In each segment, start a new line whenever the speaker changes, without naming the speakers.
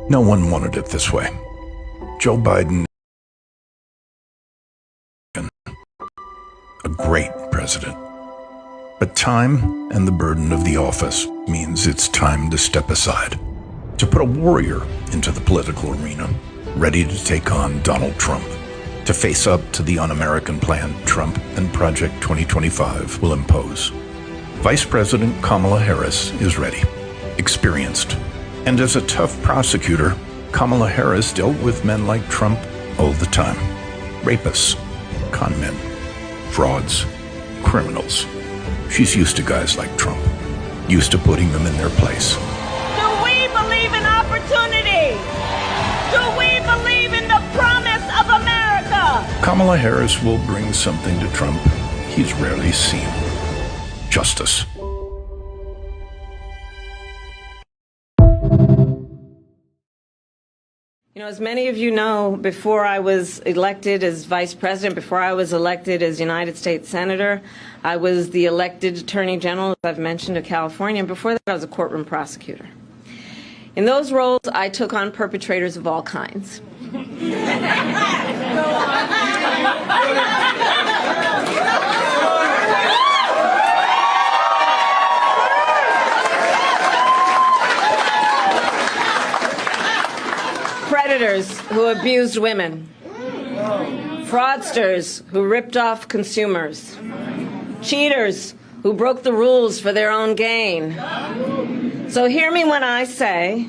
No one wanted it this way. Joe Biden, a great president. But time and the burden of the office means it's time to step aside, to put a warrior into the political arena, ready to take on Donald Trump, to face up to the un-American plan Trump and Project 2025 will impose. Vice President Kamala Harris is ready, experienced, and as a tough prosecutor, Kamala Harris dealt with men like Trump all the time. Rapists, con men, frauds, criminals. She's used to guys like Trump, used to putting them in their place.
Do we believe in opportunity? Do we believe in the promise of America?
Kamala Harris will bring something to Trump he's rarely seen. Justice.
You know, as many of you know, before I was elected as vice president, before I was elected as United States Senator, I was the elected Attorney General, as I've mentioned, of California, and before that I was a courtroom prosecutor. In those roles, I took on perpetrators of all kinds. Predators who abused women, fraudsters who ripped off consumers, cheaters who broke the rules for their own gain. So hear me when I say,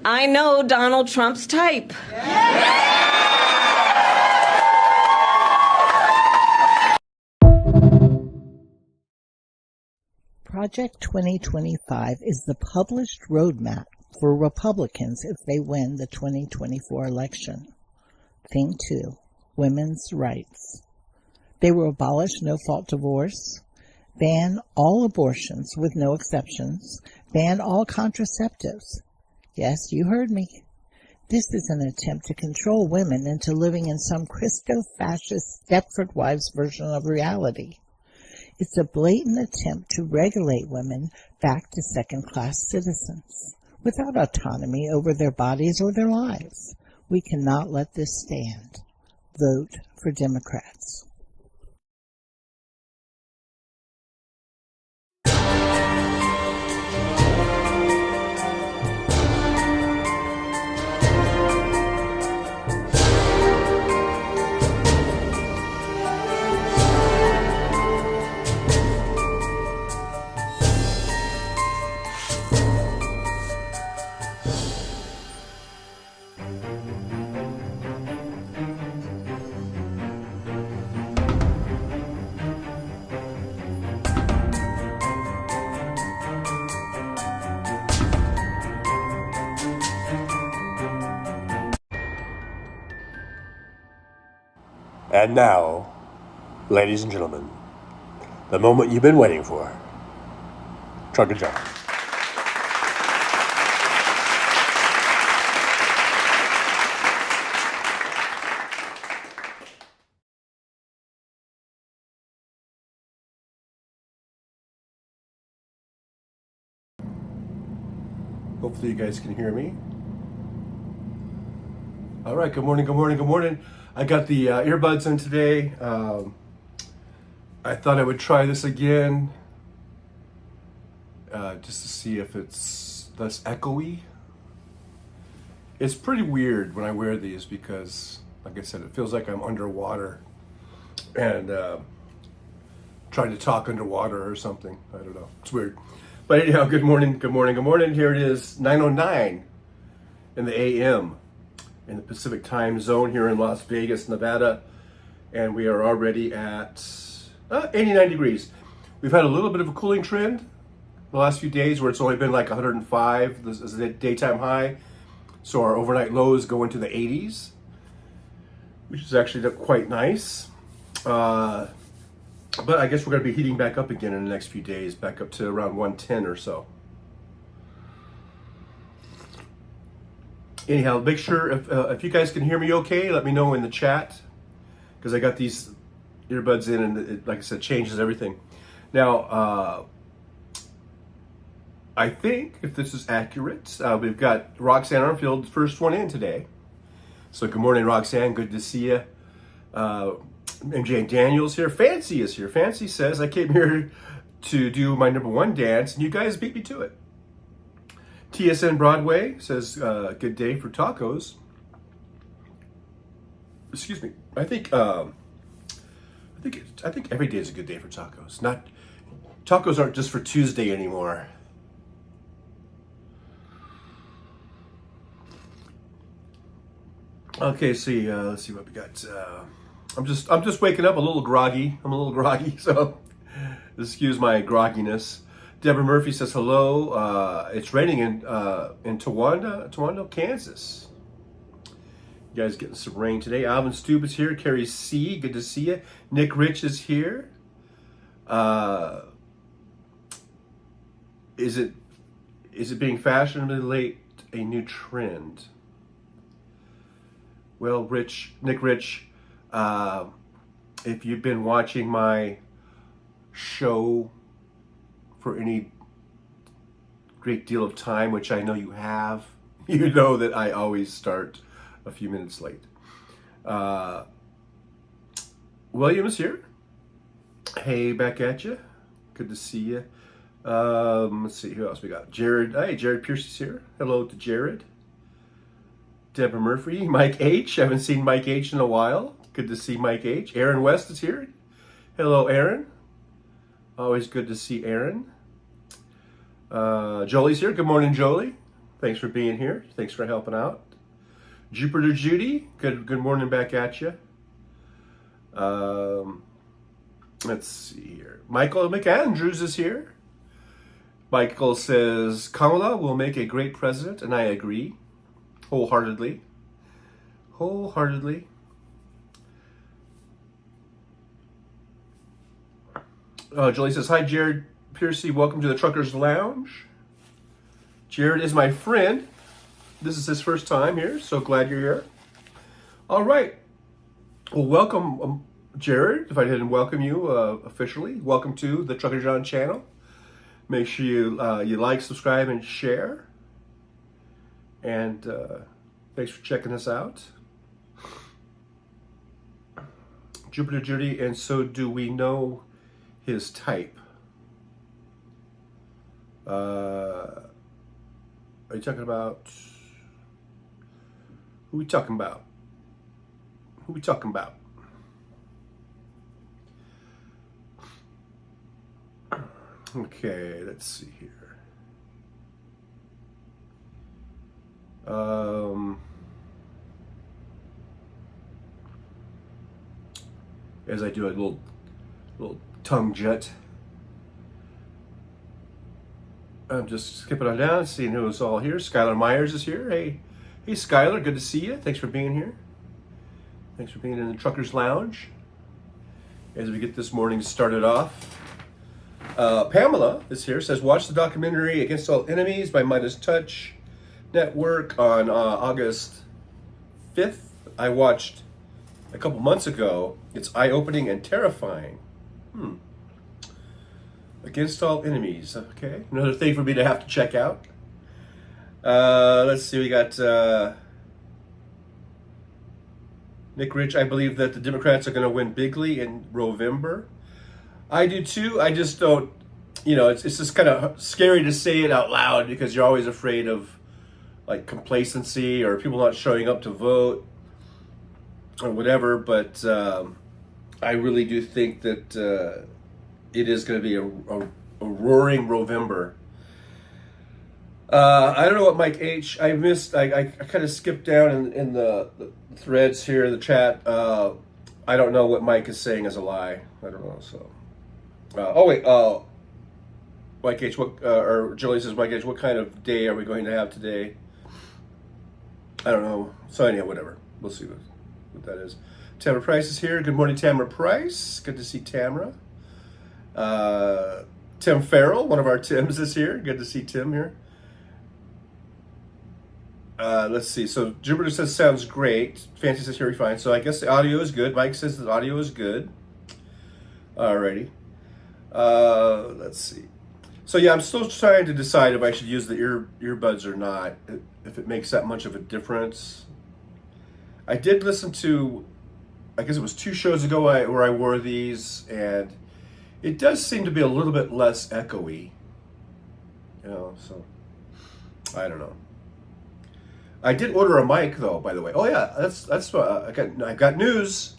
I know Donald Trump's type.
Project 2025 is the published roadmap for Republicans if they win the 2024 election. Thing 2, women's rights. They will abolish no-fault divorce, ban all abortions with no exceptions, ban all contraceptives. Yes, you heard me. This is an attempt to control women into living in some Christo-fascist Stepford Wives version of reality. It's a blatant attempt to regulate women back to second-class citizens, without autonomy over their bodies or their lives. We cannot let this stand. Vote for Democrats.
And now, ladies and gentlemen, the moment you've been waiting for. Trucker John. Hopefully you guys can hear me. All right, good morning, good morning, good morning. I got the earbuds in today. I thought I would try this again just to see if it's less echoey. It's pretty weird when I wear these because, like I said, it feels like I'm underwater and trying to talk underwater or something. I don't know. It's weird. But anyhow, good morning, good morning, good morning. Here it is, 9:09 in the a.m. in the Pacific time zone here in Las Vegas, Nevada. And we are already at 89 degrees. We've had a little bit of a cooling trend the last few days where it's only been like 105 this is the daytime high. So our overnight lows go into the 80s, which is actually quite nice. But I guess we're going to be heating back up again in the next few days, back up to around 110 or so. Anyhow, make sure if you guys can hear me okay, let me know in the chat, because I got these earbuds in and it, like I said, changes everything. Now, I think, if this is accurate, we've got Roxanne Armfield, first one in today. So good morning, Roxanne. Good to see you. MJ Daniels here. Fancy is here. Fancy says, I came here to do my number one dance, and you guys beat me to it. TSN Broadway says, good day for tacos. Excuse me. I think every day is a good day for tacos. Tacos aren't just for Tuesday anymore. Okay, let's see what we got. I'm just waking up a little groggy. I'm a little groggy, so excuse my grogginess. Deborah Murphy says hello. It's raining in Towanda, Kansas. You guys getting some rain today. Alvin Stube is here. Carrie C, good to see you. Nick Rich is here. Is it being fashionably late a new trend? Well, Nick Rich, if you've been watching my show for any great deal of time, which I know you have, you know that I always start a few minutes late. William is here. Hey, back at you. Good to see you. Let's see, who else we got? Jared. Hey, Jared Pierce is here. Hello to Jared. Deborah Murphy, Mike H. Haven't seen Mike H in a while. Good to see Mike H. Aaron West is here. Hello, Aaron. Always good to see Aaron. Jolie's here. Good morning, Jolie. Thanks for being here. Thanks for helping out. Jupiter Judy, good morning back at you. Let's see here. Michael McAndrews is here. Michael says, Kamala will make a great president, and I agree. Wholeheartedly. Julie says, hi, Jared Piercy. Welcome to the Truckers Lounge. Jared is my friend. This is his first time here, so glad you're here. All right. Well, welcome, Jared. If I didn't welcome you officially, welcome to the Trucker John channel. Make sure you like, subscribe, and share. And thanks for checking us out. Jupiter Judy, and so do we know his type? Are you talking about? Who we talking about? Okay, let's see here. As I do a little tongue jet, I'm just skipping on down, seeing who's all here. Skylar Myers is here. Hey, Skylar, good to see you. Thanks for being here. Thanks for being in the Truckers Lounge. As we get this morning started off, Pamela is here. Says, watch the documentary Against All Enemies by Midas Touch Network on August 5th. I watched a couple months ago. It's eye-opening and terrifying. Against All Enemies. Okay, another thing for me to have to check out. Let's see, we got Nick Rich. I believe that the Democrats are going to win bigly in November. I do too. I just don't, it's just kind of scary to say it out loud because you're always afraid of like complacency or people not showing up to vote or whatever. But I really do think that it is going to be a roaring November. I don't know what Mike H. I missed. I kind of skipped down in the threads here, the chat. I don't know what Mike is saying as a lie. I don't know. So, Mike H. Or Julie says, Mike H. What kind of day are we going to have today? I don't know. So anyhow, whatever. We'll see what that is. Tamara Price is here. Good morning, Tamara Price. Good to see Tamara. Tim Farrell, one of our Tims, is here. Good to see Tim here. Let's see. So Jupiter says sounds great. Fancy says here fine. So I guess the audio is good. Mike says the audio is good. Alrighty. Let's see. So yeah, I'm still trying to decide if I should use the earbuds or not, if it makes that much of a difference. I did listen to, I guess it was 2 shows ago where I wore these, and it does seem to be a little bit less echoey. So I don't know. I did order a mic though, by the way. Oh yeah, that's I got news.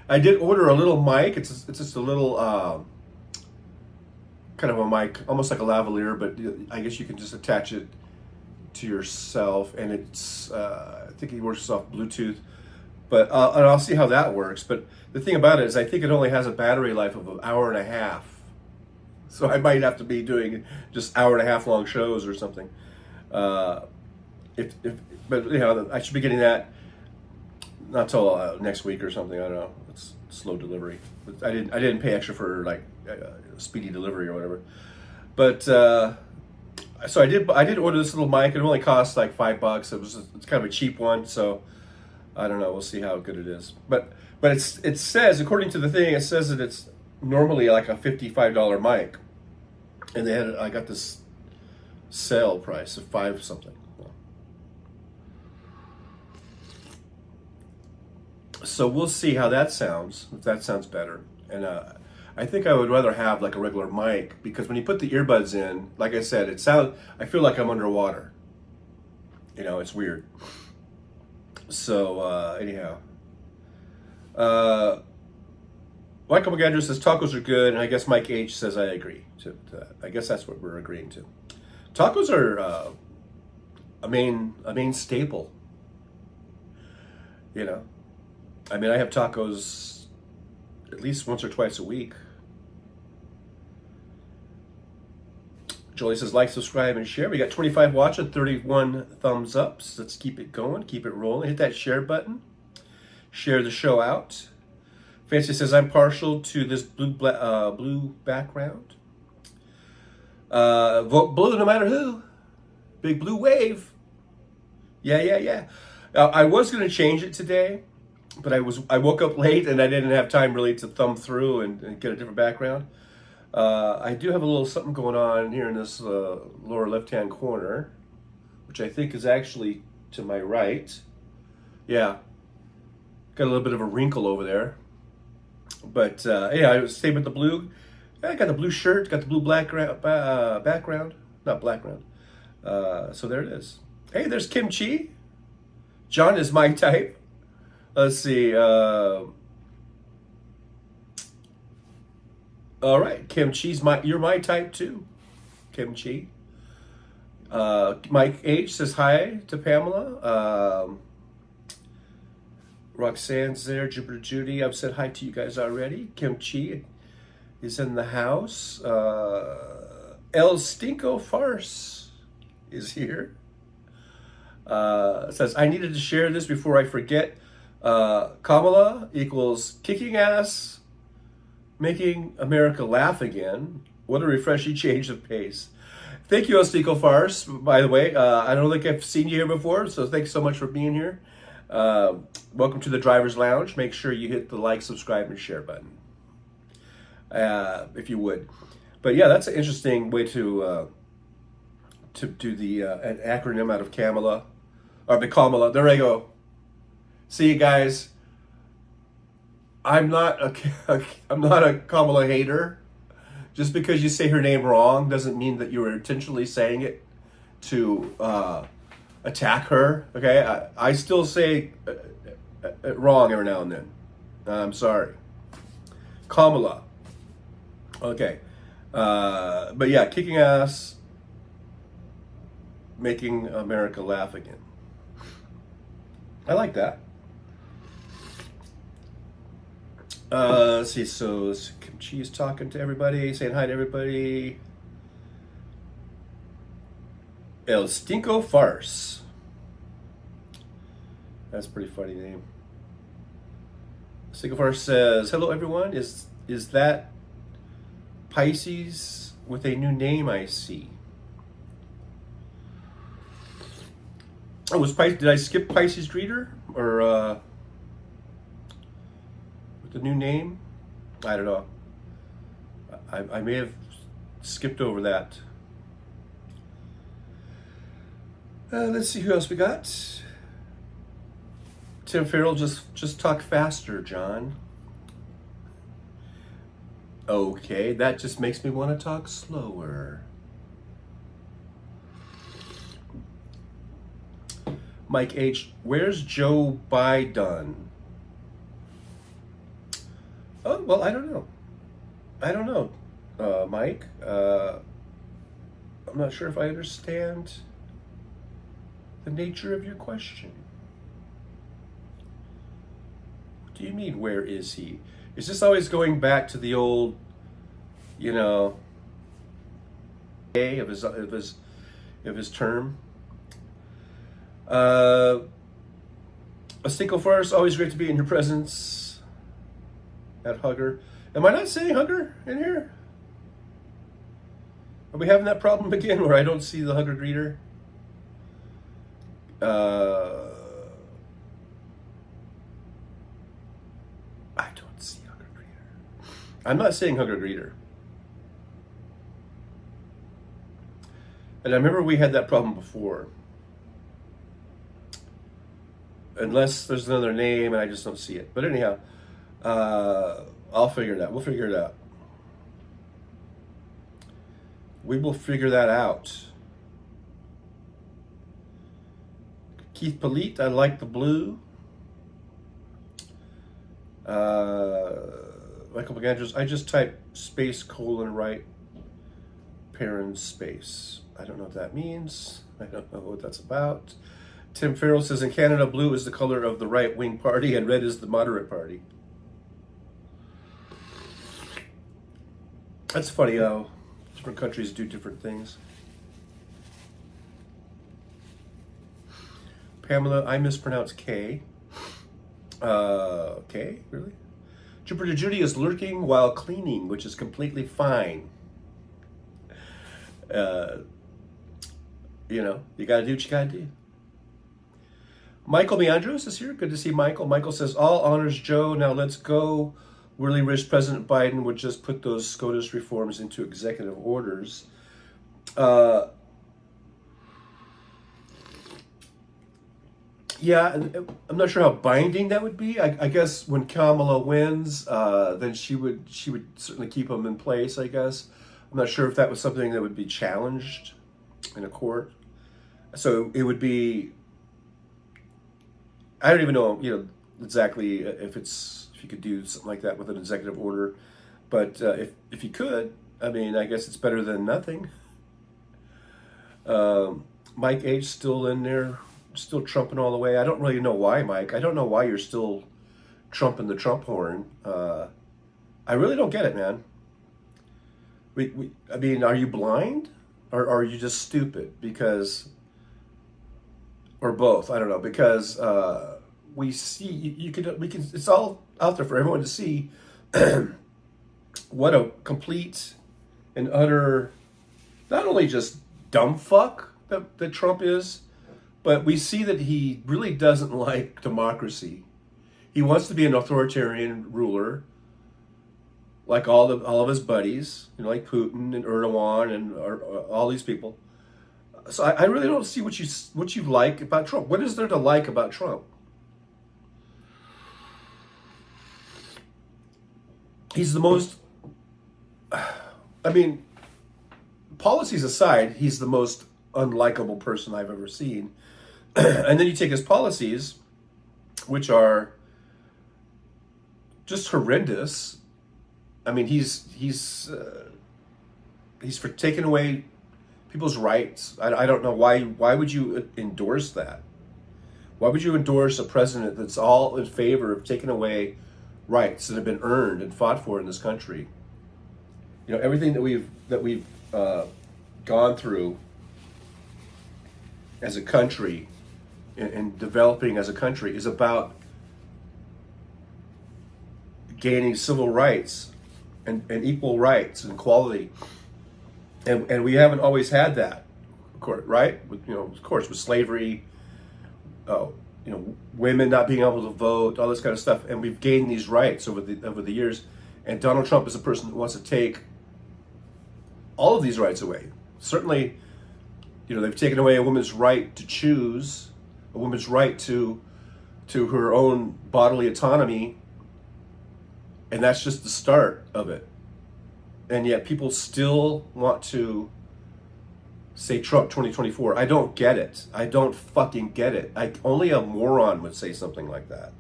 I did order a little mic. It's just a little kind of a mic, almost like a lavalier, but I guess you can just attach it to yourself, and it's I think it works off Bluetooth. But and I'll see how that works. But the thing about it is, I think it only has a battery life of an hour and a half. So I might have to be doing just hour and a half long shows or something. But I should be getting that not till next week or something. I don't know. It's slow delivery. But I didn't pay extra for like speedy delivery or whatever. But so I did order this little mic. It only cost like $5. It's kind of a cheap one. So I don't know. We'll see how good it is. But it says, according to the thing, it says that it's normally like a $55 mic, and I got this sale price of $5 something. So we'll see how that sounds, if that sounds better. And I think I would rather have like a regular mic, because when you put the earbuds in, like I said, I feel like I'm underwater. It's weird. So anyhow, Michael McAndrew says tacos are good, and I guess Mike H says I agree to that. I guess that's what we're agreeing to. Tacos are a main staple. I mean, I have tacos at least once or twice a week. Jolie says like, subscribe, and share. We got 25 watching, 31 thumbs up. So let's keep it going, keep it rolling. Hit that share button. Share the show out. Fancy says I'm partial to this blue background. Vote blue no matter who. Big blue wave. Yeah. I was going to change it today, but I woke up late and I didn't have time really to thumb through and get a different background. I do have a little something going on here in this lower left-hand corner, which I think is actually to my right. Yeah, got a little bit of a wrinkle over there. But yeah, I stayed with the blue. I got the blue shirt, got the blue background, not background. So there it is. Hey, there's Kimchi. John is my type. Let's see. All right, Kimchi's you're my type too, Kimchi. Mike H says hi to Pamela. Roxanne's there. Jupiter Judy, I've said hi to you guys already. Kimchi is in the house. El Stinko Farce is here. Says, I needed to share this before I forget. Kamala equals kicking ass, making America laugh again. What a refreshing change of pace. Thank you, El Stinko Farce, by the way. I don't think I've seen you here before, so thanks so much for being here. Welcome to the Driver's Lounge. Make sure you hit the like, subscribe, and share button, if you would. But yeah, that's an interesting way to do an acronym out of Kamala, or the Kamala. There I go. See you guys. I'm not a Kamala hater. Just because you say her name wrong doesn't mean that you were intentionally saying it to attack her. Okay, I still say it wrong every now and then. I'm sorry. Kamala. Okay. But yeah, kicking ass, making America laugh again. I like that. Let's see. So Kimchi is talking to everybody, saying hi to everybody. El Stinko Farce. That's a pretty funny name. Stinko Farce says, hello everyone. Is that Pisces with a new name I see? Oh, did I skip Pisces Greeter? Or with the new name? I don't know. I may have skipped over that. Let's see who else we got. Tim Farrell, just talk faster, John. Okay, that just makes me want to talk slower. Mike H, where's Joe Biden? Oh, well, I don't know. Mike. I'm not sure if I understand the nature of your question. What do you mean, where is he? Is this always going back to the old, of his term? Astinko Forest, always great to be in your presence. At Hugger. Am I not saying Hugger in here? Are we having that problem again where I don't see the Hugger greeter? I don't see Hugger greeter. I'm not saying Hugger greeter. And I remember we had that problem before. Unless there's another name and I just don't see it. But anyhow, I'll figure it out. We'll figure it out. We will figure that out. Keith Polite, I like the blue. Michael McAndrews, I just typed space :right parent space. I don't know what that means. I don't know what that's about. Tim Farrell says, in Canada, blue is the color of the right-wing party and red is the moderate party. That's funny how different countries do different things. Pamela, I mispronounce K. K? Really? Jupiter Judy is lurking while cleaning, which is completely fine. You gotta do what you gotta do. Michael Meandros is here. Good to see Michael. Michael says, all honors, Joe. Now let's go. Really wish President Biden would just put those SCOTUS reforms into executive orders. Yeah, and I'm not sure how binding that would be. I guess when Kamala wins, then she would certainly keep them in place, I guess. I'm not sure if that was something that would be challenged in a court. So it would be, I don't even know, exactly if you could do something like that with an executive order. But if you could, I mean, I guess it's better than nothing. Mike H. still in there, still trumping all the way. I don't really know why, Mike. I don't know why you're still trumping the Trump horn. I really don't get it, man. I mean, are you blind? Or are you just stupid? Because, or both, I don't know. Because we see, it's all out there for everyone to see what a complete and utter, not only just dumb fuck that Trump is, but we see that he really doesn't like democracy. He wants to be an authoritarian ruler, like all of his buddies, like Putin and Erdogan and all these people. So I really don't see what you like about Trump. What is there to like about Trump? He's the most, I mean, policies aside, he's the most unlikable person I've ever seen. And then you take his policies, which are just horrendous. I mean, he's for taking away people's rights. I don't know why would you endorse that? Why would you endorse a president that's all in favor of taking away rights that have been earned and fought for in this country? Everything that we've gone through as a country and developing as a country is about gaining civil rights and equal rights and equality, and we haven't always had that, of course, right? Of course, with slavery, women not being able to vote, all this kind of stuff, and we've gained these rights over the years. And Donald Trump is a person who wants to take all of these rights away. Certainly, You know, they've taken away a woman's right to choose, a woman's right to her own bodily autonomy, and that's just the start of it. And yet people still want to say Trump 2024. I don't get it. I don't fucking get it. Only a moron would say something like that.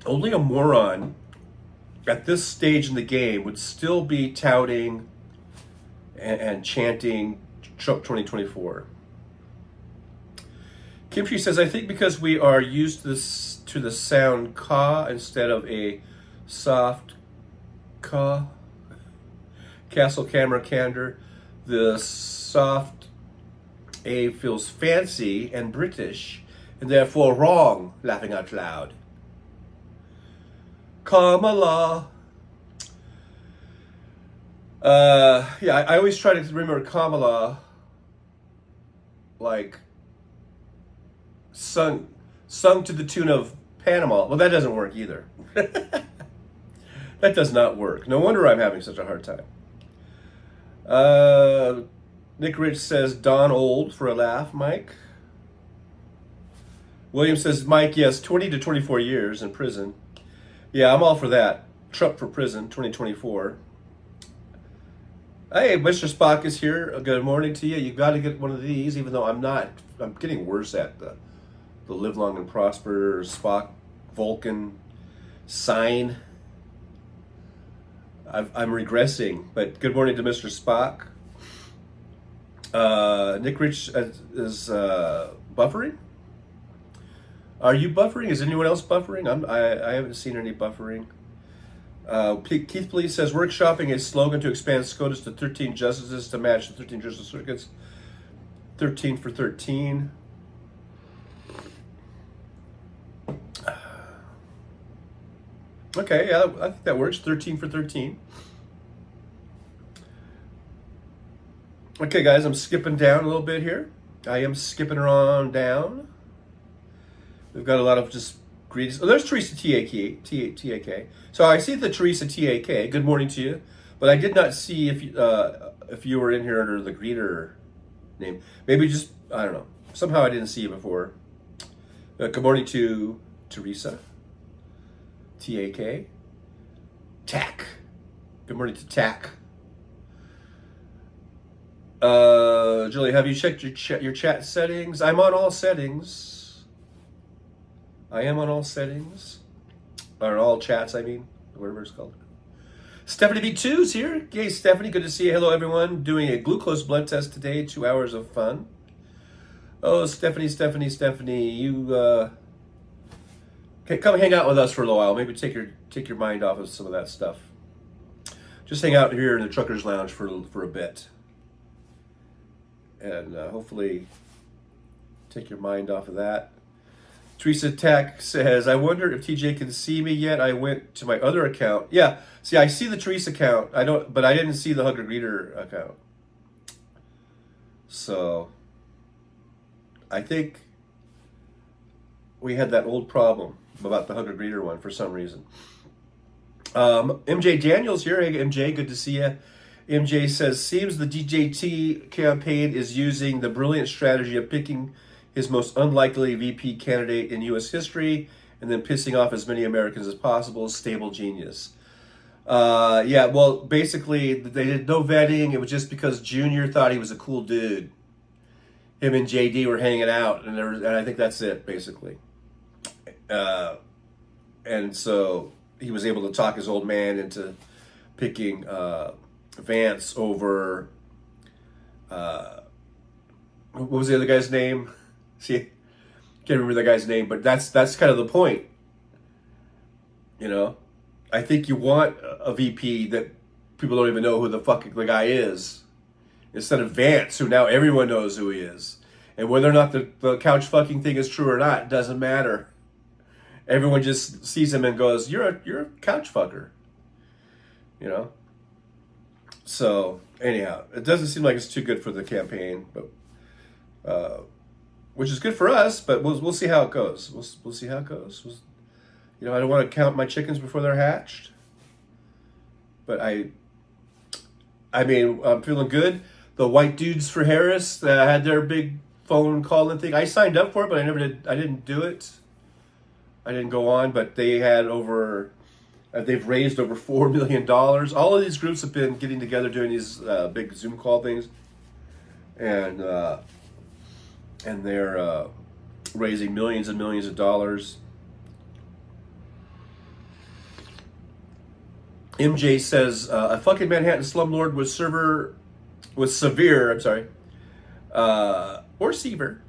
Only a moron at this stage in the game would still be touting and chanting Trump 2024. Kimchi says, I think because we are used to the sound ka instead of a soft ka. Castle camera candor. The soft A feels fancy and British and therefore wrong, laughing out loud. Kamala. Yeah, I always try to remember Kamala like sung to the tune of Panama. Well, that doesn't work either. That does not work. No wonder I'm having such a hard time. Nick Rich says Don Old for a laugh, Mike. William says, Mike, yes, 20 to 24 years in prison. Yeah, I'm all for that. Trump for prison, 2024. Hey, Mr. Spock is here. Good morning to you. You got to get one of these, even though I'm not. I'm getting worse at the live long and prosper Spock Vulcan sign. I'm regressing, but good morning to Mr. Spock. Nick Rich is buffering. Are you buffering? Is anyone else buffering? I haven't seen any buffering. Keith Police says, workshopping a slogan to expand SCOTUS to 13 justices to match the 13 judicial circuits. 13 for 13. Okay, yeah, I think that works. 13 for 13. Okay, guys, I'm skipping down a little bit here. I am skipping around down. We've got a lot of just greetings. Oh, there's Teresa TAK. So I see the Teresa TAK. Good morning to you. But I did not see if you were in here under the greeter name. Maybe just, I don't know. Somehow I didn't see you before. Good morning to Teresa TAK. Tack. Good morning to Tack. Julie, have you checked your chat settings? I'm on all settings. I am on all settings. Or all chats, I mean. Whatever it's called. Stephanie B2's here. Hey, Stephanie, good to see you. Hello, everyone. Doing a glucose blood test today. 2 hours of fun. Oh, Stephanie, you, okay, come hang out with us for a little while. Maybe take your mind off of some of that stuff. Just hang out here in the Truckers Lounge for a bit. And hopefully take your mind off of that. Teresa Tech says, I wonder if TJ can see me yet. I went to my other account. Yeah, see, I see the Teresa account. But I didn't see the Hugger Greeter account. So I think we had that old problem about the Hugger Greeter one for some reason. MJ Daniels here. Hey, MJ, good to see you. MJ says, seems the DJT campaign is using the brilliant strategy of picking his most unlikely VP candidate in U.S. history and then pissing off as many Americans as possible. Stable genius. Yeah, well, basically, they did no vetting. It was just because Junior thought he was a cool dude. Him and JD were hanging out, and I think that's it, basically. And so he was able to talk his old man into picking Vance over, what was the other guy's name? See, can't remember the guy's name, but that's kind of the point. You know, I think you want a VP that people don't even know who the fuck the guy is, instead of Vance, who now everyone knows who he is. And whether or not the couch fucking thing is true or not, it doesn't matter. Everyone just sees him and goes, "You're a couch fucker," you know. So anyhow, it doesn't seem like it's too good for the campaign, but which is good for us. But we'll see how it goes. We'll see how it goes. You know, I don't want to count my chickens before they're hatched. But I mean, I'm feeling good. The White Dudes for Harris had their big phone call-in thing. I signed up for it, but I never did. I didn't do it. I didn't go on, but they had over. They've raised over $4 million. All of these groups have been getting together doing these big Zoom call things, and they're raising millions and millions of dollars. MJ says a fucking Manhattan slumlord was severe. I'm sorry, or severe,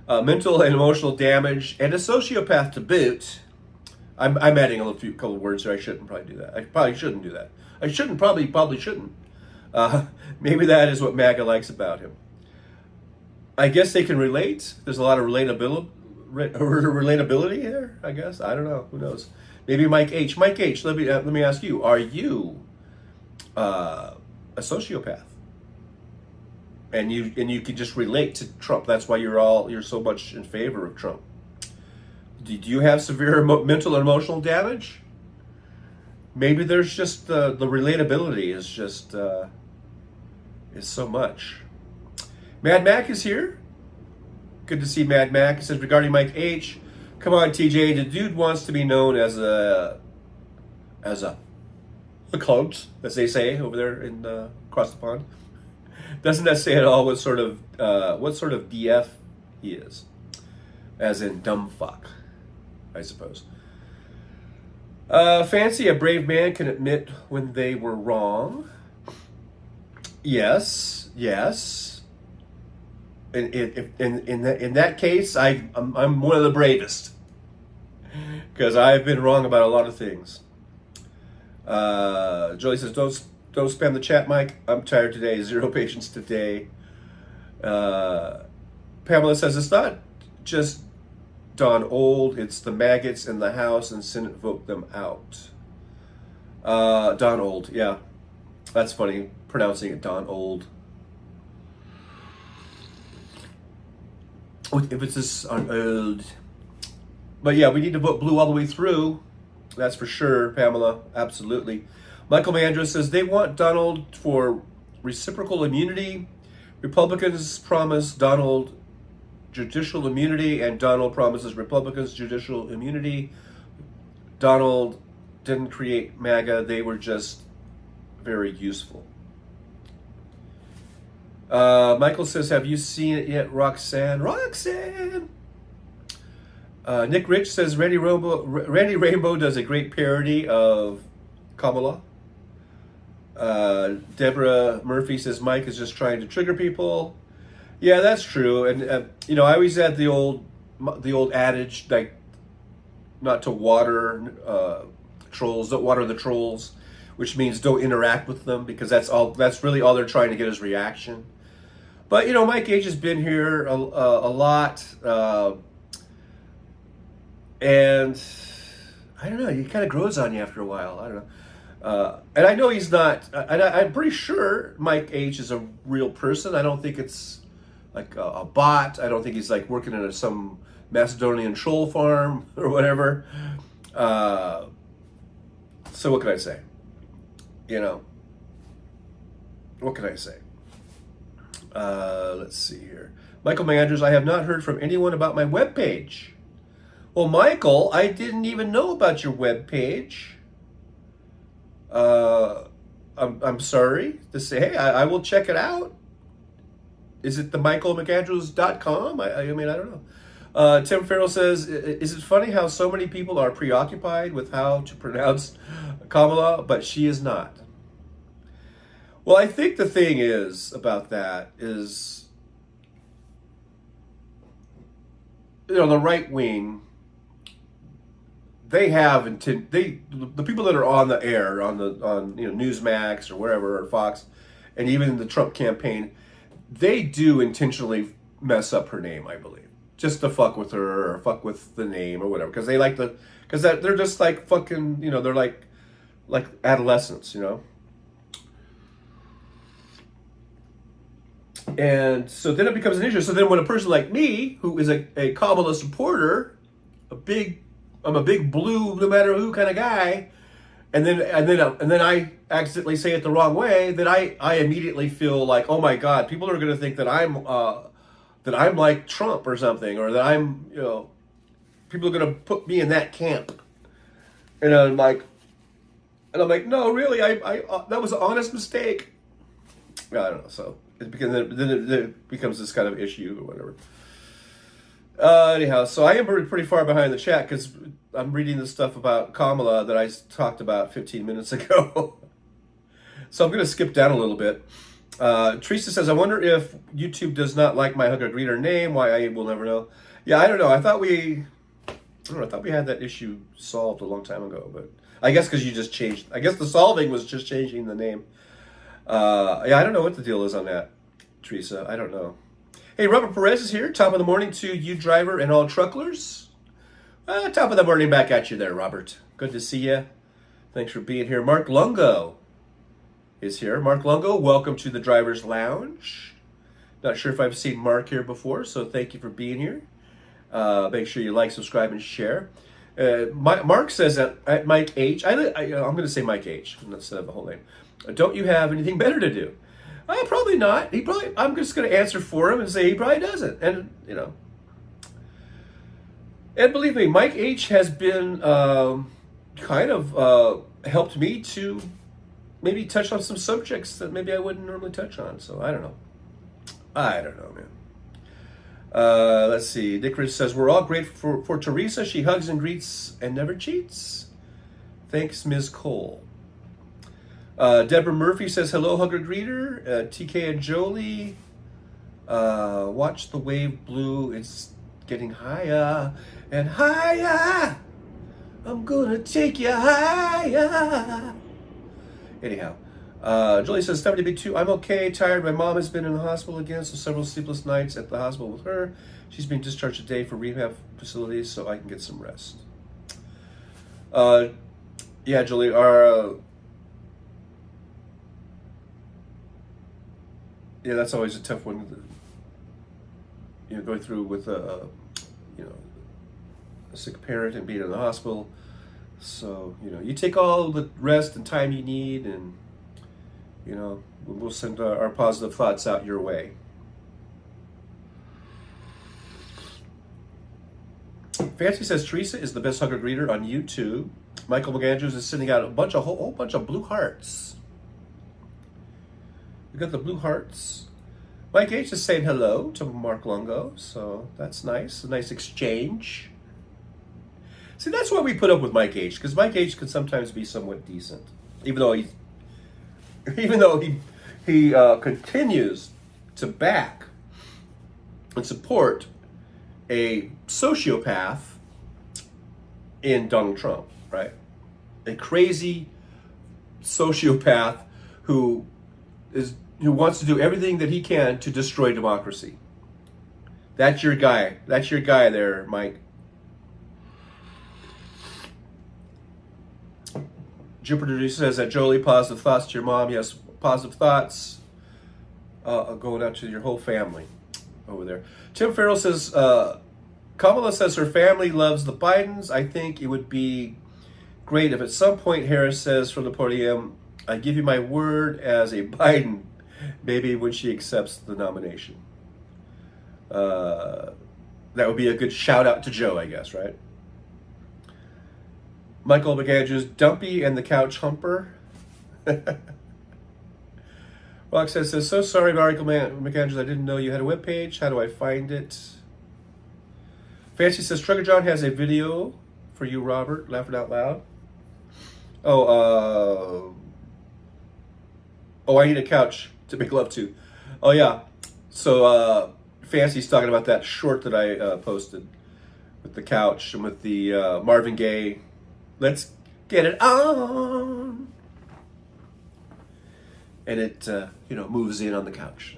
mental and emotional damage, and a sociopath to boot. I'm adding a couple of words here. I shouldn't probably do that. I probably shouldn't do that. I shouldn't probably shouldn't. Maybe that is what MAGA likes about him. I guess they can relate. There's a lot of relatability here. I guess I don't know. Who knows? Maybe Mike H. Mike H. Let me ask you: are you a sociopath? And you can just relate to Trump. That's why you're so much in favor of Trump. Do you have severe mental and emotional damage? Maybe there's just the relatability is just is so much. Mad Mac is here. Good to see Mad Mac. He says regarding Mike H. Come on, TJ. The dude wants to be known as a cunt, as they say over there in across the pond. Doesn't that say at all what sort of DF he is? As in dumb fuck, I suppose. Fancy, a brave man can admit when they were wrong. Yes. In that case, I'm one of the bravest because I've been wrong about a lot of things. Joey says, "Don't spam the chat, Mike. I'm tired today. Zero patience today." Pamela says, "It's not just Don Old. It's the maggots in the House and Senate vote them out." Don Old, yeah, that's funny pronouncing it Don Old. With emphasis on old. But yeah, we need to vote blue all the way through. That's for sure, Pamela. Absolutely. Michael Mandra says they want Donald for reciprocal immunity. Republicans promise Donald judicial immunity, and Donald promises Republicans judicial immunity. Donald didn't create MAGA. They were just very useful. Michael says, have you seen it yet, Roxanne? Roxanne! Nick Rich says, Randy Rainbow does a great parody of Kamala. Deborah Murphy says, Mike is just trying to trigger people. Yeah, that's true. And, I always had the old adage, like, not to water trolls, don't water the trolls, which means don't interact with them, because that's really all they're trying to get is reaction. But, Mike H has been here a lot, and I don't know, he kind of grows on you after a while. I don't know. And I know he's not, I'm pretty sure Mike H is a real person. I don't think it's like a bot. I don't think he's like working at some Macedonian troll farm or whatever. So what can I say? What can I say? Let's see here. Michael Manders, I have not heard from anyone about my webpage. Well, Michael, I didn't even know about your webpage. I'm sorry to say, hey, I will check it out. Is it the michaelmcandrews.com? I mean, I don't know. Tim Farrell says, is it funny how so many people are preoccupied with how to pronounce Kamala, but she is not? Well, I think the thing is about that is, the right wing, they have the people that are on the air on Newsmax or wherever, or Fox, and even the Trump campaign, they do intentionally mess up her name, I believe, just to fuck with her or fuck with the name or whatever, because they like because they're just like fucking, they're like adolescents, And so then it becomes an issue. So then when a person like me, who is a Kamala supporter, I'm a big blue, no matter who kind of guy, then I accidentally say it the wrong way, then I immediately feel like, oh my God, people are going to think that I'm like Trump or something, or that I'm, people are going to put me in that camp. And I'm like, no, really, I that was an honest mistake. I don't know. So it becomes this kind of issue or whatever. Anyhow, so I am pretty far behind the chat because I'm reading the stuff about Kamala that I talked about 15 minutes ago. So I'm going to skip down a little bit. Teresa says, I wonder if YouTube does not like my Hugger Greeter name. Why, I will never know. Yeah, I don't know. I thought we had that issue solved a long time ago, but I guess because you just changed. I guess the solving was just changing the name. Yeah, I don't know what the deal is on that, Teresa. I don't know. Hey, Robert Perez is here. Top of the morning to you, driver, and all trucklers. Top of the morning back at you there, Robert. Good to see you. Thanks for being here. Mark Lungo is here. Mark Lungo, welcome to the Driver's Lounge. Not sure if I've seen Mark here before, so thank you for being here. Make sure you like, subscribe, and share. Mark says at Mike H. I'm going to say Mike H. instead of the whole name. Don't you have anything better to do? Probably not. I'm just going to answer for him and say he probably doesn't. And, and believe me, Mike H has been kind of helped me to maybe touch on some subjects that maybe I wouldn't normally touch on. So I don't know, man. Let's see. Dick Rich says, we're all grateful for Teresa. She hugs and greets and never cheats. Thanks, Ms. Cole. Deborah Murphy says, hello, hugger greeter. TK and Jolie, watch the wave blue. It's getting higher and higher. I'm gonna take you higher. Anyhow, Jolie says, Stephanie B2, I'm okay, tired. My mom has been in the hospital again, so several sleepless nights at the hospital with her. She's being discharged today for rehab facilities so I can get some rest. Yeah, Jolie, yeah, that's always a tough one, going through with a sick parent and being in the hospital. So, you take all the rest and time you need, and, we'll send our positive thoughts out your way. Fancy says, Teresa is the best hugger greeter on YouTube. Michael McAndrews is sending out a whole bunch of blue hearts. We got the blue hearts. Mike H is saying hello to Mark Lungo, so that's nice. A nice exchange. See, that's why we put up with Mike H, because Mike H can sometimes be somewhat decent, even though he continues to back and support a sociopath in Donald Trump, right? A crazy sociopath who wants to do everything that he can to destroy democracy. That's your guy. That's your guy there, Mike. Jupiter says that Jolie, positive thoughts to your mom. Yes, positive thoughts going out to your whole family over there. Tim Farrell says, Kamala says her family loves the Bidens. I think it would be great if at some point Harris says from the podium, I give you my word as a Biden, maybe when she accepts the nomination. That would be a good shout out to Joe, I guess, right? Michael McAndrews, Dumpy and the Couch Humper. Roxanne says, so sorry, Michael McAndrews, I didn't know you had a webpage. How do I find it? Fancy says, Trucker John has a video for you, Robert, laughing out loud. Oh, I need a couch to make love to. Oh, yeah. So, Fancy's talking about that short that I posted with the couch and with the Marvin Gaye, let's get it on. And it, moves in on the couch.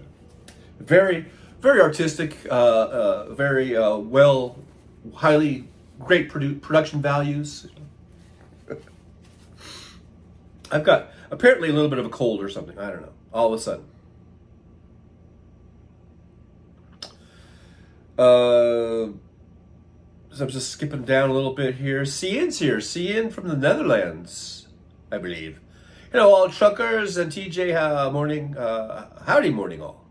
Very, very artistic, very highly great production values. I've got apparently a little bit of a cold or something. I don't know. All of a sudden. So I'm just skipping down a little bit here. Cian's here. Cian from the Netherlands. I believe. Hello, all truckers and TJ morning. Howdy, morning, all.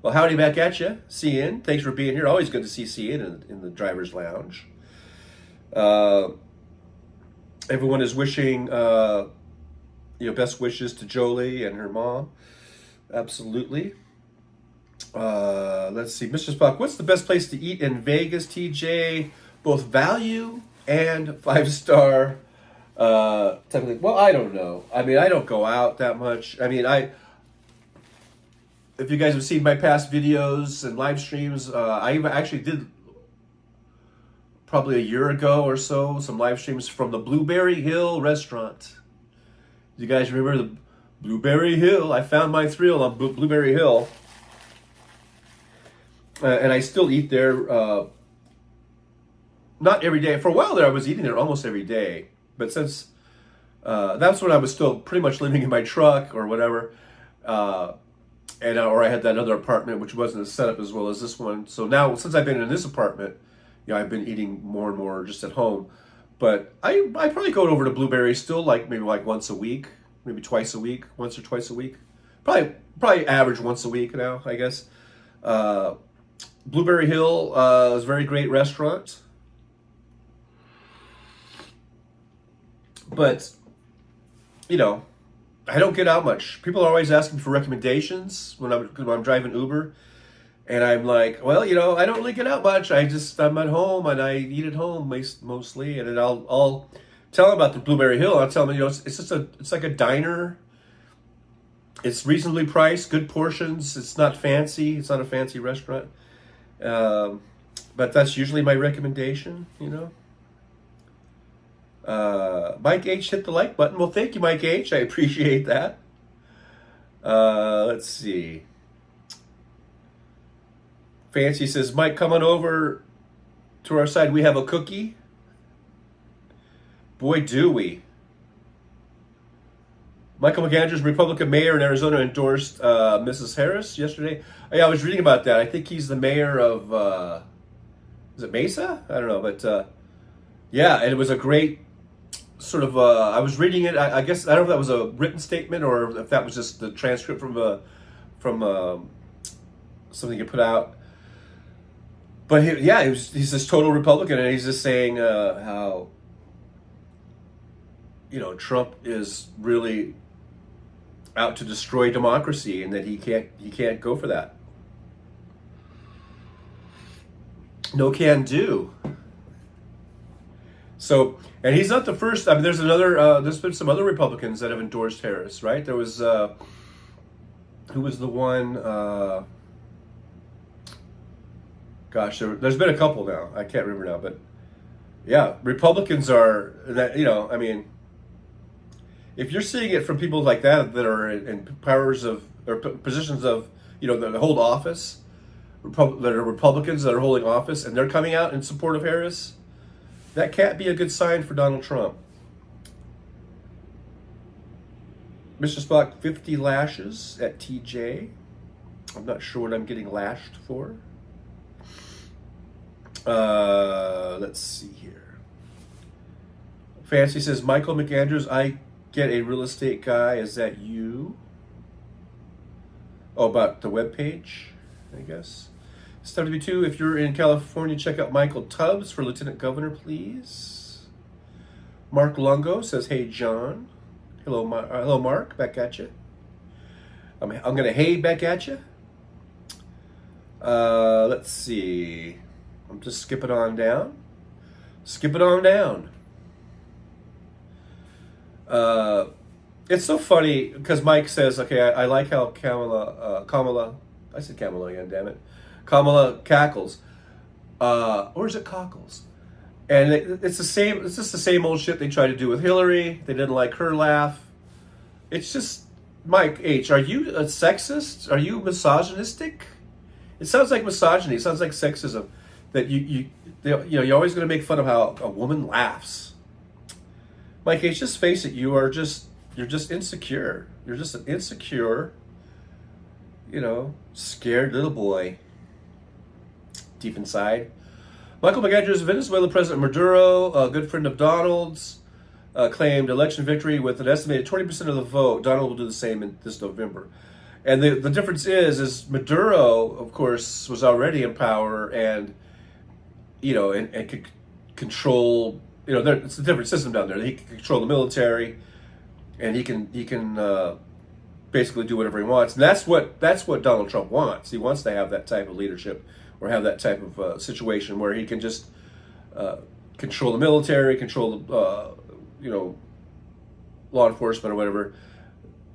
Well, howdy back at you, CN. Thanks for being here. Always good to see CN in the driver's lounge. Everyone is wishing, best wishes to Jolie and her mom. Absolutely. Let's see, Mr. Spock, what's the best place to eat in Vegas, TJ? Both value and 5-star. Type of thing. Well, I don't know. I mean, I don't go out that much. I mean, if you guys have seen my past videos and live streams, I actually did probably a year ago or so some live streams from the Blueberry Hill restaurant. You guys remember the Blueberry Hill? I found my thrill on Blueberry Hill. And I still eat there, not every day. For a while there, I was eating there almost every day. But since that's when I was still pretty much living in my truck or whatever, or I had that other apartment which wasn't set up as well as this one. So now, since I've been in this apartment, I've been eating more and more just at home. But I probably go over to Blueberry still, maybe once a week, maybe twice a week, once or twice a week. Probably average once a week now, I guess. Blueberry Hill is a very great restaurant. But, I don't get out much. People are always asking for recommendations when I'm driving Uber. And I'm like, well, I don't really get out much. I'm at home and I eat at home mostly. And then I'll tell them about the Blueberry Hill. I'll tell them, it's like a diner. It's reasonably priced, good portions. It's not fancy. It's not a fancy restaurant. But that's usually my recommendation, Mike H hit the like button. Well, thank you, Mike H. I appreciate that. Let's see. Fancy says, Mike, come on over to our side. We have a cookie. Boy, do we. Michael McAndrews, Republican mayor in Arizona, endorsed Mrs. Harris yesterday. Yeah, I was reading about that. I think he's the mayor of, is it Mesa? I don't know, but yeah, and it was a great sort of, I was reading it, I guess, I don't know if that was a written statement or if that was just the transcript from something you put out. But he's this total Republican, and he's just saying how, Trump is really out to destroy democracy, and that he can't go for that. No can do. So, and he's not the first. I mean, there's been some other Republicans that have endorsed Harris, right? There was, who was the one? Gosh, there's been a couple now. I can't remember now, but yeah, Republicans are that. I mean, if you're seeing it from people like that are in powers of or positions of, that hold office, that are Republicans that are holding office, and they're coming out in support of Harris, that can't be a good sign for Donald Trump. Mr. Spock, 50 lashes at TJ. I'm not sure what I'm getting lashed for. Let's see here. Fancy says, Michael McAndrews, I get a real estate guy. Is that you? Oh, about the webpage, I guess. SWB2, if you're in California, check out Michael Tubbs for Lieutenant Governor, please. Mark Lungo says, hey, John. Hello, Mark. Back at you. I'm going to hey back at you. Let's see. I'm just skipping on down. It's so funny because Mike says, okay, I like how Kamala, I said Kamala again, damn it. Kamala cackles. Or is it cockles? And it's just the same old shit they try to do with Hillary. They didn't like her laugh. It's just, Mike H., are you a sexist? Are you misogynistic? It sounds like misogyny. It sounds like sexism. That you're always going to make fun of how a woman laughs. Mike H., just face it. You're just insecure. You're just an insecure, scared little boy. Deep inside. Michael McAndrews, Venezuela President Maduro, a good friend of Donald's. claimed election victory with an estimated 20% of the vote. Donald will do the same in this November. And the difference is Maduro, of course, was already in power and, and could control, it's a different system down there. He can control the military and he can basically do whatever he wants. And that's what Donald Trump wants. He wants to have that type of leadership or have that type of situation where he can just control the military, control the, law enforcement or whatever,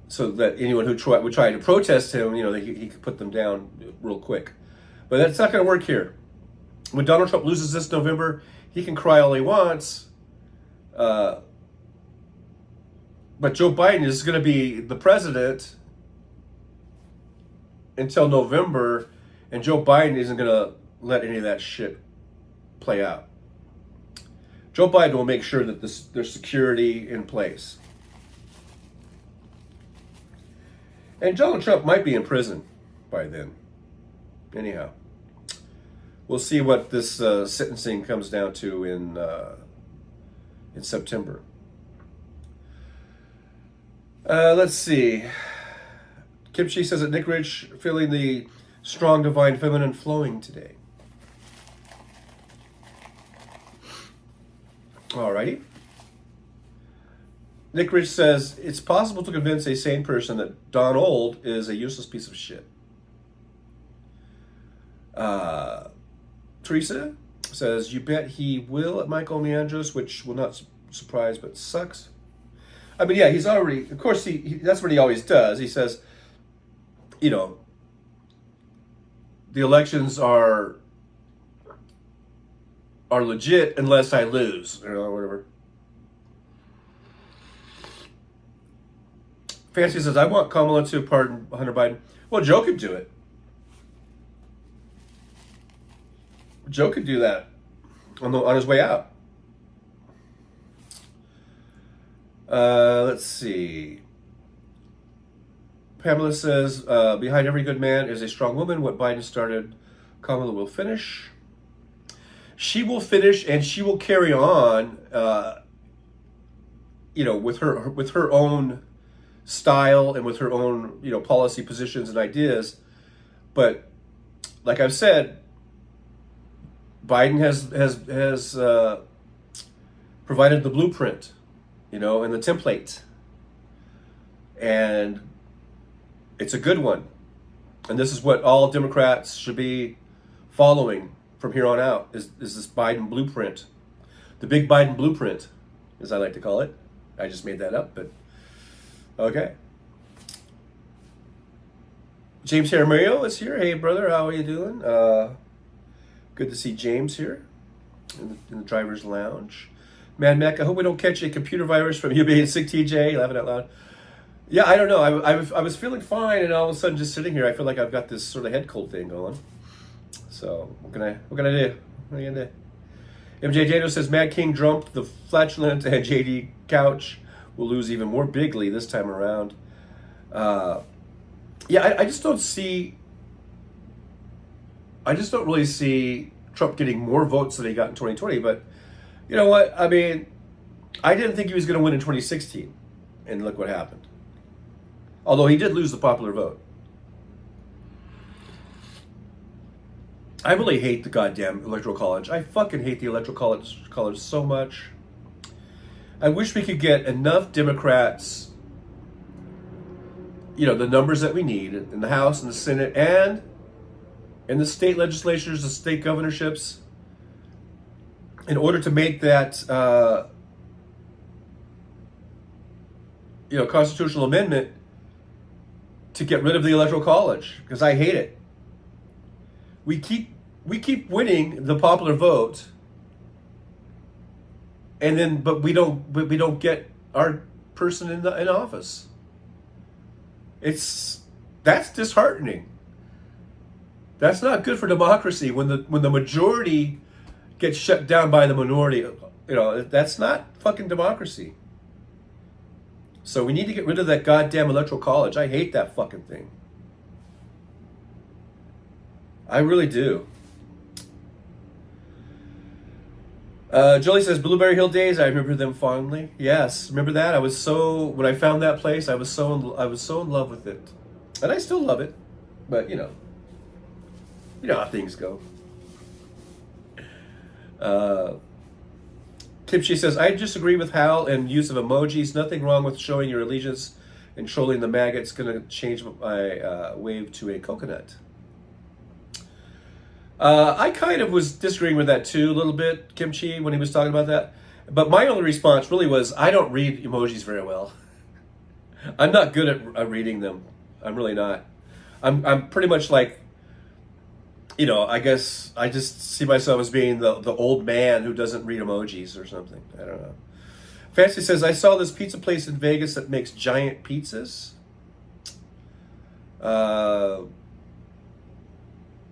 so that anyone who would try to protest him, he could put them down real quick. But that's not going to work here. When Donald Trump loses this November, he can cry all he wants. But Joe Biden is going to be the president until November, and Joe Biden isn't going to let any of that shit play out. Joe Biden will make sure that there's security in place. And Donald Trump might be in prison by then. Anyhow, we'll see what this sentencing comes down to in September. Let's see. Kimchi says that Nick Rich feeling the strong divine feminine flowing today. Alrighty. Nick Rich says, it's possible to convince a sane person that Donald is a useless piece of shit. Teresa says, you bet he will at Michael Leandros, which will not surprise but sucks. I mean, yeah, he's already, of course, he that's what he always does. He says, the elections are legit unless I lose, or whatever. Fancy says, I want Kamala to pardon Hunter Biden. Well, Joe could do it. Joe could do that on his way out. Let's see. Pamela says, behind every good man is a strong woman. What Biden started, Kamala will finish. She will finish, and she will carry on, with her own style and with her own, policy positions and ideas. But like I've said, Biden has provided the blueprint, and the template, and it's a good one. And this is what all Democrats should be following from here on out, is this Biden blueprint. The big Biden blueprint, as I like to call it. I just made that up, but okay. James Jaramillo is here. Hey, brother, how are you doing? Good to see James here in the driver's lounge. Mad Mac, I hope we don't catch a computer virus from you being sick, TJ, laughing out loud. Yeah, I don't know. I was feeling fine, and all of a sudden, just sitting here, I feel like I've got this sort of head cold thing going. So what can I do? What are you gonna do? MJ Jado says Mad King Drump, the flatulent, and JD Couch will lose even more bigly this time around. I just don't see. I just don't really see Trump getting more votes than he got in 2020. But you know what? I mean, I didn't think he was going to win in 2016, and look what happened. Although he did lose the popular vote. I really hate the goddamn Electoral College. I fucking hate the Electoral College so much. I wish we could get enough Democrats, the numbers that we need in the House and the Senate and in the state legislatures, the state governorships, in order to make that, constitutional amendment to get rid of the Electoral College, because I hate it. We keep winning the popular vote, and then but we don't get our person in office. That's disheartening. That's not good for democracy when the majority gets shut down by the minority. That's not fucking democracy. So we need to get rid of that goddamn Electoral College. I hate that fucking thing. I really do. Julie says Blueberry Hill Days. I remember them fondly. Yes, remember that. When I found that place, I was so in love with it, and I still love it. But you know how things go. Kimchi says I disagree with Hal and use of emojis. Nothing wrong with showing your allegiance and trolling the MAGA. It's going to change my wave to a coconut. I kind of was disagreeing with that too a little bit, Kimchi, when he was talking about that. But my only response really was, I don't read emojis very well. I'm not good at reading them. I'm really not. I'm pretty much like, I guess I just see myself as being the old man who doesn't read emojis or something. I don't know. Fancy says, I saw this pizza place in Vegas that makes giant pizzas.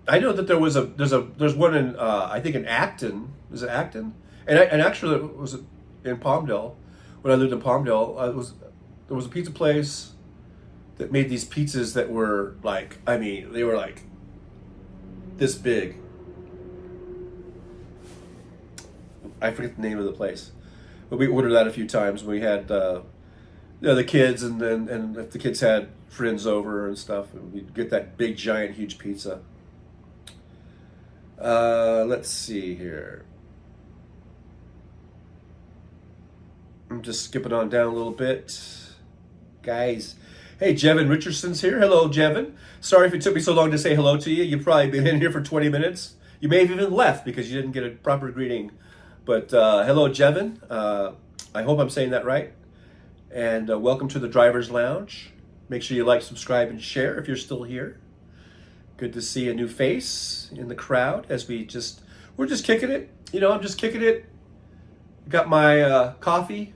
I know that there's one in I think in Acton. Is it Acton? And actually it was in Palmdale. When I lived in Palmdale, there was a pizza place that made these pizzas that were like, I mean, they were like this big. I forget the name of the place, but we ordered that a few times. We had the kids, and if the kids had friends over and stuff, and we'd get that big, giant, huge pizza. Let's see here. I'm just skipping on down a little bit, guys. Hey, Jevin Richardson's here. Hello, Jevin. Sorry if it took me so long to say hello to you. You've probably been in here for 20 minutes. You may have even left because you didn't get a proper greeting. But hello, Jevin. I hope I'm saying that right. And welcome to the Driver's Lounge. Make sure you like, subscribe, and share if you're still here. Good to see a new face in the crowd as we're just kicking it. I'm just kicking it. Got my coffee.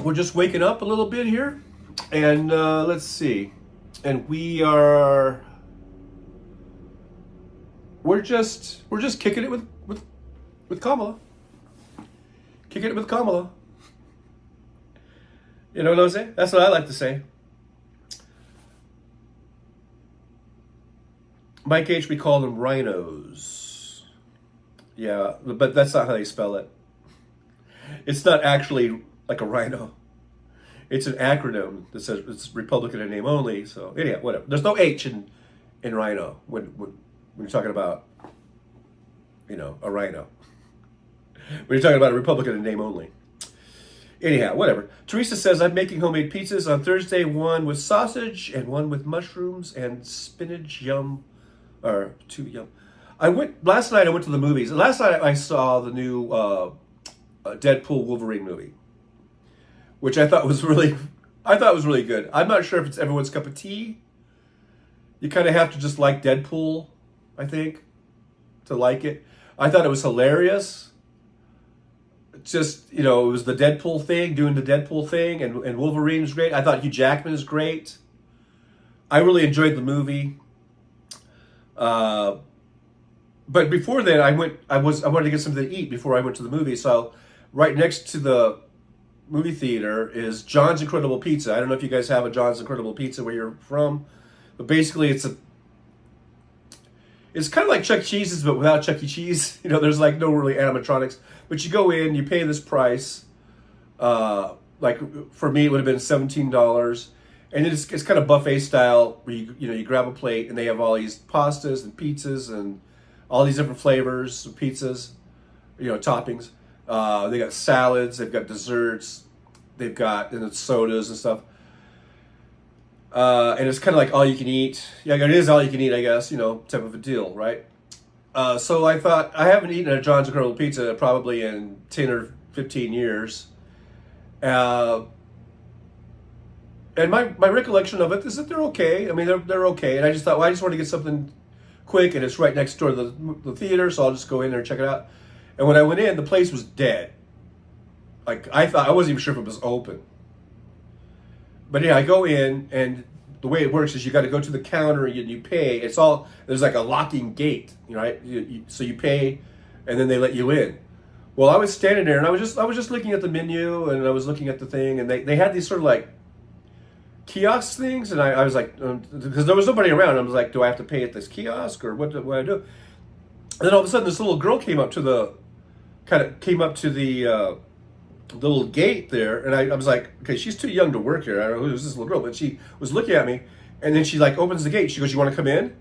We're just waking up a little bit here, and let's see. And we're just kicking it with Kamala. Kicking it with Kamala. You know what I'm saying? That's what I like to say. Mike H, we call them rhinos. Yeah, but that's not how they spell it. It's not actually like a rhino. It's an acronym that says it's Republican in name only. So anyhow, whatever. There's no H in rhino when you're talking about, a rhino. When you're talking about a Republican in name only. Anyhow, whatever. Teresa says, I'm making homemade pizzas on Thursday, one with sausage and one with mushrooms and spinach. Yum. Or two yum. Last night I went to the movies. Last night I saw the new Deadpool Wolverine movie, which I thought was really good. I'm not sure if it's everyone's cup of tea. You kind of have to just like Deadpool, I think, to like it. I thought it was hilarious. Just, it was the Deadpool thing, doing the Deadpool thing, and Wolverine's great. I thought Hugh Jackman is great. I really enjoyed the movie. But before that, I wanted to get something to eat before I went to the movie. So right next to the movie theater is John's Incredible Pizza. I don't know if you guys have a John's Incredible Pizza where you're from, but basically it's kind of like Chuck E. Cheese's, but without Chuck E. Cheese. There's like no really animatronics. But you go in, you pay this price. Like for me, it would have been $17, and it's kind of buffet style where you grab a plate and they have all these pastas and pizzas and all these different flavors of pizzas, toppings. They got salads, they've got desserts, they've got sodas and stuff. And it's kind of like all you can eat. Yeah, it is all you can eat, I guess, type of a deal, right? So I thought, I haven't eaten a John's Incredible Pizza probably in 10 or 15 years. And my recollection of it is that they're okay. I mean, they're okay. And I just thought, I just want to get something quick, and it's right next door to the theater, so I'll just go in there and check it out. And when I went in, the place was dead. Like, I wasn't even sure if it was open. But yeah, I go in, and the way it works is you got to go to the counter and you pay. There's like a locking gate, right? So you pay, and then they let you in. Well, I was standing there, and I was just looking at the menu, and I was looking at the thing, and they had these sort of like kiosk things, and I was like, because there was nobody around. I was like, do I have to pay at this kiosk or what do I do? And then all of a sudden, this little girl came up to the little gate there, and I was like, okay, she's too young to work here. I don't know who's this little girl, but she was looking at me, and then she like opens the gate. She goes, "You want to come in?"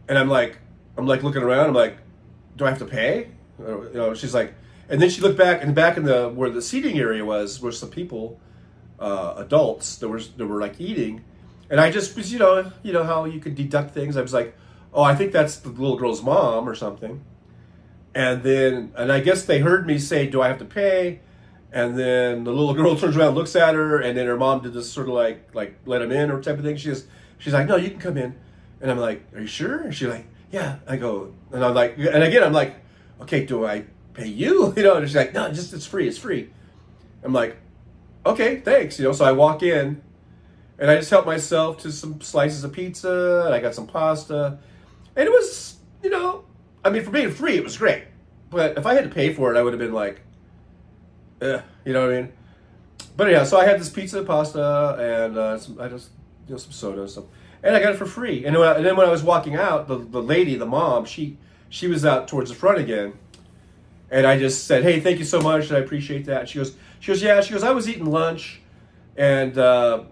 And I'm like looking around. I'm like, do I have to pay? She's like, and then she looked back, and back in the where the seating area was, were some people, adults that were like eating, and I just was, you know how you could deduct things. I was like, oh, I think that's the little girl's mom or something. And I guess they heard me say, do I have to pay? And then the little girl turns around, looks at her, and then her mom did this sort of like let him in or type of thing. She's like, no, you can come in. And I'm like, are you sure? And she's like, yeah. I go, and I'm like, and again, I'm like, okay, do I pay you? And she's like, no, it's free. I'm like, okay, thanks. So I walk in, and I just help myself to some slices of pizza, and I got some pasta, and it was, I mean, for being free, it was great. But if I had to pay for it, I would have been like, you know what I mean? But yeah, so I had this pizza, pasta, and some soda and stuff, and I got it for free. And then when I was walking out, the lady, the mom, she was out towards the front again, and I just said, hey, thank you so much, and I appreciate that. And she goes, yeah. She goes, I was eating lunch, and I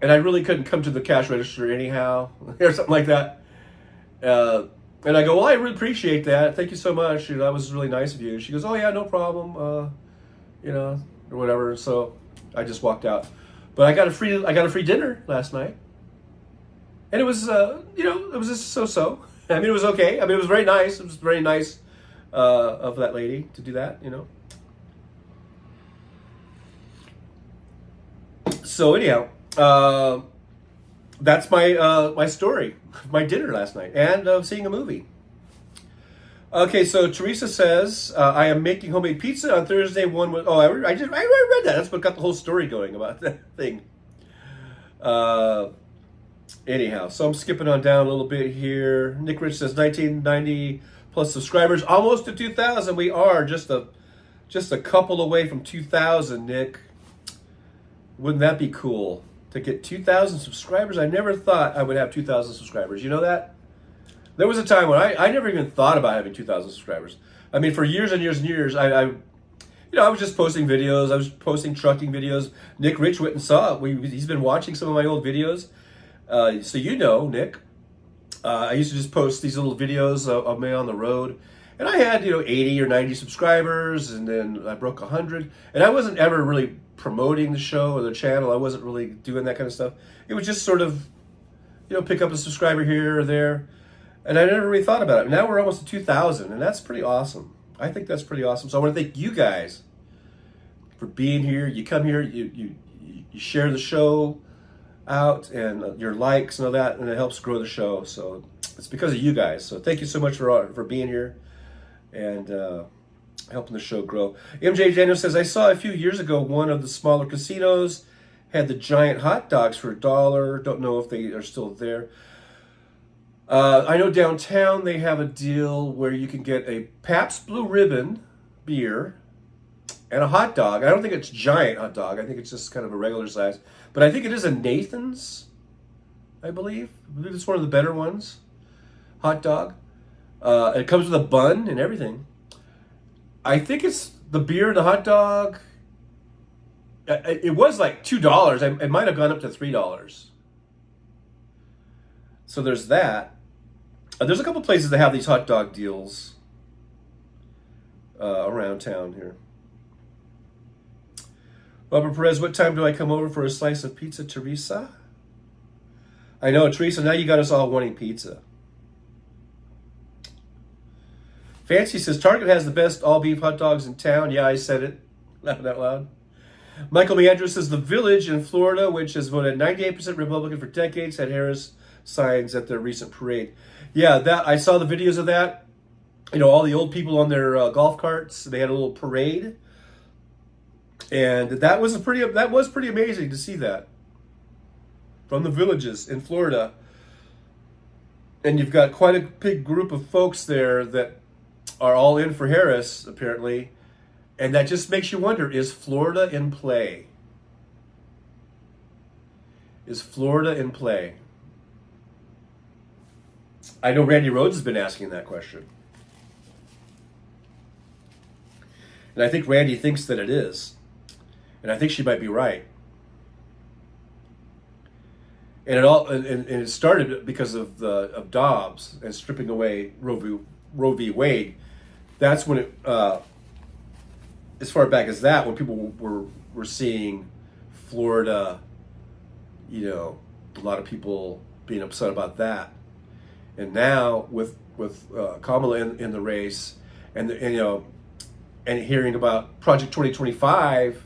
really couldn't come to the cash register anyhow, or something like that. And I go, well, I really appreciate that. Thank you so much. That was really nice of you. She goes, oh yeah, no problem. Or whatever. So I just walked out. But I got a free dinner last night, and it was it was just so. I mean, it was okay. I mean, it was very nice. It was very nice of that lady to do that. So anyhow, that's my story, my dinner last night, and seeing a movie. Okay, so Teresa says, I am making homemade pizza on Thursday. I read that. That's what got the whole story going about that thing. Anyhow, so I'm skipping on down a little bit here. Nick Rich says 1990 plus subscribers, almost to 2,000. We are just a couple away from 2,000, Nick. Wouldn't that be cool to get 2,000 subscribers? I never thought I would have 2,000 subscribers. You know that? There was a time when I never even thought about having 2,000 subscribers. I mean, for years and years and years, I was just posting videos. I was posting trucking videos. Nick Rich went and saw it. He's been watching some of my old videos. So Nick, I used to just post these little videos of me on the road. And I had, 80 or 90 subscribers, and then I broke 100. And I wasn't ever really promoting the show or the channel. I wasn't really doing that kind of stuff. It was just sort of, pick up a subscriber here or there. And I never really thought about it. Now we're almost at 2,000, and that's pretty awesome. I think that's pretty awesome. So I want to thank you guys for being here. You come here, you share the show out, and your likes and all that, and it helps grow the show. So it's because of you guys. So thank you so much for being here and helping the show grow. MJ Daniel says, I saw a few years ago one of the smaller casinos had the giant hot dogs for $1. Don't know if they are still there. I know downtown they have a deal where you can get a Pabst Blue Ribbon beer and a hot dog. I don't think it's giant hot dog. I think it's just kind of a regular size. But I think it is a Nathan's, I believe. I believe it's one of the better ones. Hot dog. It comes with a bun and everything. I think it's the beer and the hot dog. It was like $2. It might have gone up to $3. So there's that. There's a couple places that have these hot dog deals around town here. Robert Perez, what time do I come over for a slice of pizza, Teresa? I know, Teresa, now you got us all wanting pizza. Fancy says, Target has the best all-beef hot dogs in town. Yeah, I said it. Laughing out loud. Michael Meandro says, the Village in Florida, which has voted 98% Republican for decades, had Harris signs at their recent parade. Yeah, that I saw the videos of that. All the old people on their golf carts. They had a little parade, and that was pretty amazing to see that from the Villages in Florida. And you've got quite a big group of folks there that are all in for Harris, apparently, and that just makes you wonder: is Florida in play? Is Florida in play? I know Randy Rhodes has been asking that question. And I think Randy thinks that it is. And I think she might be right. And it started because of Dobbs and stripping away Roe v. Wade. That's when it, as far back as that, when people were seeing Florida, a lot of people being upset about that. And now with Kamala in the race, and hearing about Project 2025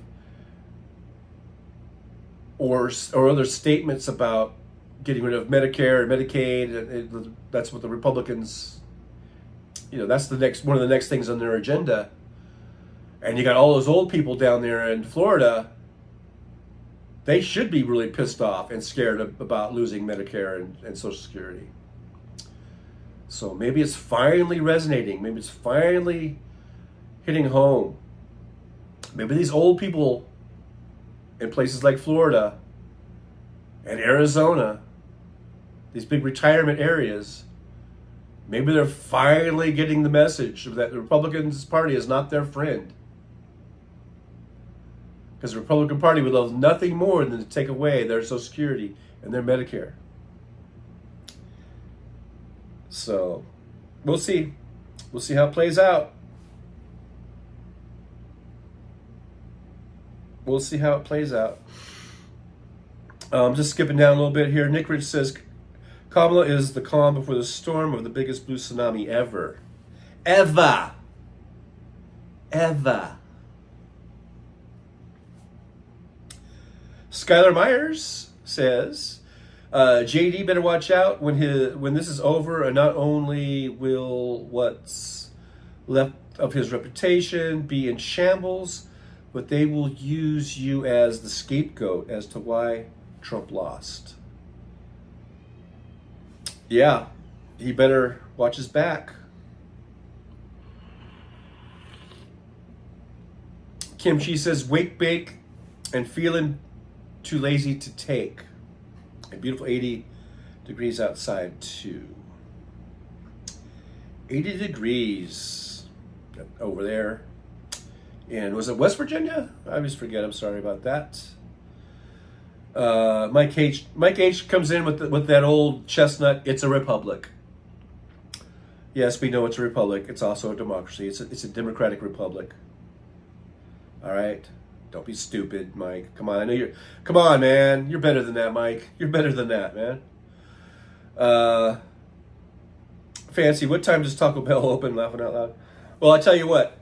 or other statements about getting rid of Medicare and Medicaid, and that's what the Republicans, that's one of the next things on their agenda. And you got all those old people down there in Florida. They should be really pissed off and scared about losing Medicare and Social Security. So maybe it's finally resonating. Maybe it's finally hitting home. Maybe these old people in places like Florida and Arizona, these big retirement areas, maybe they're finally getting the message that the Republican Party is not their friend. Because the Republican Party would love nothing more than to take away their Social Security and their Medicare. So, we'll see. We'll see how it plays out. We'll see how it plays out. Just skipping down a little bit here. Nick Rich says, Kamala is the calm before the storm of the biggest blue tsunami ever. Ever. Skylar Myers says, JD better watch out when this is over, and not only will what's left of his reputation be in shambles, but they will use you as the scapegoat as to why Trump lost. Yeah, he better watch his back. Kim Chi says, wake, bake, and feeling too lazy to take. A beautiful 80 degrees outside too. 80 degrees over there. And was it West Virginia? I always forget. I'm sorry about that. Mike H comes in with that old chestnut. It's a republic. Yes, we know it's a republic. It's also a democracy. It's a democratic republic. All right. Don't be stupid, Mike. Come on, I know you're. Come on, man. You're better than that, Mike. You're better than that, man. Fancy. What time does Taco Bell open? Laughing out loud. Well, I tell you what.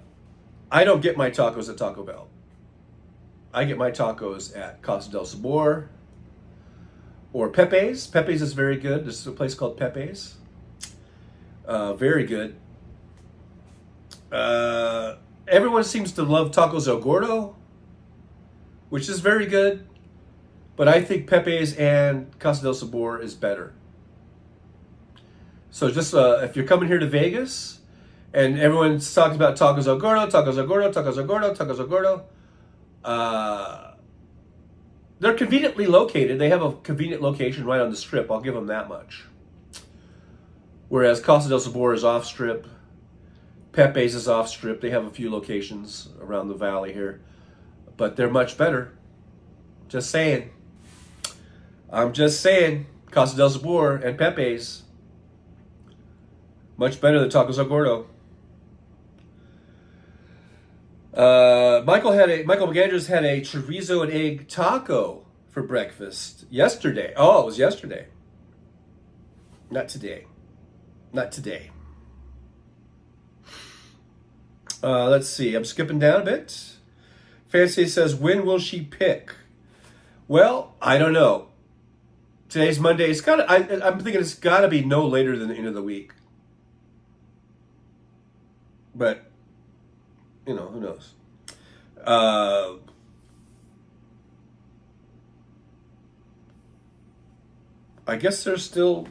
I don't get my tacos at Taco Bell. I get my tacos at Casa del Sabor or Pepe's. Pepe's is very good. This is a place called Pepe's. Very good. Everyone seems to love Tacos El Gordo, which is very good. But I think Pepe's and Casa del Sabor is better. So just if you're coming here to Vegas, and everyone's talking about Tacos El Gordo, Tacos El Gordo, Tacos El Gordo, Tacos El Gordo. They're conveniently located. They have a convenient location right on the strip. I'll give them that much. Whereas Casa del Sabor is off strip. Pepe's is off strip. They have a few locations around the valley here. But they're much better. Just saying. I'm just saying. Casa del Sabor and Pepe's. Much better than Tacos El Gordo. Michael McAndrews had a chorizo and egg taco for breakfast yesterday. Oh, it was yesterday. Not today. Not today. Let's see. I'm skipping down a bit. Fancy says, when will she pick? Well, I don't know. Today's Monday. I'm thinking it's got to be no later than the end of the week. But, who knows? I guess they're still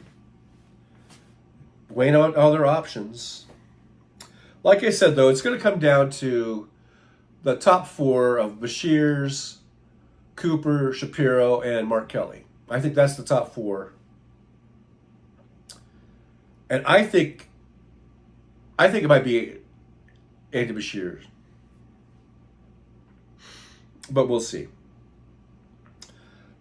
weighing out other options. Like I said, though, it's going to come down to the top four of Beshears, Cooper, Shapiro, and Mark Kelly. I think that's the top four. And I think it might be Andy Bashir. But we'll see.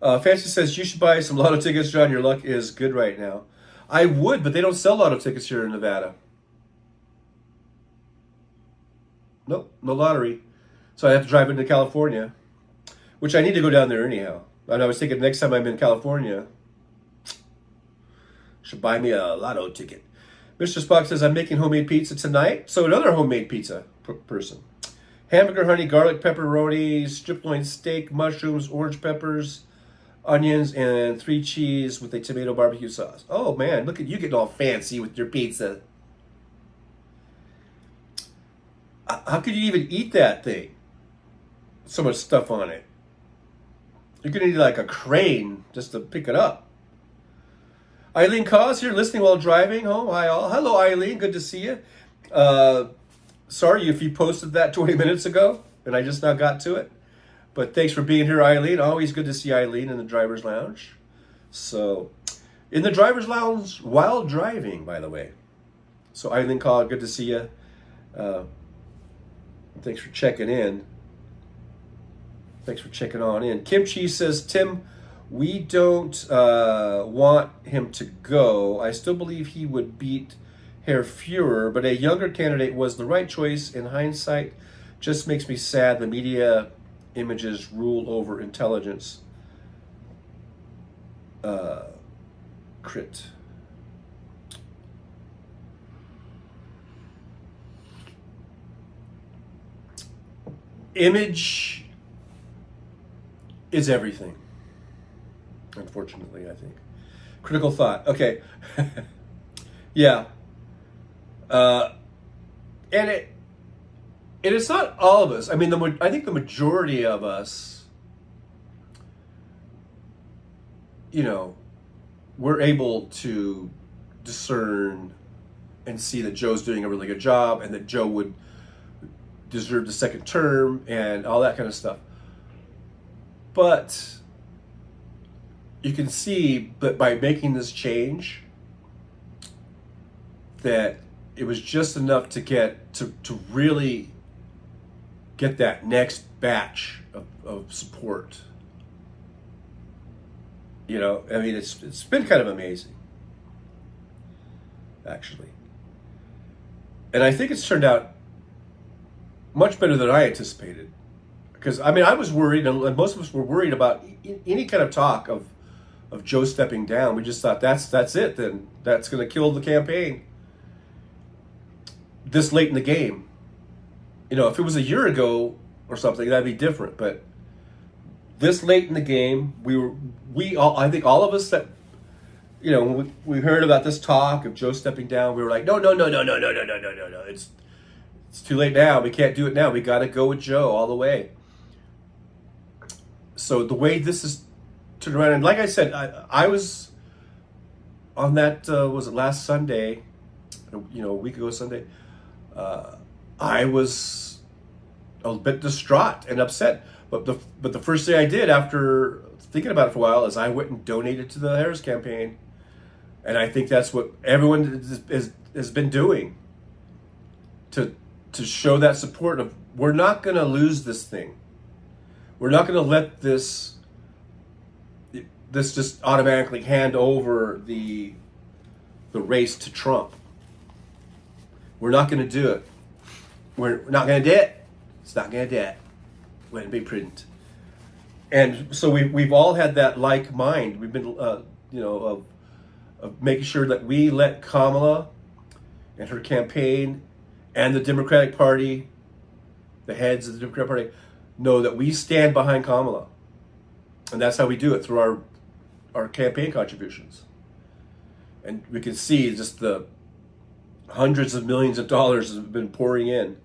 Fancy says, you should buy some lotto tickets, John. Your luck is good right now. I would, but they don't sell lotto tickets here in Nevada. Nope, no lottery. So I have to drive into California, which I need to go down there anyhow. And I was thinking next time I'm in California, should buy me a lotto ticket. Mr. Spock says, I'm making homemade pizza tonight. So another homemade pizza person. Hamburger, honey, garlic, pepperoni, strip loin steak, mushrooms, orange peppers, onions, and 3 cheese with a tomato barbecue sauce. Oh, man, look at you getting all fancy with your pizza. How could you even eat that thing? So much stuff on it. You're going to need like a crane just to pick it up. Eileen Cause here, listening while driving home. Hi all. Hello, Eileen. Good to see you. Sorry if you posted that 20 minutes ago and I just now got to it. But thanks for being here, Eileen. Always good to see Eileen in the driver's lounge. So, in the driver's lounge while driving, by the way. So, Eileen Cause, good to see you. Thanks for checking in. Thanks for checking on in. Kimchi says, Tim, we don't want him to go. I still believe he would beat Herr Fuhrer, but a younger candidate was the right choice. In hindsight, just makes me sad the media images rule over intelligence. Crit. Image is everything. Unfortunately, I think. Critical thought. Okay. Yeah. And it's not all of us. I mean, I think the majority of us, you know, we're able to discern and see that Joe's doing a really good job and that Joe would deserve the second term and all that kind of stuff. But you can see that by making this change, that it was just enough to get to really get that next batch of support. You know, I mean, it's been kind of amazing, actually. And I think it's turned out much better than I anticipated. Because, I mean, I was worried, and most of us were worried about any kind of talk of Joe stepping down. We just thought, that's it, then. That's going to kill the campaign this late in the game. You know, if it was a year ago or something, that'd be different. But this late in the game, I think all of us that, you know, when we heard about this talk of Joe stepping down, we were like, no. It's too late now. We can't do it now. We got to go with Joe all the way. So the way this is turned around, and like I said, I was on that, was it last Sunday, you know, a week ago Sunday, I was a bit distraught and upset. But the first thing I did after thinking about it for a while is I went and donated to the Harris campaign. And I think that's what everyone has been doing to show that support of, we're not going to lose this thing. We're not going to let this just automatically hand over the race to Trump. We're not going to do it. We're not going to do it. It's not going to do it. We're going to be prudent. And so we've all had that like mind. We've been, you know, of making sure that we let Kamala and her campaign and the Democratic Party, the heads of the Democratic Party, know that we stand behind Kamala. And that's how we do it, through our campaign contributions. And we can see just the hundreds of millions of dollars that have been pouring in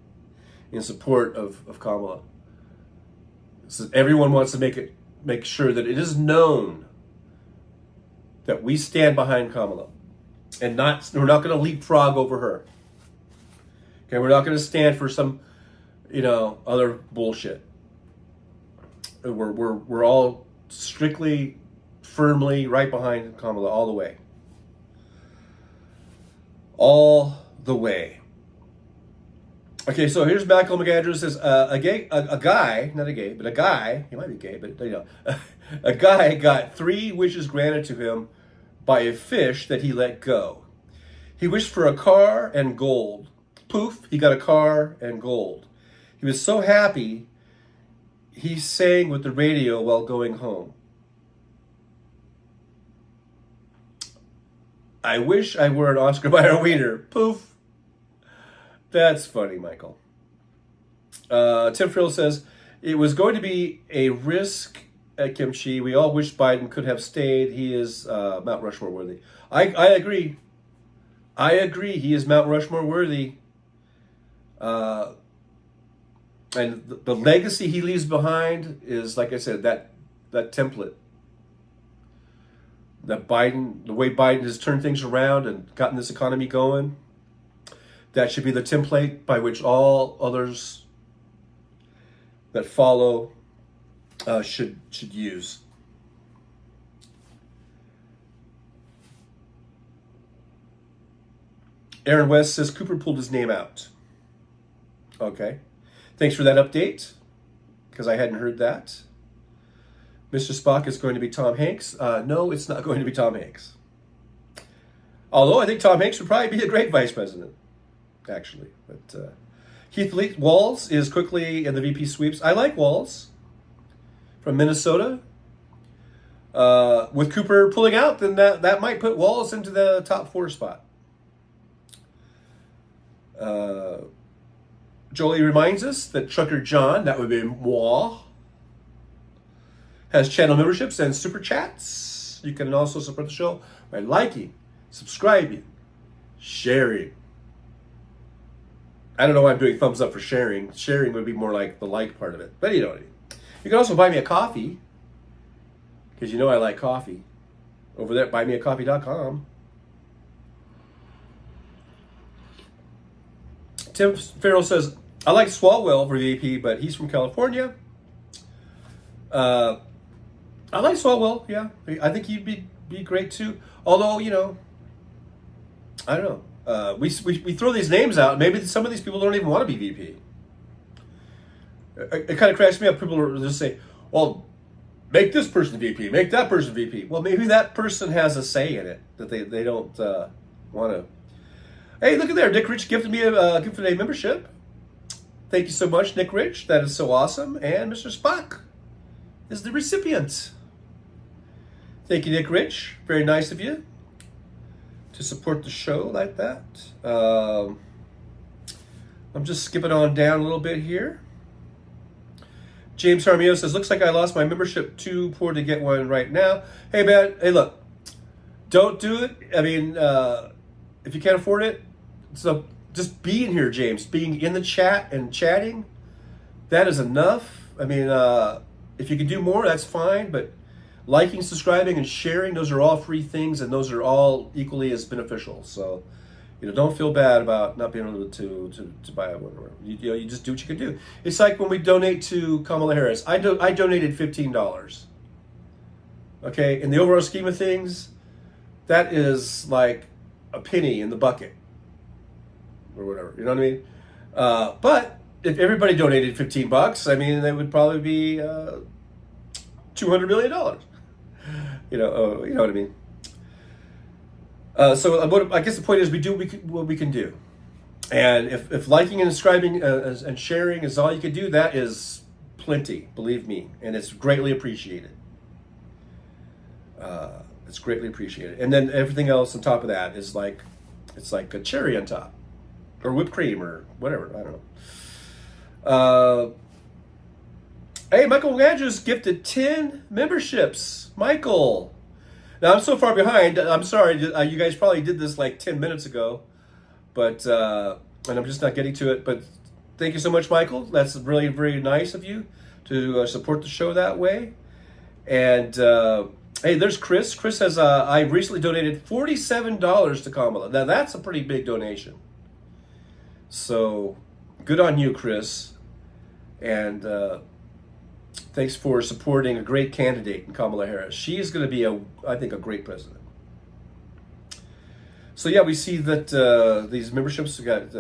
support of Kamala. So everyone wants to make sure that it is known that we stand behind Kamala, and we're not going to leapfrog over her. Okay, we're not going to stand for some, you know, other bullshit. We're all strictly firmly right behind Kamala all the way. All the way. Okay, so here's Michael McAndrews says, a guy, not a gay, but a guy, he might be gay, but you know, a guy got 3 wishes granted to him by a fish that he let go. He wished for a car and gold. Poof, he got a car and gold. He was so happy, he sang with the radio while going home. I wish I were an Oscar Mayer wiener. Poof. That's funny, Michael. Tim Frill says, it was going to be a risk at Kimchi. We all wish Biden could have stayed. He is Mount Rushmore worthy. I agree. I agree. He is Mount Rushmore worthy. And the legacy he leaves behind is, like I said, that template. That Biden, the way Biden has turned things around and gotten this economy going, that should be the template by which all others that follow should use. Aaron West says Cooper pulled his name out. Okay. Thanks for that update, because I hadn't heard that. Mr. Spock is going to be Tom Hanks. No, it's not going to be Tom Hanks. Although I think Tom Hanks would probably be a great vice president, actually. But Keith Lee Walz is quickly in the VP sweeps. I like Walz from Minnesota. With Cooper pulling out, then that might put Walz into the top 4 spot. Jolie reminds us that Trucker John, that would be moi, has channel memberships and super chats. You can also support the show by liking, subscribing, sharing. I don't know why I'm doing thumbs up for sharing. Sharing would be more like the like part of it. But you know what I mean. You can also buy me a coffee, because you know I like coffee. Over there at buymeacoffee.com. Tim Farrell says, I like Swalwell for VP, but he's from California. I like Swalwell, yeah. I think he'd be great too. Although, you know, I don't know. We throw these names out. Maybe some of these people don't even want to be VP. It kind of cracks me up. People will just say, well, make this person VP, make that person VP. Well, maybe that person has a say in it that they don't want to. Hey, look at there. Nick Rich gifted me a gift today membership. Thank you so much, Nick Rich. That is so awesome. And Mr. Spock is the recipient. Thank you, Nick Rich. Very nice of you to support the show like that. I'm just skipping on down a little bit here. James Harmio says, looks like I lost my membership. Too poor to get one right now. Hey, man. Hey, look. Don't do it. I mean, if you can't afford it, so just being here, James, being in the chat and chatting, that is enough. I mean, if you can do more, that's fine. But liking, subscribing, and sharing, those are all free things, and those are all equally as beneficial. So, you know, don't feel bad about not being able to buy one. You know, you just do what you can do. It's like when we donate to Kamala Harris. I donated $15. Okay, in the overall scheme of things, that is like a penny in the bucket, or whatever. You know what I mean? But if everybody donated $15, I mean, that would probably be $200 million. You know what I mean? So I guess the point is we do what we can do. And if liking and subscribing and sharing is all you can do, that is plenty, believe me. And it's greatly appreciated. It's greatly appreciated. And then everything else on top of that is like, it's like a cherry on top. Or whipped cream or whatever. I don't know. Hey, Michael Andrews gifted 10 memberships. Michael. Now, I'm so far behind. I'm sorry. You guys probably did this like 10 minutes ago. But, and I'm just not getting to it. But thank you so much, Michael. That's really very nice of you to support the show that way. And, hey, there's Chris. Chris has, I recently donated $47 to Kamala. Now, that's a pretty big donation. So, good on you, Chris. And Thanks for supporting a great candidate in Kamala Harris. She is going to be, I think, a great president. So yeah, we see that these memberships, we got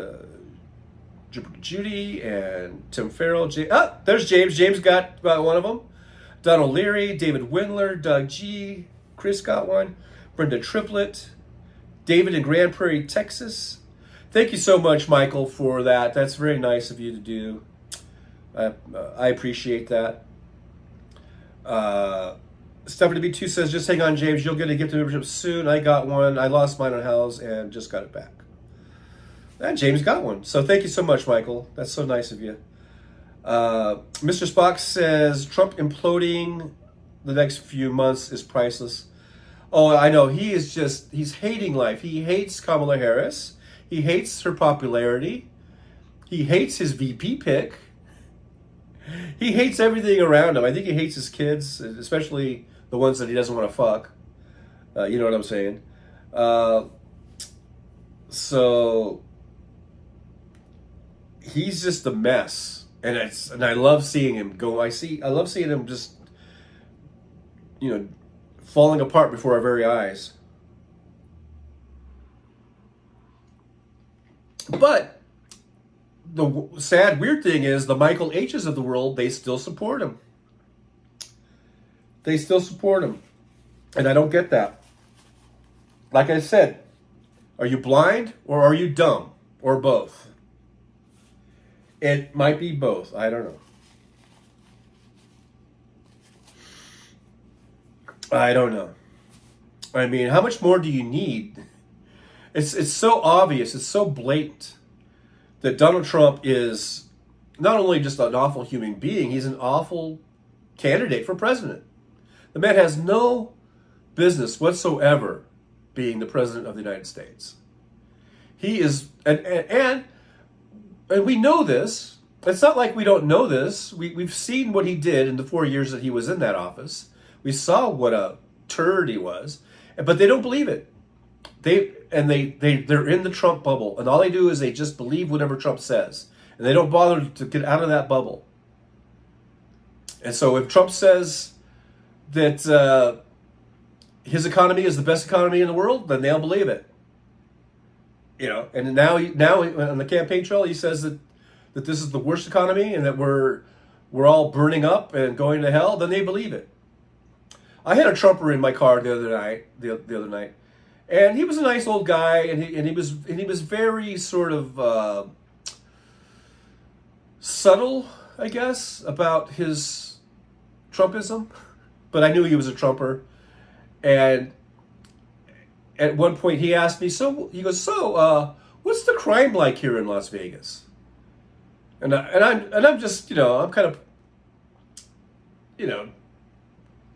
Judy and Tim Farrell. There's James. James got one of them. Donald Leary, David Windler, Doug G. Chris got one. Brenda Triplett. David in Grand Prairie, Texas. Thank you so much, Michael, for that. That's very nice of you to do. I appreciate that. Stephanie B2 says, just hang on, James. You'll get a gift membership soon. I got one. I lost mine on House and just got it back. And James got one. So thank you so much, Michael. That's so nice of you. Mr. Spock says, Trump imploding the next few months is priceless. Oh, I know. He's hating life. He hates Kamala Harris. He hates her popularity. He hates his VP pick. He hates everything around him. I think he hates his kids, especially the ones that he doesn't want to fuck. You know what I'm saying? So he's just a mess, and I love seeing him go. I love seeing him just, falling apart before our very eyes. But the sad, weird thing is the Michael H's of the world, they still support him. They still support him. And I don't get that. Like I said, are you blind or are you dumb? Or both? It might be both. I don't know. I don't know. I mean, how much more do you need? It's so obvious, it's so blatant that Donald Trump is not only just an awful human being, he's an awful candidate for president. The man has no business whatsoever being the president of the United States. He is, and we know this. It's not like we don't know this. We've seen what he did in the 4 years that he was in that office. We saw what a turd he was, but they don't believe it. They're in the Trump bubble, and all they do is they just believe whatever Trump says, and they don't bother to get out of that bubble. And so if Trump says that his economy is the best economy in the world, then they'll believe it. And now on the campaign trail, he says that this is the worst economy and that we're all burning up and going to hell. Then they believe it. I had a Trumper in my car the other night, and he was a nice old guy, and he was very sort of subtle, I guess, about his Trumpism, but I knew he was a Trumper. And at one point he asked me, what's the crime like here in Las Vegas? And I'm just, I'm kind of,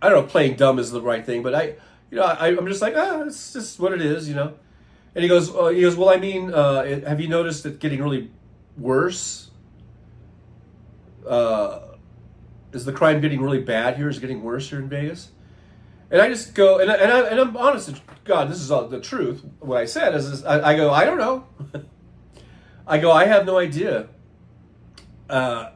I don't know, playing dumb is the right thing, but I'm just like, it's just what it is, And he goes, well, I mean, have you noticed it getting really worse? Is the crime getting really bad here? Is it getting worse here in Vegas? And I just go, and I'm honest to God, this is all the truth. What I said is I go, I don't know. I go, I have no idea. And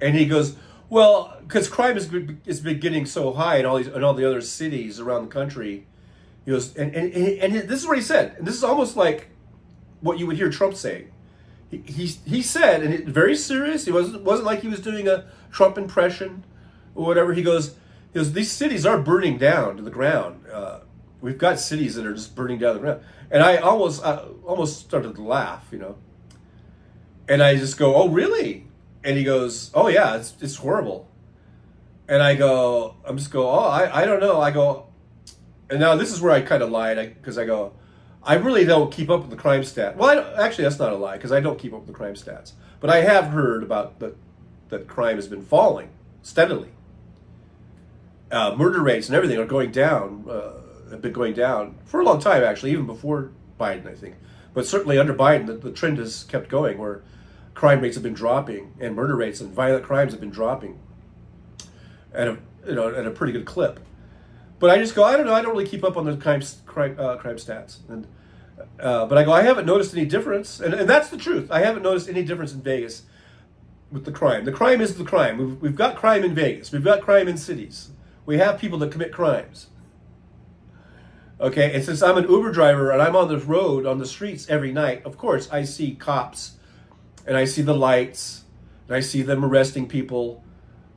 he goes, well, because crime has been getting so high in all the other cities around the country. He goes, and this is what he said, and this is almost like what you would hear Trump saying. He said, and it very serious. It wasn't like he was doing a Trump impression or whatever. He goes, these cities are burning down to the ground. We've got cities that are just burning down to the ground, and I almost started to laugh, And I just go, oh really? And he goes, oh yeah, it's horrible. And I go, I don't know. I go, and now this is where I kind of lied, because I go, I really don't keep up with the crime stat. Well, actually, that's not a lie, because I don't keep up with the crime stats. But I have heard about that crime has been falling steadily. Murder rates and everything are going down, have been going down for a long time, actually, even before Biden, I think. But certainly under Biden, the trend has kept going, where crime rates have been dropping, and murder rates and violent crimes have been dropping at a pretty good clip. But I just go, I don't know. I don't really keep up on the crime stats, and but I go, I haven't noticed any difference, and that's the truth. I haven't noticed any difference in Vegas. with the crime. The crime is the crime. We've got crime in Vegas. We've got crime in cities. We have people that commit crimes. Okay, and since I'm an Uber driver and I'm on the road, on the streets every night, of course, I see cops and I see the lights and I see them arresting people.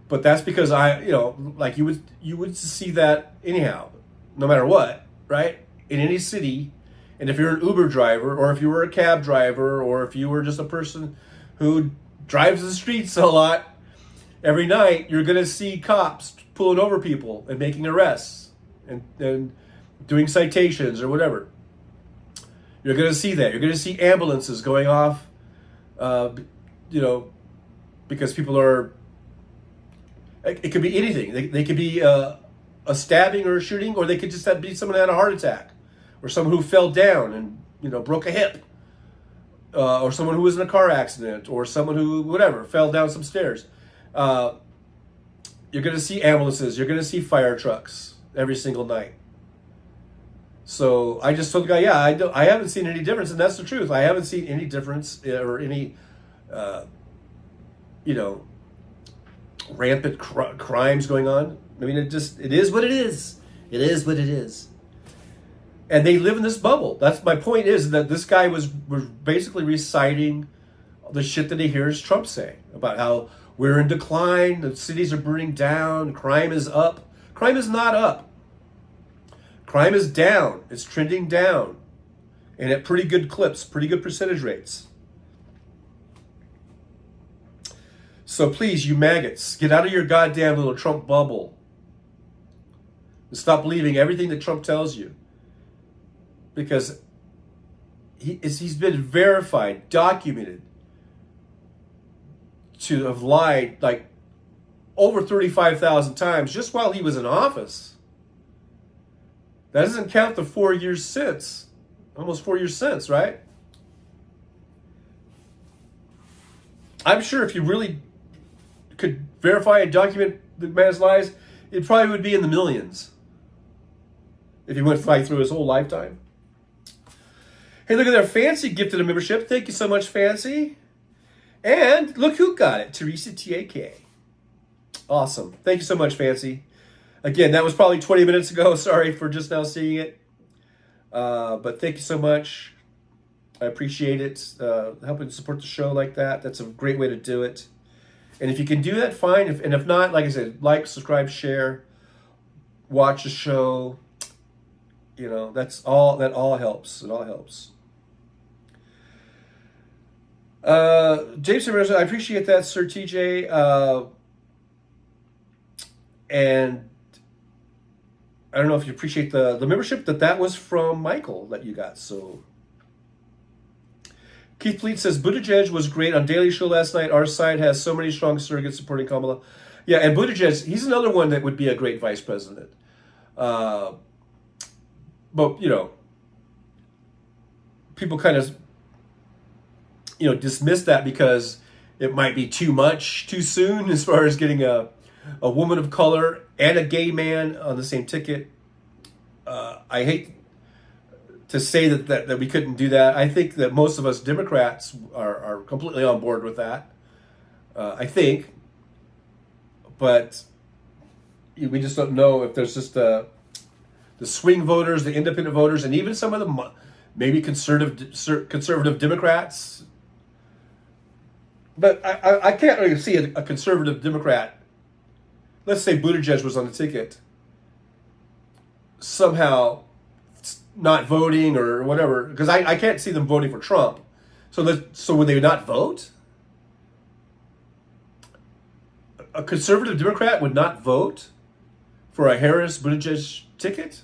But that's because like you would see that anyhow, no matter what, right? In any city. And if you're an Uber driver, or if you were a cab driver, or if you were just a person who drives the streets a lot, every night you're going to see cops pulling over people and making arrests and doing citations or whatever. You're going to see that. You're going to see ambulances going off, because people are... It could be anything. They could be a stabbing or a shooting, or they could just be someone who had a heart attack, or someone who fell down and broke a hip, or someone who was in a car accident, or someone who fell down some stairs. You're going to see ambulances. You're going to see fire trucks every single night. So I just told the guy, I haven't seen any difference, and that's the truth. I haven't seen any difference or any, rampant crimes going on. I mean, it is what it is. It is what it is. And they live in this bubble. That's my point, is that this guy was basically reciting the shit that he hears Trump say about how we're in decline, the cities are burning down, crime is up. Crime is not up. Crime is down. It's trending down. And at pretty good clips, pretty good percentage rates. So please, you maggots, get out of your goddamn little Trump bubble. And stop believing everything that Trump tells you. Because he's been verified, documented, to have lied like over 35,000 times just while he was in office. That doesn't count the 4 years since. Almost 4 years since, right? I'm sure if you really could verify and document the man's lies, it probably would be in the millions. If he went right through his whole lifetime. Hey, look at there. Fancy gifted a membership. Thank you so much, Fancy. And look who got it. Teresa TAK. Awesome. Thank you so much, Fancy. Again, that was probably 20 minutes ago. Sorry for just now seeing it. But thank you so much. I appreciate it. Helping support the show like that. That's a great way to do it. And if you can do that, fine. If not, like I said, like, subscribe, share, watch the show. That all helps. It all helps. James Ramirez, I appreciate that, Sir TJ. And I don't know if you appreciate the membership that was from Michael that you got. So Keith Fleet says, Buttigieg was great on Daily Show last night. Our side has so many strong surrogates supporting Kamala. Yeah, and Buttigieg, he's another one that would be a great vice president. But, people kind of, dismiss that because it might be too much too soon as far as getting a woman of color and a gay man on the same ticket. I hate to say that we couldn't do that. I think that most of us Democrats are completely on board with that. I think. But we just don't know if there's just the swing voters, the independent voters, and even some of the maybe conservative Democrats. But I can't really see a conservative Democrat, let's say Buttigieg was on the ticket, somehow not voting or whatever, because I can't see them voting for Trump. So would they not vote? A conservative Democrat would not vote for a Harris-Buttigieg ticket?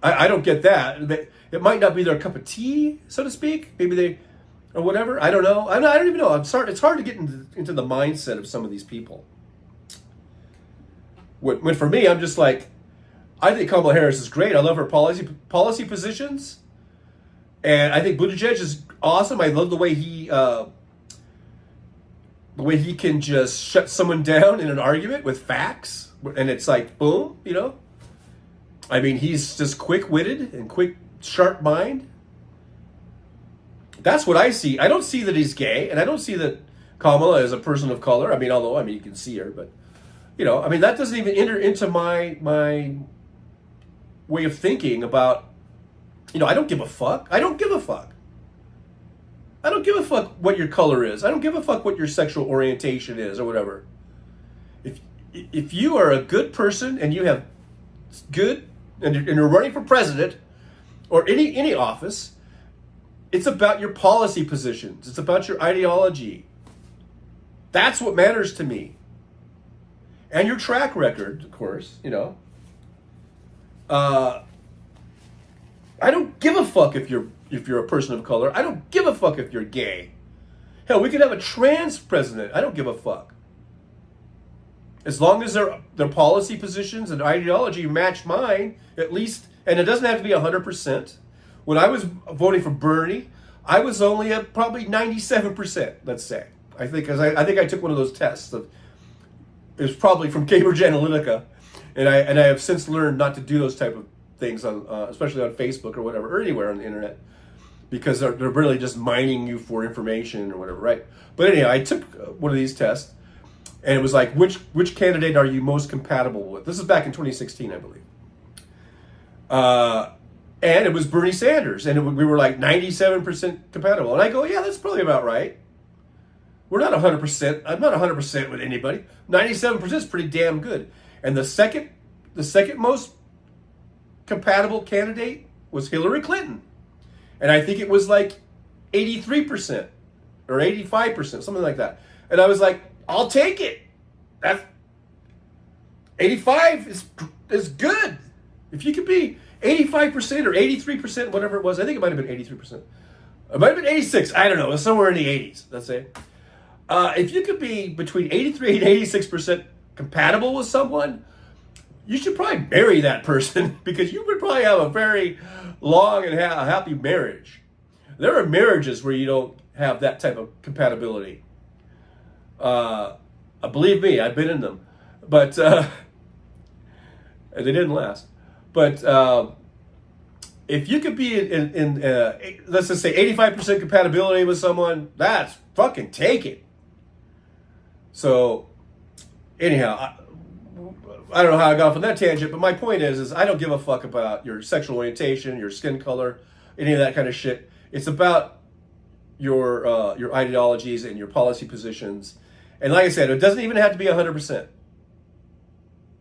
I don't get that. It might not be their cup of tea, so to speak. Maybe they, or whatever. I don't know. I don't even know. It's hard to get into the mindset of some of these people. When for me, I'm just like, I think Kamala Harris is great. I love her policy positions, and I think Buttigieg is awesome. I love the way he can just shut someone down in an argument with facts, and it's like boom, I mean, he's just quick-witted and sharp mind. That's what I see. I don't see that he's gay, and I don't see that Kamala is a person of color. I mean, although, I mean, you can see her, but, you know, I mean, that doesn't even enter into my way of thinking about, you know, I don't give a fuck. I don't give a fuck. I don't give a fuck what your color is. I don't give a fuck what your sexual orientation is or whatever. If you are a good person and you have good, and you're running for president or any office, it's about your policy positions. It's about your ideology. That's what matters to me. And your track record, of course, you know. I don't give a fuck if you're a person of color. I don't give a fuck if you're gay. Hell, we could have a trans president. I don't give a fuck. As long as their policy positions and ideology match mine, at least, and it doesn't have to be 100%. When I was voting for Bernie, I was only at probably 97%, let's say. I think I took one of those tests. It was probably from Cambridge Analytica, and I have since learned not to do those type of things on, especially on Facebook or whatever, or anywhere on the internet, because they're really just mining you for information or whatever, right? But anyhow, I took one of these tests, and it was like, which candidate are you most compatible with? This is back in 2016, I believe. And it was Bernie Sanders, and we were like 97% compatible. And I go, yeah, that's probably about right. We're not 100%. I'm not 100% with anybody. 97% is pretty damn good. And the second most compatible candidate was Hillary Clinton, and I think it was like 83% or 85%, something like that. And I was like, I'll take it. That's 85 is good. If you could be 85% or 83%, whatever it was, I think it might have been 83%. It might have been 86. I don't know. It was somewhere in the 80s, let's say. If you could be between 83 and 86% compatible with someone, you should probably marry that person, because you would probably have a very long and happy marriage. There are marriages where you don't have that type of compatibility. Believe me, I've been in them, but and they didn't last. But if you could be in let's just say 85% compatibility with someone, that's fucking take it. So anyhow, I don't know how I got off on that tangent, but my point is I don't give a fuck about your sexual orientation, your skin color, any of that kind of shit. It's about your ideologies and your policy positions. And like I said, it doesn't even have to be 100%.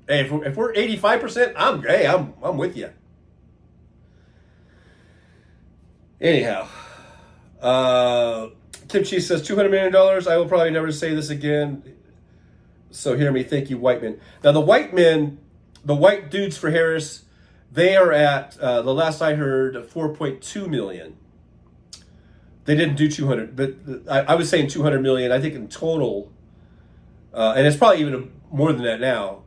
Hey, if we're 85%, I'm with you. Anyhow, Tim Cheese says $200 million. I will probably never say this again. So hear me. Thank you, white men. Now the white men, the white dudes for Harris, they are at the last I heard 4.2 million. They didn't do 200, but I was saying 200 million. I think in total, and it's probably even more than that now,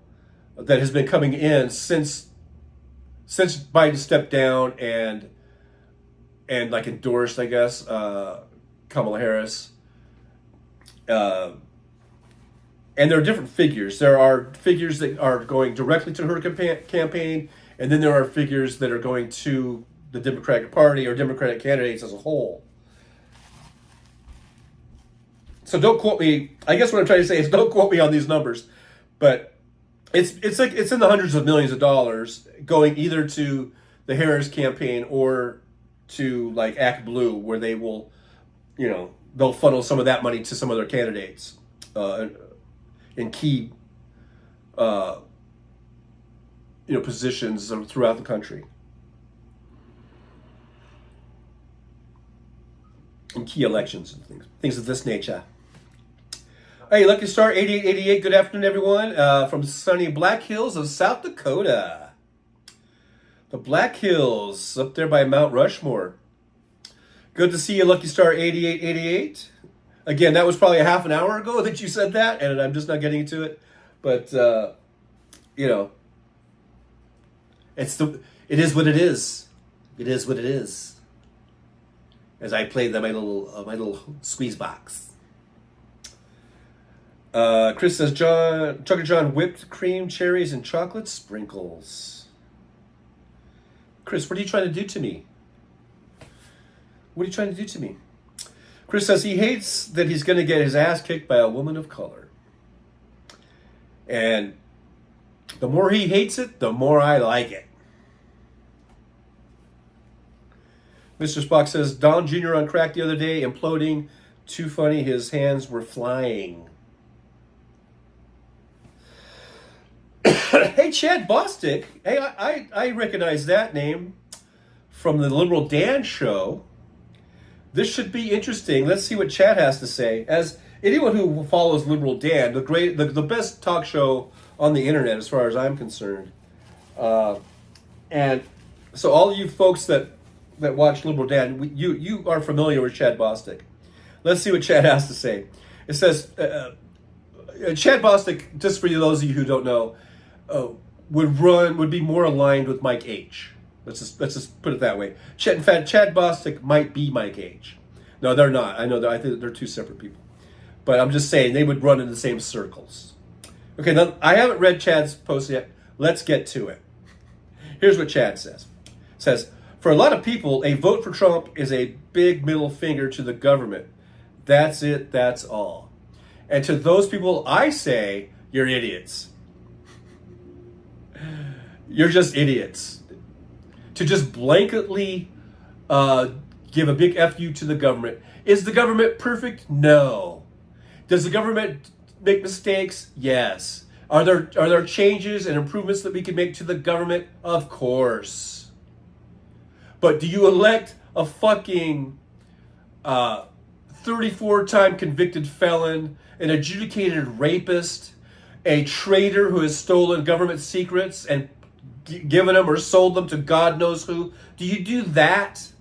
that has been coming in since Biden stepped down and like endorsed, I guess, Kamala Harris. And there are different figures. There are figures that are going directly to her campaign, and then there are figures that are going to the Democratic Party or Democratic candidates as a whole. So don't quote me. I guess what I'm trying to say is don't quote me on these numbers, but it's in the hundreds of millions of dollars going either to the Harris campaign or to like Act Blue, where they will, they'll funnel some of that money to some other candidates in key, positions throughout the country. In key elections and things of this nature. Hey, Lucky Star 8888, good afternoon, everyone, from sunny Black Hills of South Dakota. The Black Hills, up there by Mount Rushmore. Good to see you, Lucky Star 8888. Again, that was probably a half an hour ago that you said that, and I'm just not getting to it. But, it is what it is. It is what it is. As I played my little squeeze box. Chris says, Chuck and John, whipped cream, cherries, and chocolate sprinkles. Chris, what are you trying to do to me? What are you trying to do to me? Chris says he hates that he's going to get his ass kicked by a woman of color. And the more he hates it, the more I like it. Mr. Spock says, Don Jr. on crack the other day, imploding. Too funny, his hands were flying. Hey, Chad Bostic. Hey, I recognize that name from the Liberal Dan show. This should be interesting. Let's see what Chad has to say. As anyone who follows Liberal Dan, the best talk show on the internet as far as I'm concerned. And so all of you folks that watch Liberal Dan, you are familiar with Chad Bostic. Let's see what Chad has to say. It says, Chad Bostic, just for those of you who don't know, would be more aligned with Mike H. Let's just put it that way. In fact, Chad Bostic might be Mike H. No, they're not. I think they're two separate people. But I'm just saying they would run in the same circles. Okay, now I haven't read Chad's post yet. Let's get to it. Here's what Chad says. It says, for a lot of people, a vote for Trump is a big middle finger to the government. That's it, that's all. And to those people, I say, you're idiots. You're just idiots. To just blanketly give a big FU to the government. Is the government perfect? No. Does the government make mistakes? Yes. Are there changes and improvements that we can make to the government? Of course. But do you elect a fucking 34-time convicted felon, an adjudicated rapist, a traitor who has stolen government secrets and given them or sold them to God knows who? Do you do that?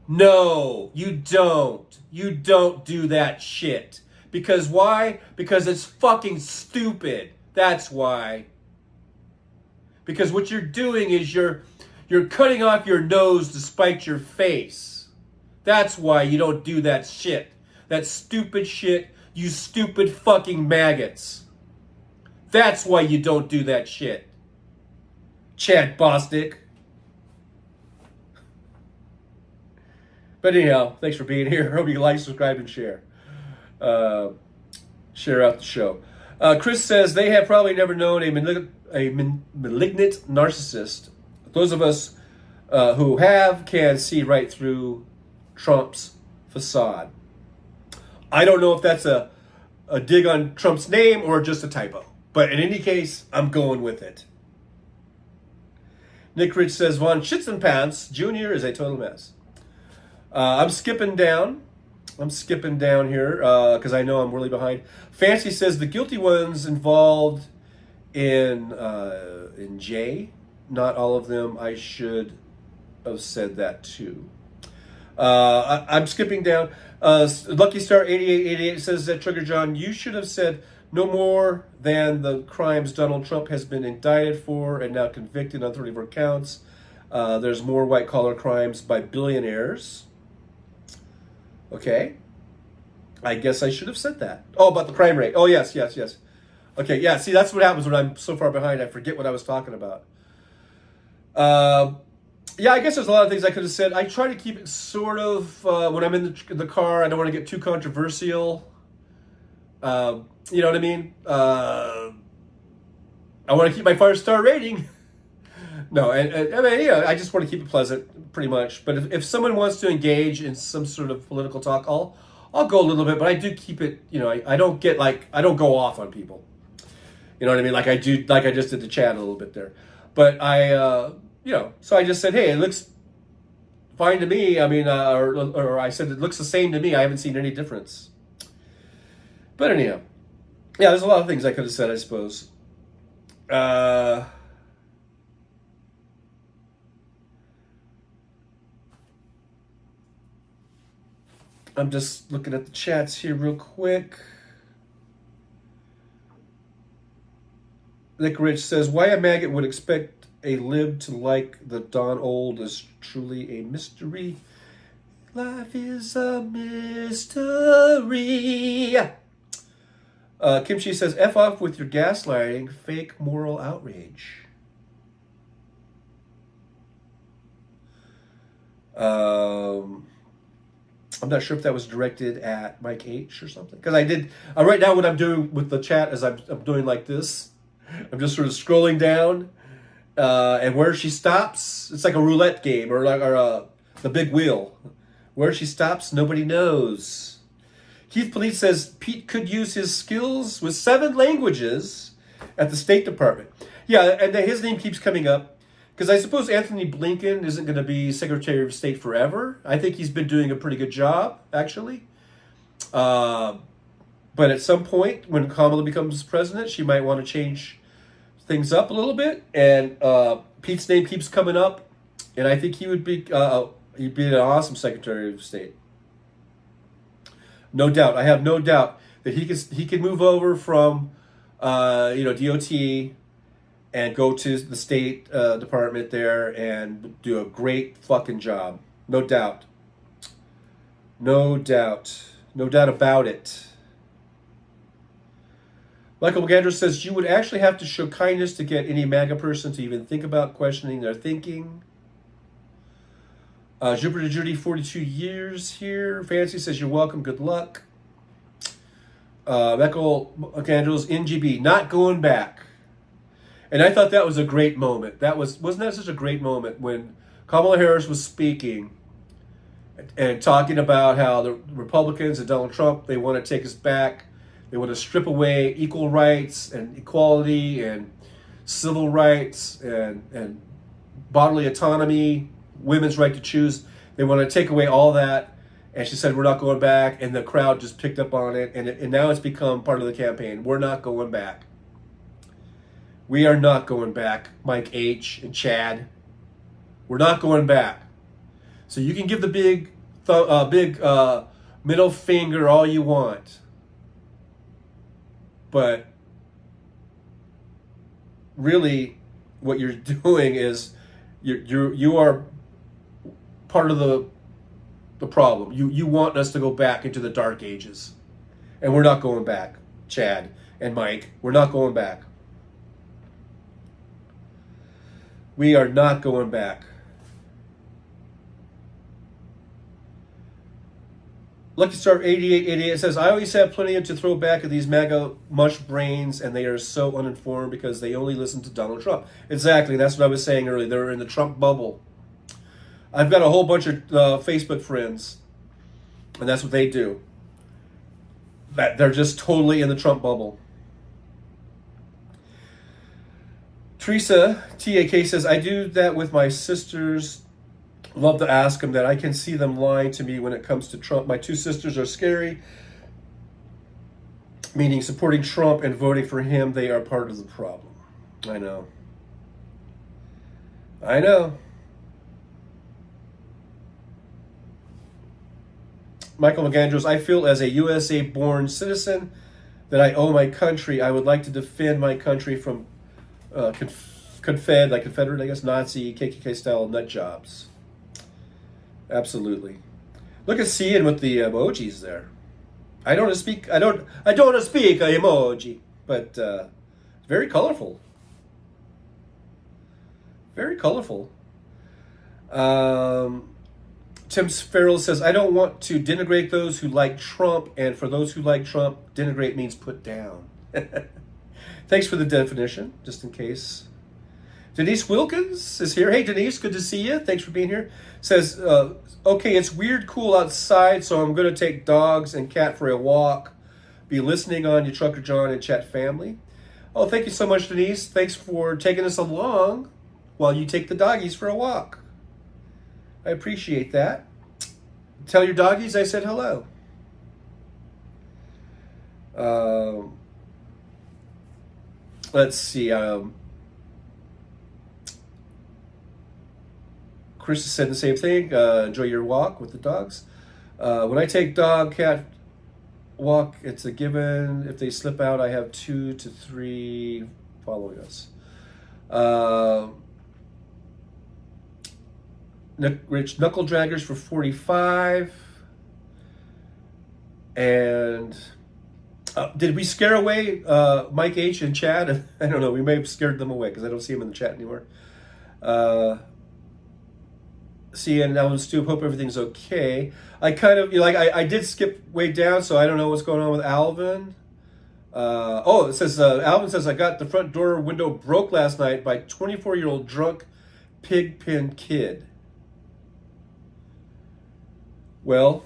No, you don't. You don't do that shit. Because why? Because it's fucking stupid. That's why. Because what you're doing is you're cutting off your nose to spite your face. That's why you don't do that shit. That stupid shit, you stupid fucking maggots. That's why you don't do that shit. Chad Bostic. But anyhow, thanks for being here. Hope you like, subscribe, and share. Share out the show. Chris says they have probably never known a malignant narcissist. Those of us who have can see right through Trump's facade. I don't know if that's a dig on Trump's name or just a typo. But in any case, I'm going with it. Nick Rich says, Von Schützenpants Jr. is a total mess. I'm skipping down here because I know I'm really behind. Fancy says the guilty ones involved in J. Not all of them. I should have said that too. I'm skipping down. Lucky Star 8888 says that Trigger John, you should have said no more than the crimes Donald Trump has been indicted for and now convicted on 34 counts. There's more white collar crimes by billionaires. Okay. I guess I should have said that. Oh, about the crime rate. Oh, yes. Okay, yeah, see, that's what happens when I'm so far behind. I forget what I was talking about. Yeah, I guess there's a lot of things I could have said. I try to keep it sort of, when I'm in the car, I don't want to get too controversial. You know what I mean? I want to keep my 5-star rating. No, and I mean, yeah, I just want to keep it pleasant, pretty much. But if someone wants to engage in some sort of political talk, I'll go a little bit, but I do keep it, you know, I don't get I don't go off on people. You know what I mean? Like I just did the chat a little bit there. But you know, so I just said, hey, it looks fine to me. I mean, or I said, it looks the same to me. I haven't seen any difference. But anyhow, yeah, there's a lot of things I could have said, I suppose. I'm just looking at the chats here real quick. Nick Rich says, why a maggot would expect a lib to like the Don Old is truly a mystery. Life is a mystery. Kimchi says, F off with your gaslighting, fake moral outrage. I'm not sure if that was directed at Mike H or something. Because right now what I'm doing with the chat is I'm doing like this. I'm just sort of scrolling down. And where she stops, it's like a roulette game or the big wheel. Where she stops, nobody knows. Keith Police says Pete could use his skills with 7 languages at the State Department. Yeah, and his name keeps coming up. Because I suppose Anthony Blinken isn't going to be Secretary of State forever. I think he's been doing a pretty good job, actually. But at some point, when Kamala becomes president, she might want to change things up a little bit. And Pete's name keeps coming up. And I think he'd be an awesome Secretary of State. No doubt. I have no doubt that he can move over from DOT and go to the State Department there and do a great fucking job. No doubt. No doubt. No doubt about it. Michael McAndrews says, you would actually have to show kindness to get any MAGA person to even think about questioning their thinking. Jupiter Judy, 42 years here. Fancy says, you're welcome, good luck. Michael McAndrews, NGB, not going back. And I thought that was a great moment. Wasn't that such a great moment when Kamala Harris was speaking and talking about how the Republicans and Donald Trump, they want to take us back. They want to strip away equal rights and equality and civil rights and bodily autonomy, women's right to choose. They want to take away all that. And she said, we're not going back. And the crowd just picked up on it. And now it's become part of the campaign. We're not going back. We are not going back, Mike H. and Chad. We're not going back. So you can give the big middle finger all you want. But really, what you're doing is you are part of the problem. You want us to go back into the dark ages. And we're not going back, Chad and Mike. We're not going back. We are not going back. Lucky Star 8888 says, I always have plenty to throw back at these MAGA mush brains, and they are so uninformed because they only listen to Donald Trump. Exactly, that's what I was saying earlier. They're in the Trump bubble. I've got a whole bunch of Facebook friends, and that's what they do. They're just totally in the Trump bubble. Teresa, TAK, says, I do that with my sisters. Love to ask them that. I can see them lying to me when it comes to Trump. My 2 sisters are scary, meaning supporting Trump and voting for him. They are part of the problem. I know. I know. Michael McAndrews, I feel as a USA-born citizen that I owe my country. I would like to defend my country from Confederate, I guess, Nazi, KKK-style nut jobs. Absolutely. Look at Cian with the emojis there. I don't want to speak an emoji, but very colorful. Very colorful. Tim Farrell says, I don't want to denigrate those who like Trump, and for those who like Trump, denigrate means put down. Thanks for the definition, just in case. Denise Wilkins is here. Hey, Denise, good to see you. Thanks for being here. Says, okay, it's weird cool outside, so I'm going to take dogs and cat for a walk. Be listening on your Trucker John and Chat family. Oh, thank you so much, Denise. Thanks for taking us along while you take the doggies for a walk. I appreciate that. Tell your doggies I said hello. Let's see. Chris said the same thing. Enjoy your walk with the dogs. When I take dog, cat walk, it's a given. If they slip out, I have 2 to 3 following us. Rich Knuckle Draggers for 45. And did we scare away Mike H and Chad? I don't know. We may have scared them away because I don't see them in the chat anymore. See, and Alvin Stoop, hope everything's okay. I kind of, I did skip way down, so I don't know what's going on with Alvin. It says, Alvin says, I got the front door window broke last night by 24-year-old drunk pigpen kid. Well,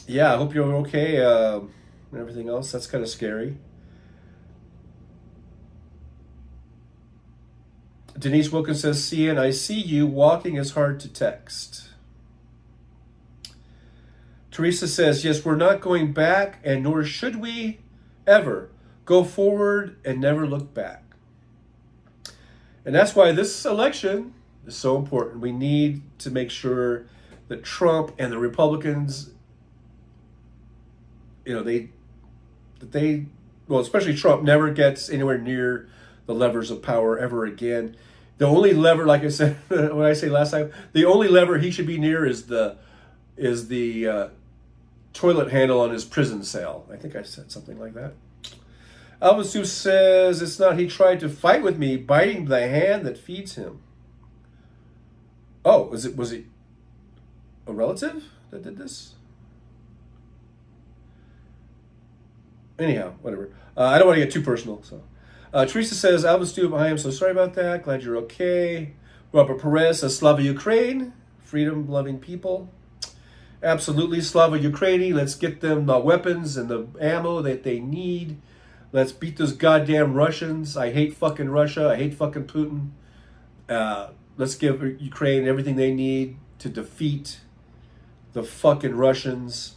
yeah, I hope you're okay, and everything else. That's kind of scary. Denise Wilkins says, CN, I see you. Walking is hard to text. Teresa says, yes, we're not going back, and nor should we ever go forward and never look back. And that's why this election is so important. We need to make sure that Trump and the Republicans, especially Trump, never gets anywhere near the levers of power ever again. The only lever, like I said, when I say last time, the only lever he should be near is the toilet handle on his prison cell. I think I said something like that. Alvin Sue says, it's not he tried to fight with me, biting the hand that feeds him. Oh, was it a relative that did this? Anyhow, whatever. I don't want to get too personal, so. Teresa says, Alvin Stoop, I am so sorry about that. Glad you're okay. Robert Perez says, Slava Ukraine, freedom-loving people. Absolutely, Slava Ukraini. Let's get them the weapons and the ammo that they need. Let's beat those goddamn Russians. I hate fucking Russia. I hate fucking Putin. Let's give Ukraine everything they need to defeat the fucking Russians.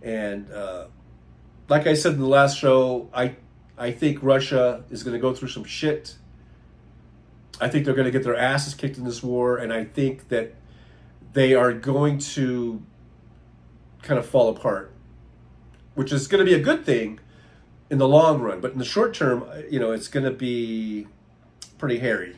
And like I said in the last show, I think Russia is going to go through some shit. I think they're going to get their asses kicked in this war, and I think that they are going to kind of fall apart, which is going to be a good thing in the long run. But in the short term, it's going to be pretty hairy.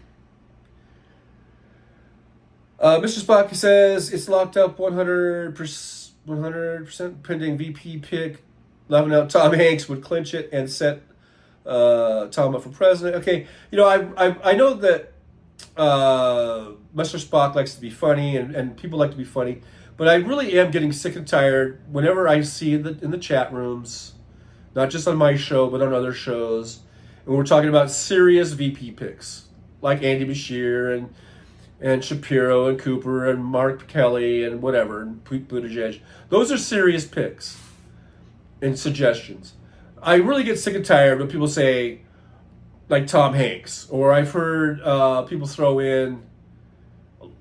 Mr. Spock says, it's locked up 100% pending VP pick. Laughing out Tom Hanks would clinch it and set Tom up for president. Okay, I know that Mr. Spock likes to be funny and people like to be funny, but I really am getting sick and tired whenever I see in the chat rooms, not just on my show, but on other shows, and we're talking about serious VP picks, like Andy Bashir and Shapiro and Cooper and Mark Kelly and whatever, and Pete Buttigieg. Those are serious picks and suggestions. I really get sick and tired when people say, like Tom Hanks, or I've heard people throw in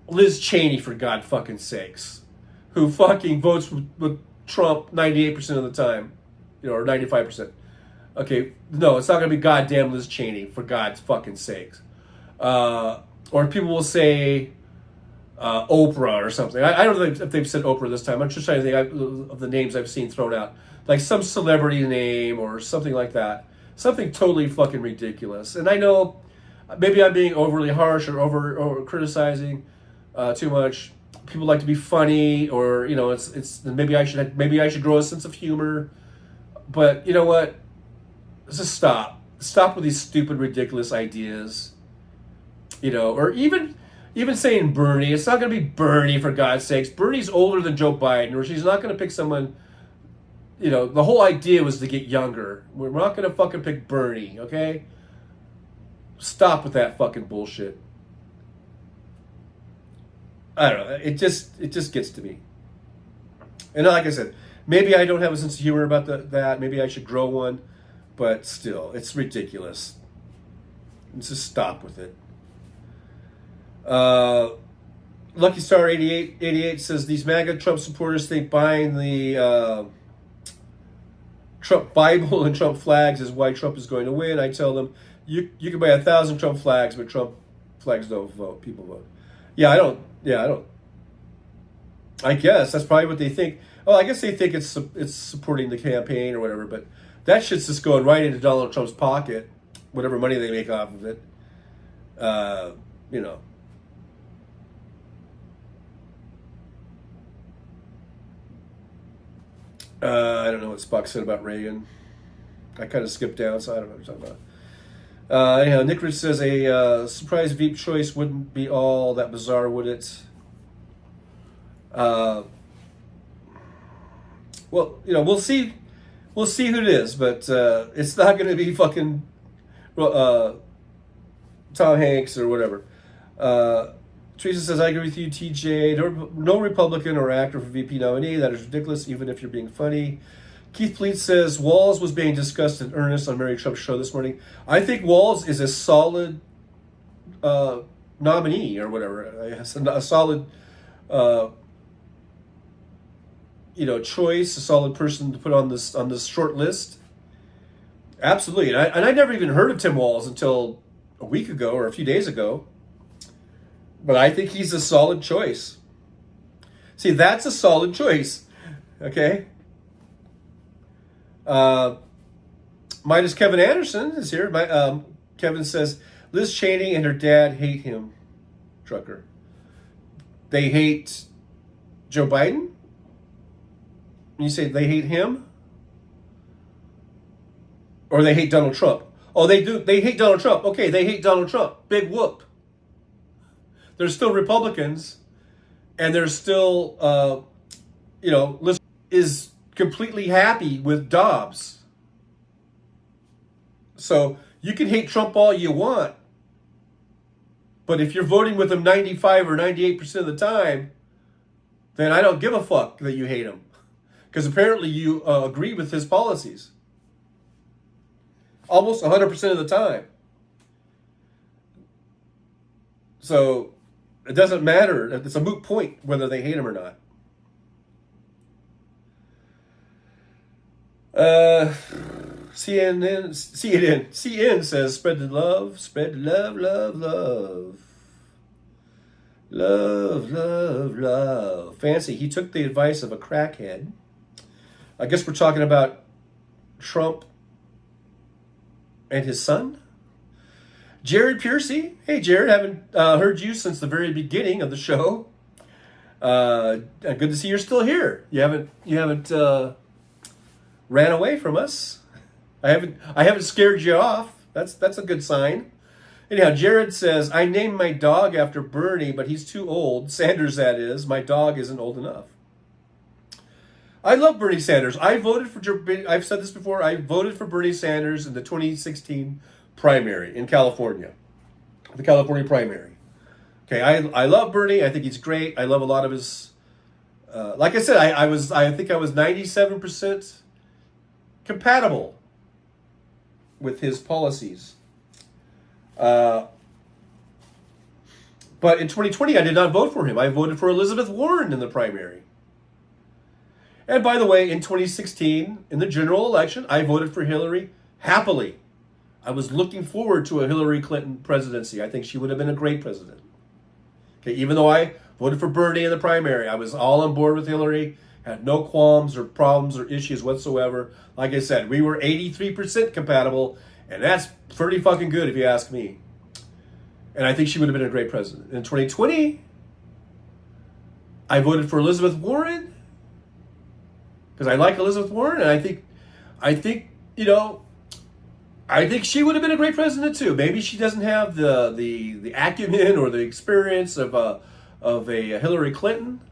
Liz Cheney, for God fucking sakes, who fucking votes with Trump 98% of the time, or 95%. Okay, no, it's not going to be goddamn Liz Cheney, for God's fucking sakes. Or people will say Oprah or something. I don't know if they've said Oprah this time. I'm just trying to think of the names I've seen thrown out. Like some celebrity name or something like that. Something totally fucking ridiculous. And I know maybe I'm being overly harsh or over criticizing too much. People like to be funny, or it's maybe I should grow a sense of humor. But you know what? Let's just stop. Stop with these stupid, ridiculous ideas. Or even saying Bernie. It's not going to be Bernie, for God's sakes. Bernie's older than Joe Biden, or she's not going to pick someone. The whole idea was to get younger. We're not going to fucking pick Bernie, okay? Stop with that fucking bullshit. I don't know. It just gets to me. And like I said, maybe I don't have a sense of humor about that. Maybe I should grow one. But still, it's ridiculous. Let's just stop with it. Lucky Star 88 says, these MAGA Trump supporters think buying the Trump Bible and Trump flags is why Trump is going to win. I tell them, you can buy 1,000 Trump flags, but Trump flags don't vote. People vote. I don't. I guess that's probably what they think. Well, I guess they think it's supporting the campaign or whatever, but that shit's just going right into Donald Trump's pocket, whatever money they make off of it. I don't know what Spock said about Reagan. I kind of skipped down, so I don't know what you're talking about. Anyhow, Nick Rich says a surprise Veep choice wouldn't be all that bizarre, would it? Uh, well, we'll see. We'll see who it is, but it's not going to be fucking Tom Hanks or whatever. Teresa says, I agree with you, TJ. No Republican or actor for VP nominee. That is ridiculous, even if you're being funny. Keith Pleat says, Walz was being discussed in earnest on Mary Trump's show this morning. I think Walz is a solid nominee or whatever. A solid choice, a solid person to put on this short list. Absolutely. And I never even heard of Tim Walz until a week ago or a few days ago. But I think he's a solid choice. See, that's a solid choice. Okay? Minus Kevin Anderson is here. Kevin says, Liz Cheney and her dad hate him, Trucker. They hate Joe Biden? You say they hate him? Or they hate Donald Trump? Oh, they do. They hate Donald Trump. Okay, they hate Donald Trump. Big whoop. There's still Republicans, and there's still, Liz is completely happy with Dobbs. So you can hate Trump all you want, but if you're voting with him 95 or 98% of the time, then I don't give a fuck that you hate him. Because apparently you agree with his policies. Almost 100% of the time. So it doesn't matter. It's a moot point whether they hate him or not. CNN says, spread the love, love, love. Love, love, love. Fancy. He took the advice of a crackhead. I guess we're talking about Trump and his son. Jared Piercy. Hey, Jared, haven't heard you since the very beginning of the show. Good to see you're still here. You haven't ran away from us. I haven't scared you off. That's a good sign. Anyhow, Jared says, I named my dog after Bernie, but he's too old. Sanders, that is. My dog isn't old enough. I love Bernie Sanders. I've said this before. I voted for Bernie Sanders in the 2016 primary in California. The California primary. Okay, I love Bernie. I think he's great. I love a lot of his... like I said, I think I was 97% compatible with his policies. But in 2020, I did not vote for him. I voted for Elizabeth Warren in the primary. And by the way, in 2016, in the general election, I voted for Hillary happily. I was looking forward to a Hillary Clinton presidency. I think she would have been a great president. Okay, even though I voted for Bernie in the primary, I was all on board with Hillary, had no qualms or problems or issues whatsoever. Like I said, we were 83% compatible, and that's pretty fucking good if you ask me. And I think she would have been a great president. In 2020, I voted for Elizabeth Warren because I like Elizabeth Warren, and I think she would have been a great president too. Maybe she doesn't have the acumen or the experience of a Hillary Clinton,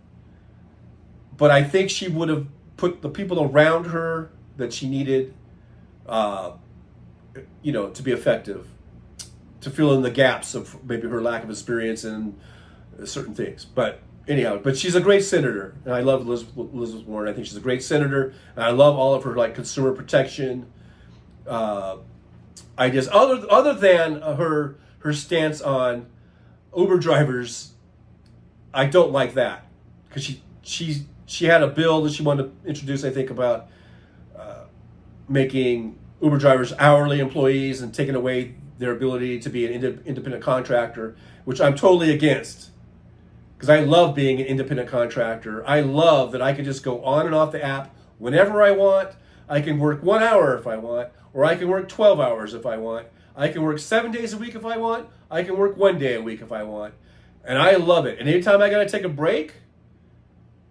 but I think she would have put the people around her that she needed, to be effective, to fill in the gaps of maybe her lack of experience in certain things. But anyhow, she's a great senator, and I love Elizabeth Warren. I think she's a great senator, and I love all of her consumer protection ideas. Other than her stance on Uber drivers, I don't like that because she had a bill that she wanted to introduce. I think about making Uber drivers hourly employees and taking away their ability to be an independent contractor, which I'm totally against. Because I love being an independent contractor. I love that I can just go on and off the app whenever I want. I can work 1 hour if I want, or I can work 12 hours if I want. I can work 7 days a week if I want. I can work 1 day a week if I want. And I love it. And anytime I got to take a break,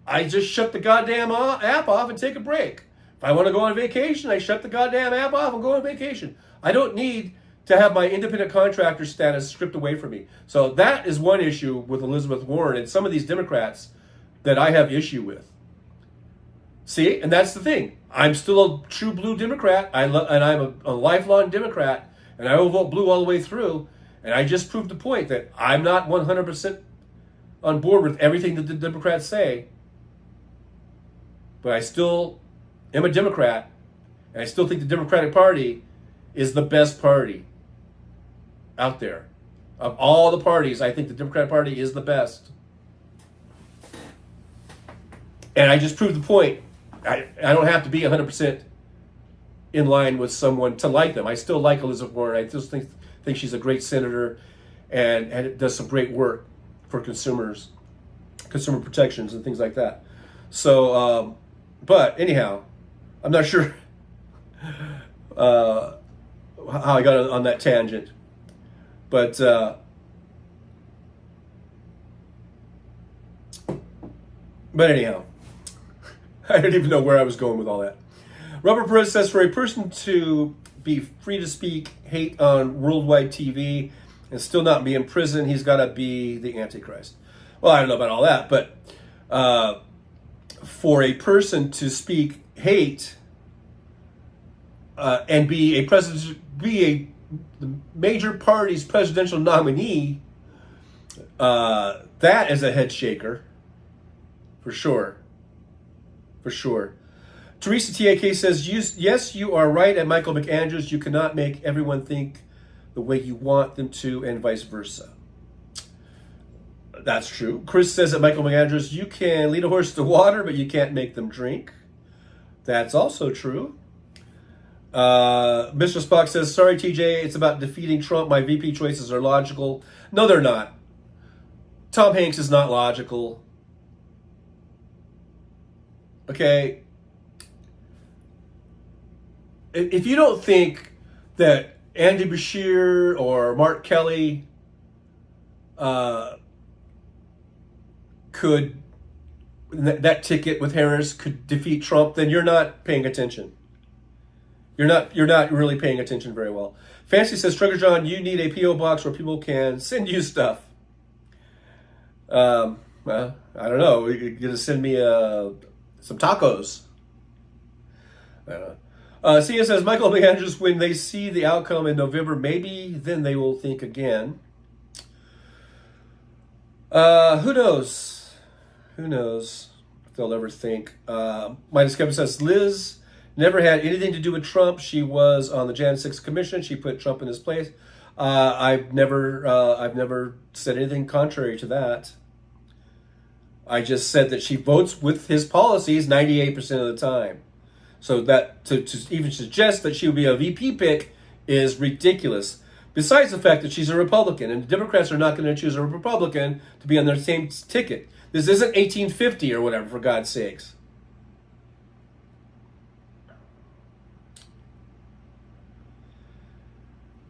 I just shut the goddamn app off and take a break. If I want to go on vacation, I shut the goddamn app off and go on vacation. I don't need to have my independent contractor status stripped away from me. So that is one issue with Elizabeth Warren and some of these Democrats that I have issue with. See, and that's the thing. I'm still a true blue Democrat. And I'm a lifelong Democrat, and I will vote blue all the way through. And I just proved the point that I'm not 100% on board with everything that the Democrats say, but I still am a Democrat, and I still think the Democratic Party is the best party out there. Of all the parties, I think the Democratic Party is the best. And I just proved the point. I don't have to be 100% in line with someone to like them. I still like Elizabeth Warren. I just think she's a great senator and does some great work for consumers, consumer protections and things like that. So, but anyhow, I'm not sure how I got on that tangent. But anyhow, I don't even know where I was going with all that. Robert Perez says, for a person to be free to speak hate on worldwide TV and still not be in prison, he's got to be the Antichrist. Well, I don't know about all that, but for a person to speak hate and be the major party's presidential nominee, that is a head shaker, for sure. For sure. Teresa TAK says, yes, you are right at Michael McAndrews. You cannot make everyone think the way you want them to, and vice versa. That's true. Chris says at Michael McAndrews, you can lead a horse to water, but you can't make them drink. That's also true. Mr. Spock says, sorry, TJ, it's about defeating Trump. My VP choices are logical. No, they're not. Tom Hanks is not logical. Okay. If you don't think that Andy Beshear or Mark Kelly could, that ticket with Harris could defeat Trump, then you're not paying attention. You're not really paying attention very well. Fancy says, Trigger John, you need a P.O. box where people can send you stuff. Well, I don't know. You're going to send me some tacos. I don't know. Cia says, Michael McAndrews, when they see the outcome in November, maybe then they will think again. Who knows? Who knows if they'll ever think. Midas Kevin says, Liz never had anything to do with Trump. She was on the Jan 6 Commission. She put Trump in his place. I've never said anything contrary to that. I just said that she votes with his policies 98% of the time. So that to even suggest that she would be a VP pick is ridiculous. Besides the fact that she's a Republican, and the Democrats are not going to choose a Republican to be on their same ticket. This isn't 1850 or whatever, for God's sakes.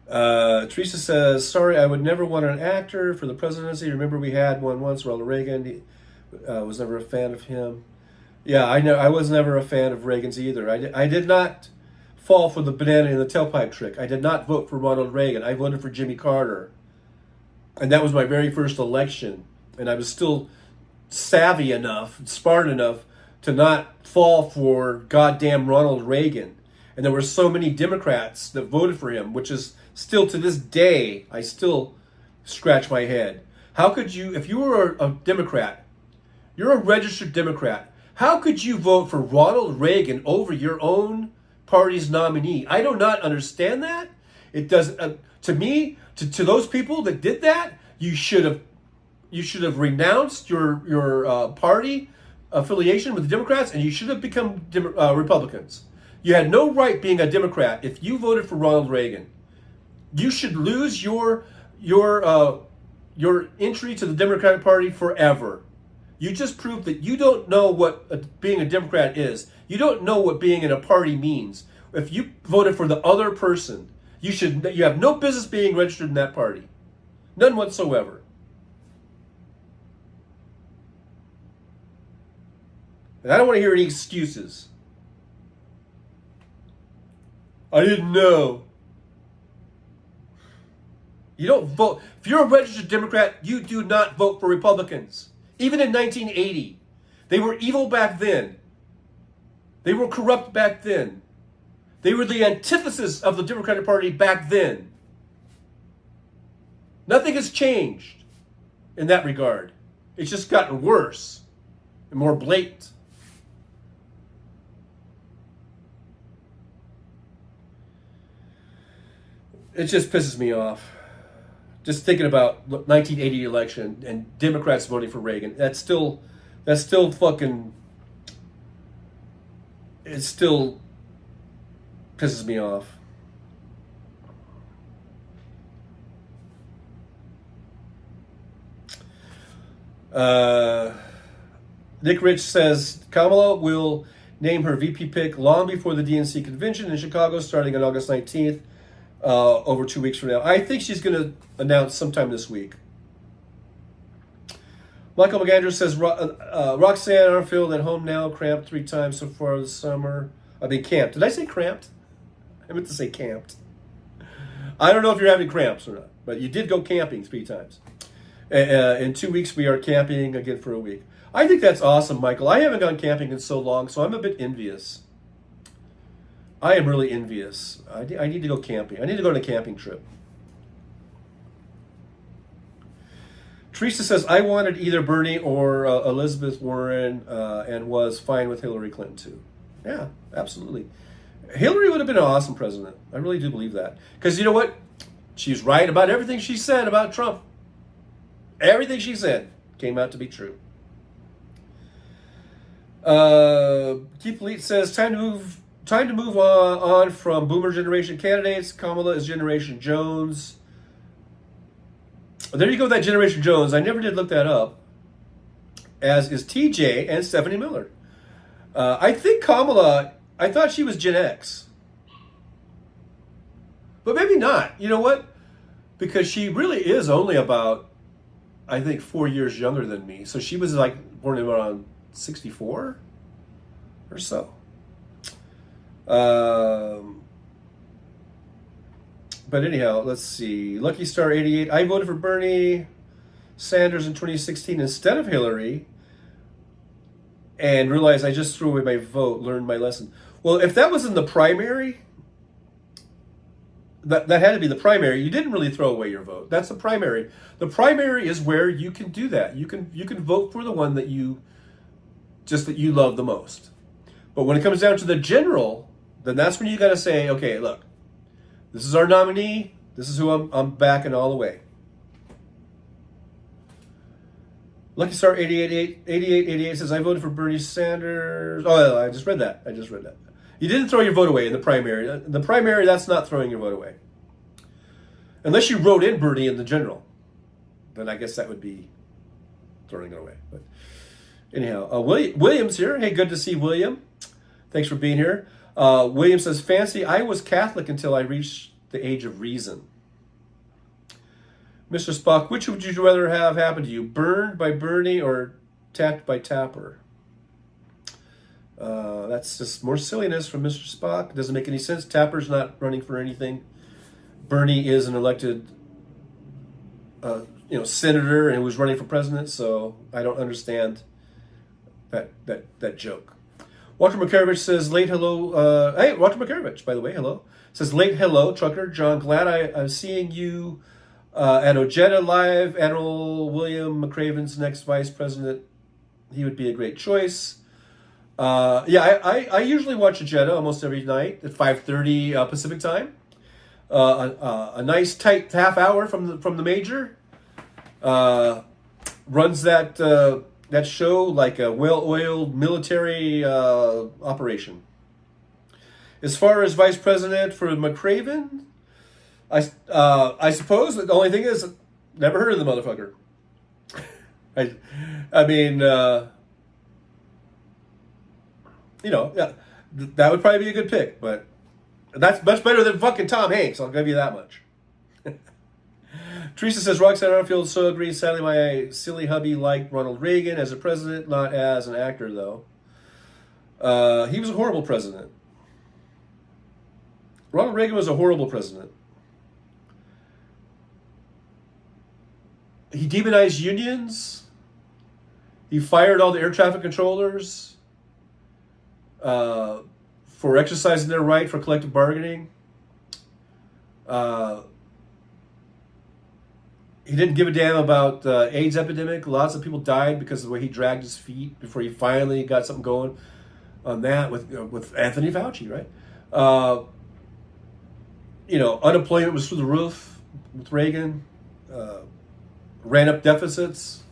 Teresa says, sorry, I would never want an actor for the presidency. Remember we had one once, Ronald Reagan. He was never a fan of him. Yeah, I know. I was never a fan of Reagan's either. I did not fall for the banana in the tailpipe trick. I did not vote for Ronald Reagan. I voted for Jimmy Carter. And that was my very first election. And I was still savvy enough, smart enough to not fall for goddamn Ronald Reagan. And there were so many Democrats that voted for him, which is still to this day, I still scratch my head. How could you, if you were a Democrat, you're a registered Democrat, how could you vote for Ronald Reagan over your own party's nominee? I do not understand that. It does to me, to those people that did that, you should have renounced your party affiliation with the Democrats, and you should have become Republicans. You had no right being a Democrat if you voted for Ronald Reagan. You should lose your entry to the Democratic Party forever. You just proved that you don't know what being a Democrat is. You don't know what being in a party means. If you voted for the other person, you have no business being registered in that party. None whatsoever. And I don't want to hear any excuses. I didn't know. You don't vote. If you're a registered Democrat, you do not vote for Republicans. Even in 1980, They were evil back then. They were corrupt back then. They were the antithesis of the Democratic Party back then. Nothing has changed in that regard. It's just gotten worse and more blatant. It just pisses me off. Just thinking about 1980 election and Democrats voting for Reagan. That's still fucking, it still pisses me off. Nick Rich says Kamala will name her VP pick long before the DNC convention in Chicago starting on August 19th. Over 2 weeks from now. I think she's going to announce sometime this week. Michael McAndrews says Roxanne Arfield at home now, cramped 3 times so far this summer. I mean camped. Did I say cramped? I meant to say camped. I don't know if you're having cramps or not, but you did go camping 3 times. In 2 weeks we are camping again for a week. I think that's awesome, Michael. I haven't gone camping in so long, so I'm a bit envious. I am really envious. I need to go camping. I need to go on a camping trip. Teresa says, I wanted either Bernie or Elizabeth Warren and was fine with Hillary Clinton too. Yeah, absolutely. Hillary would have been an awesome president. I really do believe that. Because you know what? She's right about everything she said about Trump. Everything she said came out to be true. Keith Leet says, time to move on from boomer generation candidates. Kamala is Generation Jones. There you go, that Generation Jones. I never did look that up. As is TJ and Stephanie Miller. I think Kamala, I thought she was Gen X. But maybe not. You know what? Because she really is only about, I think, 4 years younger than me. So she was like born around 64 or so. But anyhow, let's see. Lucky Star 88. I voted for Bernie Sanders in 2016 instead of Hillary and realized I just threw away my vote, learned my lesson. Well, if that was in the primary, that had to be the primary. You didn't really throw away your vote. That's the primary. The primary is where you can do that. You can vote for the one that you love the most. But when it comes down to the general, then that's when you got to say, okay, look, this is our nominee. This is who I'm backing all the way. Lucky Star 8888 says, I voted for Bernie Sanders. Oh, I just read that. You didn't throw your vote away in the primary. The primary, that's not throwing your vote away. Unless you wrote in Bernie in the general. Then I guess that would be throwing it away. But anyhow, William's here. Hey, good to see William. Thanks for being here. William says, fancy, I was Catholic until I reached the age of reason. Mr. Spock, which would you rather have happen to you? Burned by Bernie or tapped by Tapper? That's just more silliness from Mr. Spock. Doesn't make any sense. Tapper's not running for anything. Bernie is an elected senator and was running for president, so I don't understand that joke. Walter McCarovich says, late hello. Hey, Walter McCarovich, by the way, hello. Says, late hello, trucker. John, glad I'm seeing you at Ojeda Live. Admiral William McRaven's next vice president. He would be a great choice. I usually watch Ojeda almost every night at 5:30 Pacific time. A nice tight half hour from the major. Runs that show like a well-oiled military operation. As far as vice president for McRaven, I suppose the only thing is, never heard of the motherfucker. I mean, that would probably be a good pick, but that's much better than fucking Tom Hanks. I'll give you that much. Teresa says, Roxanne Arfield, so agrees. Sadly, my silly hubby liked Ronald Reagan as a president, not as an actor, though. He was a horrible president. Ronald Reagan was a horrible president. He demonized unions. He fired all the air traffic controllers for exercising their right for collective bargaining. He didn't give a damn about the AIDS epidemic. Lots of people died because of the way he dragged his feet before he finally got something going on that with Anthony Fauci, right? Unemployment was through the roof with Reagan. Ran up deficits.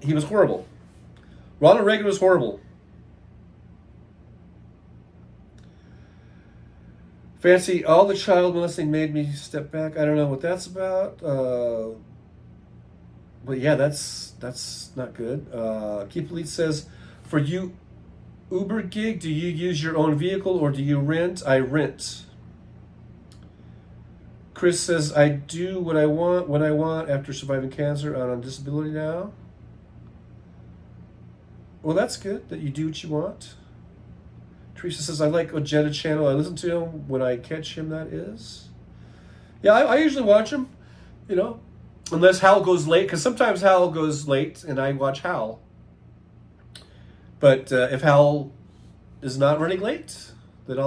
He was horrible. Ronald Reagan was horrible. Fancy, all the child molesting made me step back. I don't know what that's about. But yeah, that's not good. Keith Leeds says, for you Uber gig, do you use your own vehicle or do you rent? I rent. Chris says, I do what I want when I want after surviving cancer. I'm on disability now. Well, that's good that you do what you want. Teresa says, I like Ojeda channel. I listen to him when I catch him, that is. Yeah, I usually watch him, unless Hal goes late, because sometimes Hal goes late and I watch Hal. But if Hal is not running late, then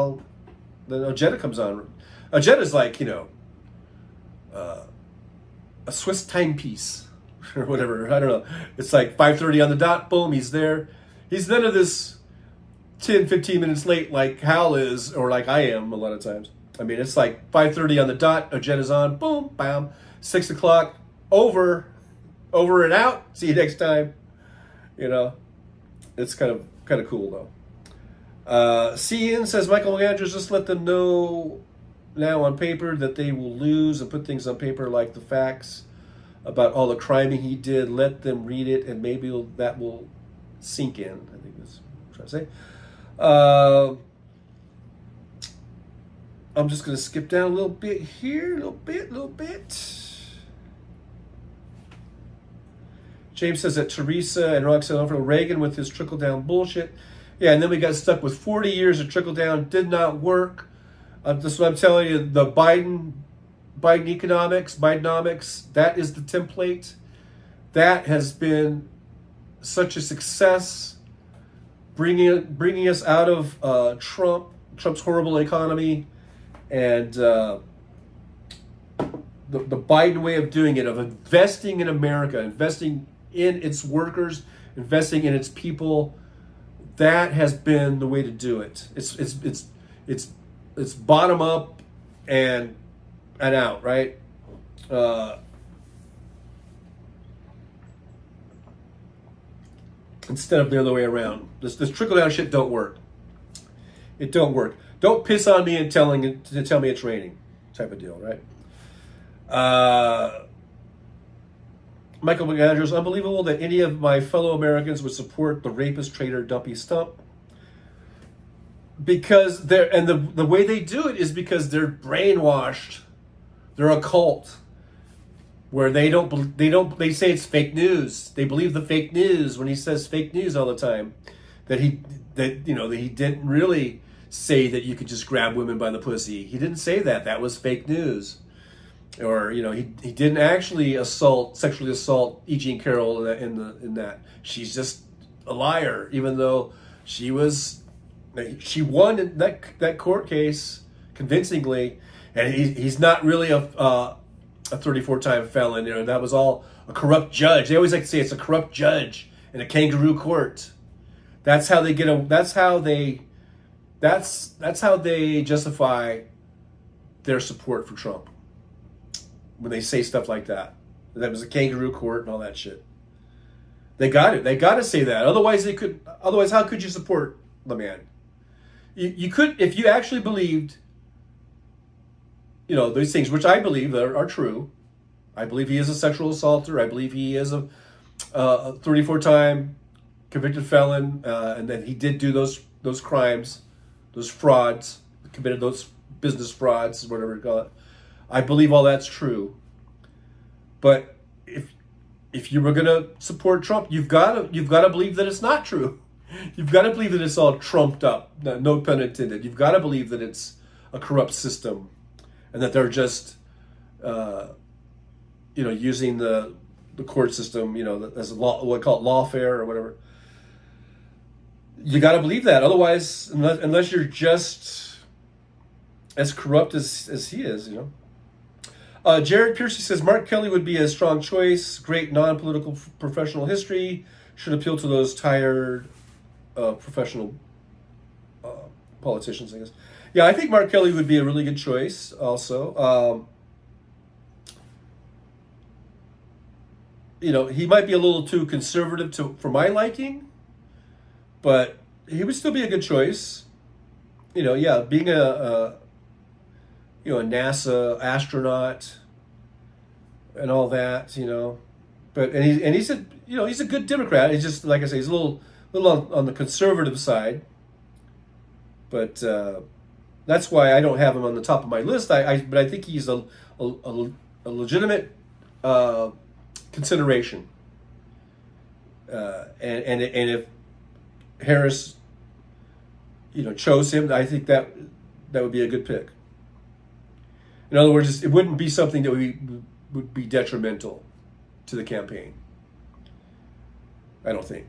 Ojeda comes on. Ojeda's like, a Swiss timepiece or whatever. I don't know. It's like 5:30 on the dot. Boom, he's there. He's none of this 10, 15 minutes late like Hal is, or like I am a lot of times. I mean, it's like 5:30 on the dot. Ojeda's on. Boom, bam. 6 o'clock. Over and out. See you next time. It's kind of cool though. Cian says, Michael Andrews, just let them know now on paper that they will lose, and put things on paper like the facts about all the crime he did. Let them read it, and maybe that will sink in. I think that's what I'm trying to say. I'm just going to skip down a little bit here, a little bit. James says that Teresa and Roxanne offered Reagan with his trickle-down bullshit. Yeah, and then we got stuck with 40 years of trickle-down. Did not work. That's what I'm telling you. The Biden Bidenomics, that is the template. That has been such a success, bringing us out of Trump's horrible economy, and the Biden way of doing it, of investing in America, investing in its workers, investing in its people. That has been the way to do it. It's bottom up and out, right? Instead of the other way around. This trickle down shit don't work. It don't work. Don't piss on me and tell me it's raining, type of deal, right? Michael McAndrews, unbelievable that any of my fellow Americans would support the rapist, traitor, dumpy stump. Because the way they do it is because they're brainwashed. They're a cult where they say it's fake news. They believe the fake news when he says fake news all the time. That he didn't really say that you could just grab women by the pussy. He didn't say that. That was fake news. Or he didn't actually sexually assault E. Jean Carroll in that. She's just a liar, even though she won in that court case convincingly, and he's not really a 34-time felon. That was all a corrupt judge. They always like to say it's a corrupt judge in a kangaroo court. That's how they That's how they justify their support for Trump. When they say stuff like that. That was a kangaroo court and all that shit. They got it. They got to say that. Otherwise, how could you support the man? You could, if you actually believed, these things, which I believe are true. I believe he is a sexual assaulter. I believe he is a 34-time convicted felon, and that he did do those crimes, those frauds, committed those business frauds, whatever you call it. I believe all that's true. But if you were gonna support Trump, you've got to believe that it's not true. You've got to believe that it's all trumped up. No pun intended. You've got to believe that it's a corrupt system, and that they're just using the the court system, as a law, what we call it, lawfare or whatever. You got to believe that. Otherwise, unless you're just as corrupt as he is, Jared Piercy says Mark Kelly would be a strong choice. Great non-political professional history. Should appeal to those tired professional politicians, I guess. Yeah, I think Mark Kelly would be a really good choice also. He might be a little too conservative for my liking, but he would still be a good choice. Being a NASA astronaut and all that, but he's a good Democrat. He's just, like I say, he's a little on the conservative side, but that's why I don't have him on the top of my list. But I think he's a legitimate consideration, and if Harris, chose him, I think that would be a good pick. In other words, it wouldn't be something that would be detrimental to the campaign. I don't think.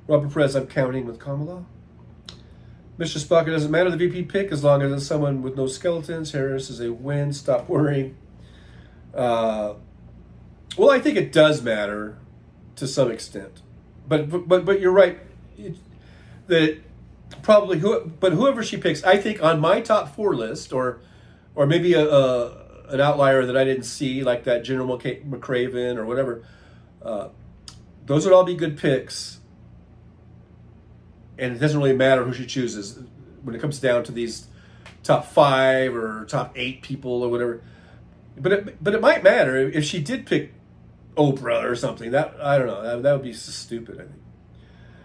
Robert Perez, I'm counting with Kamala. Mr. Spock, it doesn't matter the VP pick as long as it's someone with no skeletons. Harris is a win. Stop worrying. Well, I think it does matter to some extent, but you're right. That probably whoever she picks, I think on my top 4 list, or maybe an outlier that I didn't see, like that General McCraven or whatever. Those would all be good picks. And it doesn't really matter who she chooses when it comes down to these top 5 or top 8 people or whatever. But it might matter if she did pick Oprah or something. That, I don't know. That would be stupid, I think.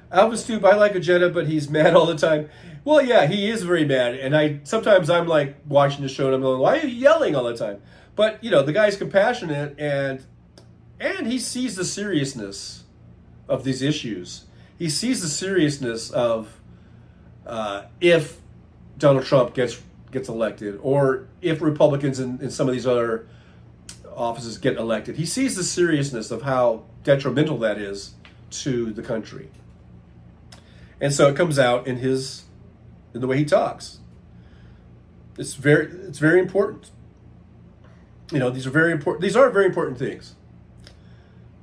Alvin Stoop, I like Ojeda, but he's mad all the time. Well, yeah, he is very mad. And sometimes I'm like watching the show and I'm going, why are you yelling all the time? But, the guy's compassionate and he sees the seriousness of these issues. He sees the seriousness of if Donald Trump gets elected, or if Republicans in some of these other offices get elected. He sees the seriousness of how detrimental that is to the country. And so it comes out in the way he talks. It's very important. These are very important. These are very important things.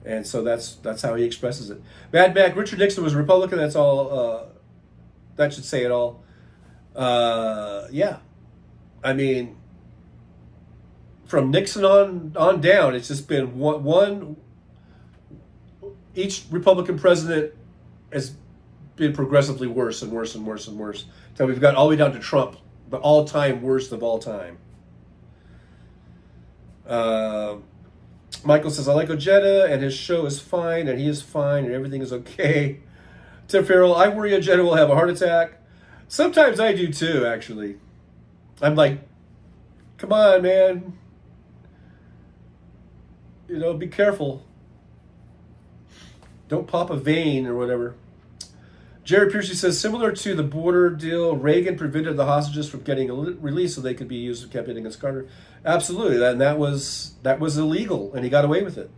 And so that's how he expresses it. Mad Mac, Richard Nixon was a Republican. That's all. That should say it all. Yeah. I mean, from Nixon on down, it's just been one. Each Republican president has been progressively worse and worse and worse and worse. Until we've got all the way down to Trump, the all-time worst of all time. Michael says, I like Ojeda, and his show is fine, and he is fine, and everything is okay. Tim Farrell, I worry Ojeda will have a heart attack. Sometimes I do too, actually. I'm like, come on, man. Be careful. Don't pop a vein or whatever. Jared Piercy says, similar to the border deal, Reagan prevented the hostages from getting released so they could be used in campaigning against Carter. Absolutely, and that was illegal, and he got away with it.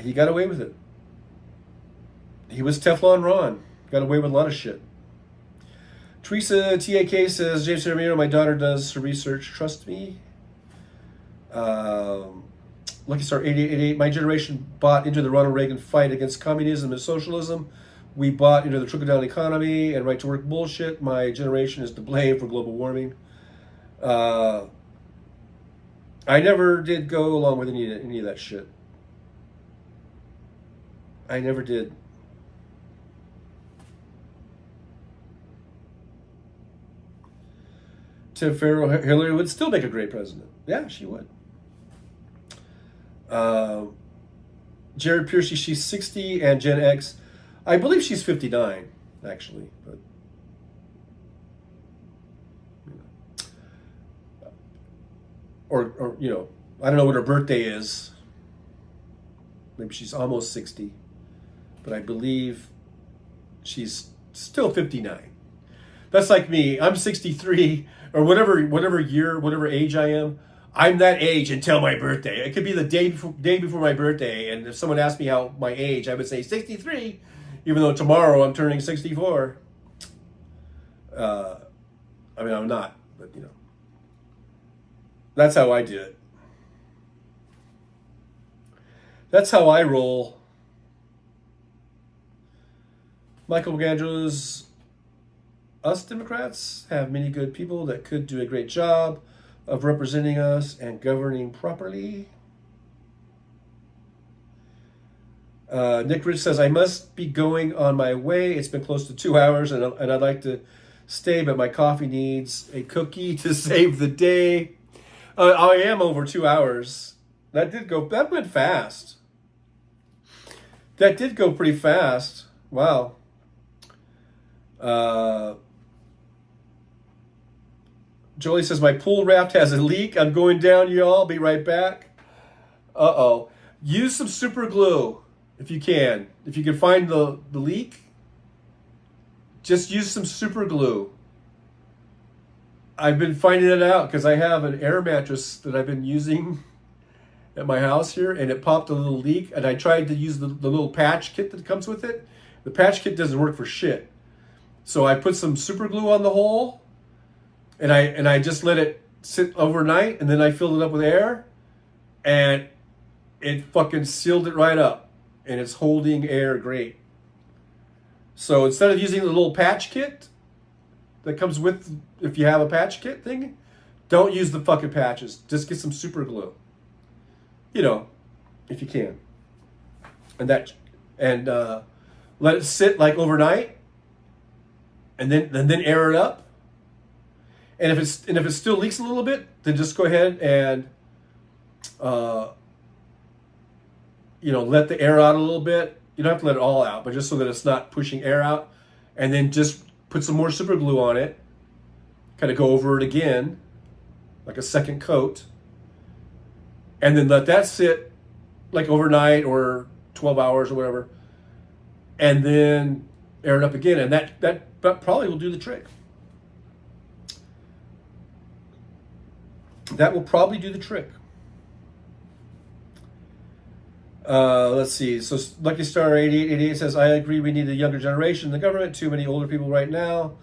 He got away with it. He was Teflon Ron. Got away with a lot of shit. Teresa TAK says, James Ramiro, my daughter does her research. Trust me. Lucky Star 8888, my generation bought into the Ronald Reagan fight against communism and socialism. We bought into the trickle-down economy and right-to-work bullshit. My generation is to blame for global warming. I never did go along with any of that shit. I never did. Tim Farrell, Hillary would still make a great president. Yeah, she would. Jared Piercy, she's 60, and Gen X, I believe she's 59, actually. But or I don't know what her birthday is. Maybe she's almost 60, but I believe she's still 59. That's like me. I'm 63 or whatever year, whatever age I am. I'm that age until my birthday. It could be the day before my birthday, and if someone asked me how my age, I would say 63, even though tomorrow I'm turning 64. I mean, I'm not, but you know, that's how I did it. That's how I roll. Michael Gandros, us Democrats have many good people that could do a great job of representing us and governing properly. Nick Rich says, I must be going on my way. It's been close to 2 hours and I'd like to stay, but my coffee needs a cookie to save the day. I am over 2 hours. That went fast. That did go pretty fast. Wow. Jolie says, my pool raft has a leak. I'm going down, y'all. Be right back. Uh-oh. Use some super glue if you can. If you can find the leak, just use some super glue. I've been finding it out because I have an air mattress that I've been using at my house here, and it popped a little leak, and I tried to use the little patch kit that comes with it. The patch kit doesn't work for shit. So I put some super glue on the hole, and I just let it sit overnight, and then I filled it up with air, and it fucking sealed it right up, and it's holding air great. So instead of using the little patch kit that comes with, if you have a patch kit thing, don't use the fucking patches. Just get some super glue. You know, if you can. And let it sit like overnight, and then air it up. And if it still leaks a little bit, then just go ahead and let the air out a little bit. You don't have to let it all out, but just so that it's not pushing air out. And then just put some more super glue on it. Kind of go over it again, like a second coat. And then let that sit like overnight or 12 hours or whatever. And then air it up again. And that probably will do the trick. That will probably do the trick. Let's see. So Lucky Star 8888 says, I agree we need a younger generation in the government. Too many older people right now.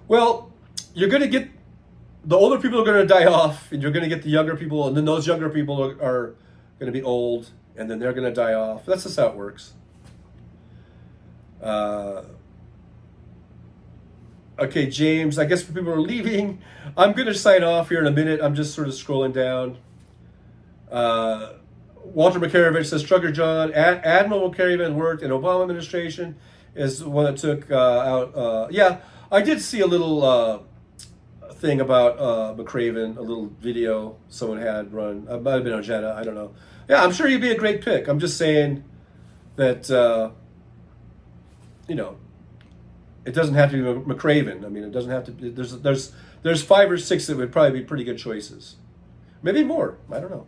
Well, you're going to get... The older people are going to die off, and you're going to get the younger people, and then those younger people are going to be old, and then they're going to die off. That's just how it works. Okay, James, I guess for people who are leaving, I'm going to sign off here in a minute. I'm just sort of scrolling down. Walter McCaravich says, Trucker John, Admiral McCaravan worked in Obama administration, is the one that took out... yeah, I did see a little... thing about McCraven, a little video someone had run. It might have been on Jenna, I don't know. Yeah, I'm sure he'd be a great pick. I'm just saying that, it doesn't have to be McCraven. I mean, it doesn't have to be, there's 5 or 6 that would probably be pretty good choices. Maybe more, I don't know.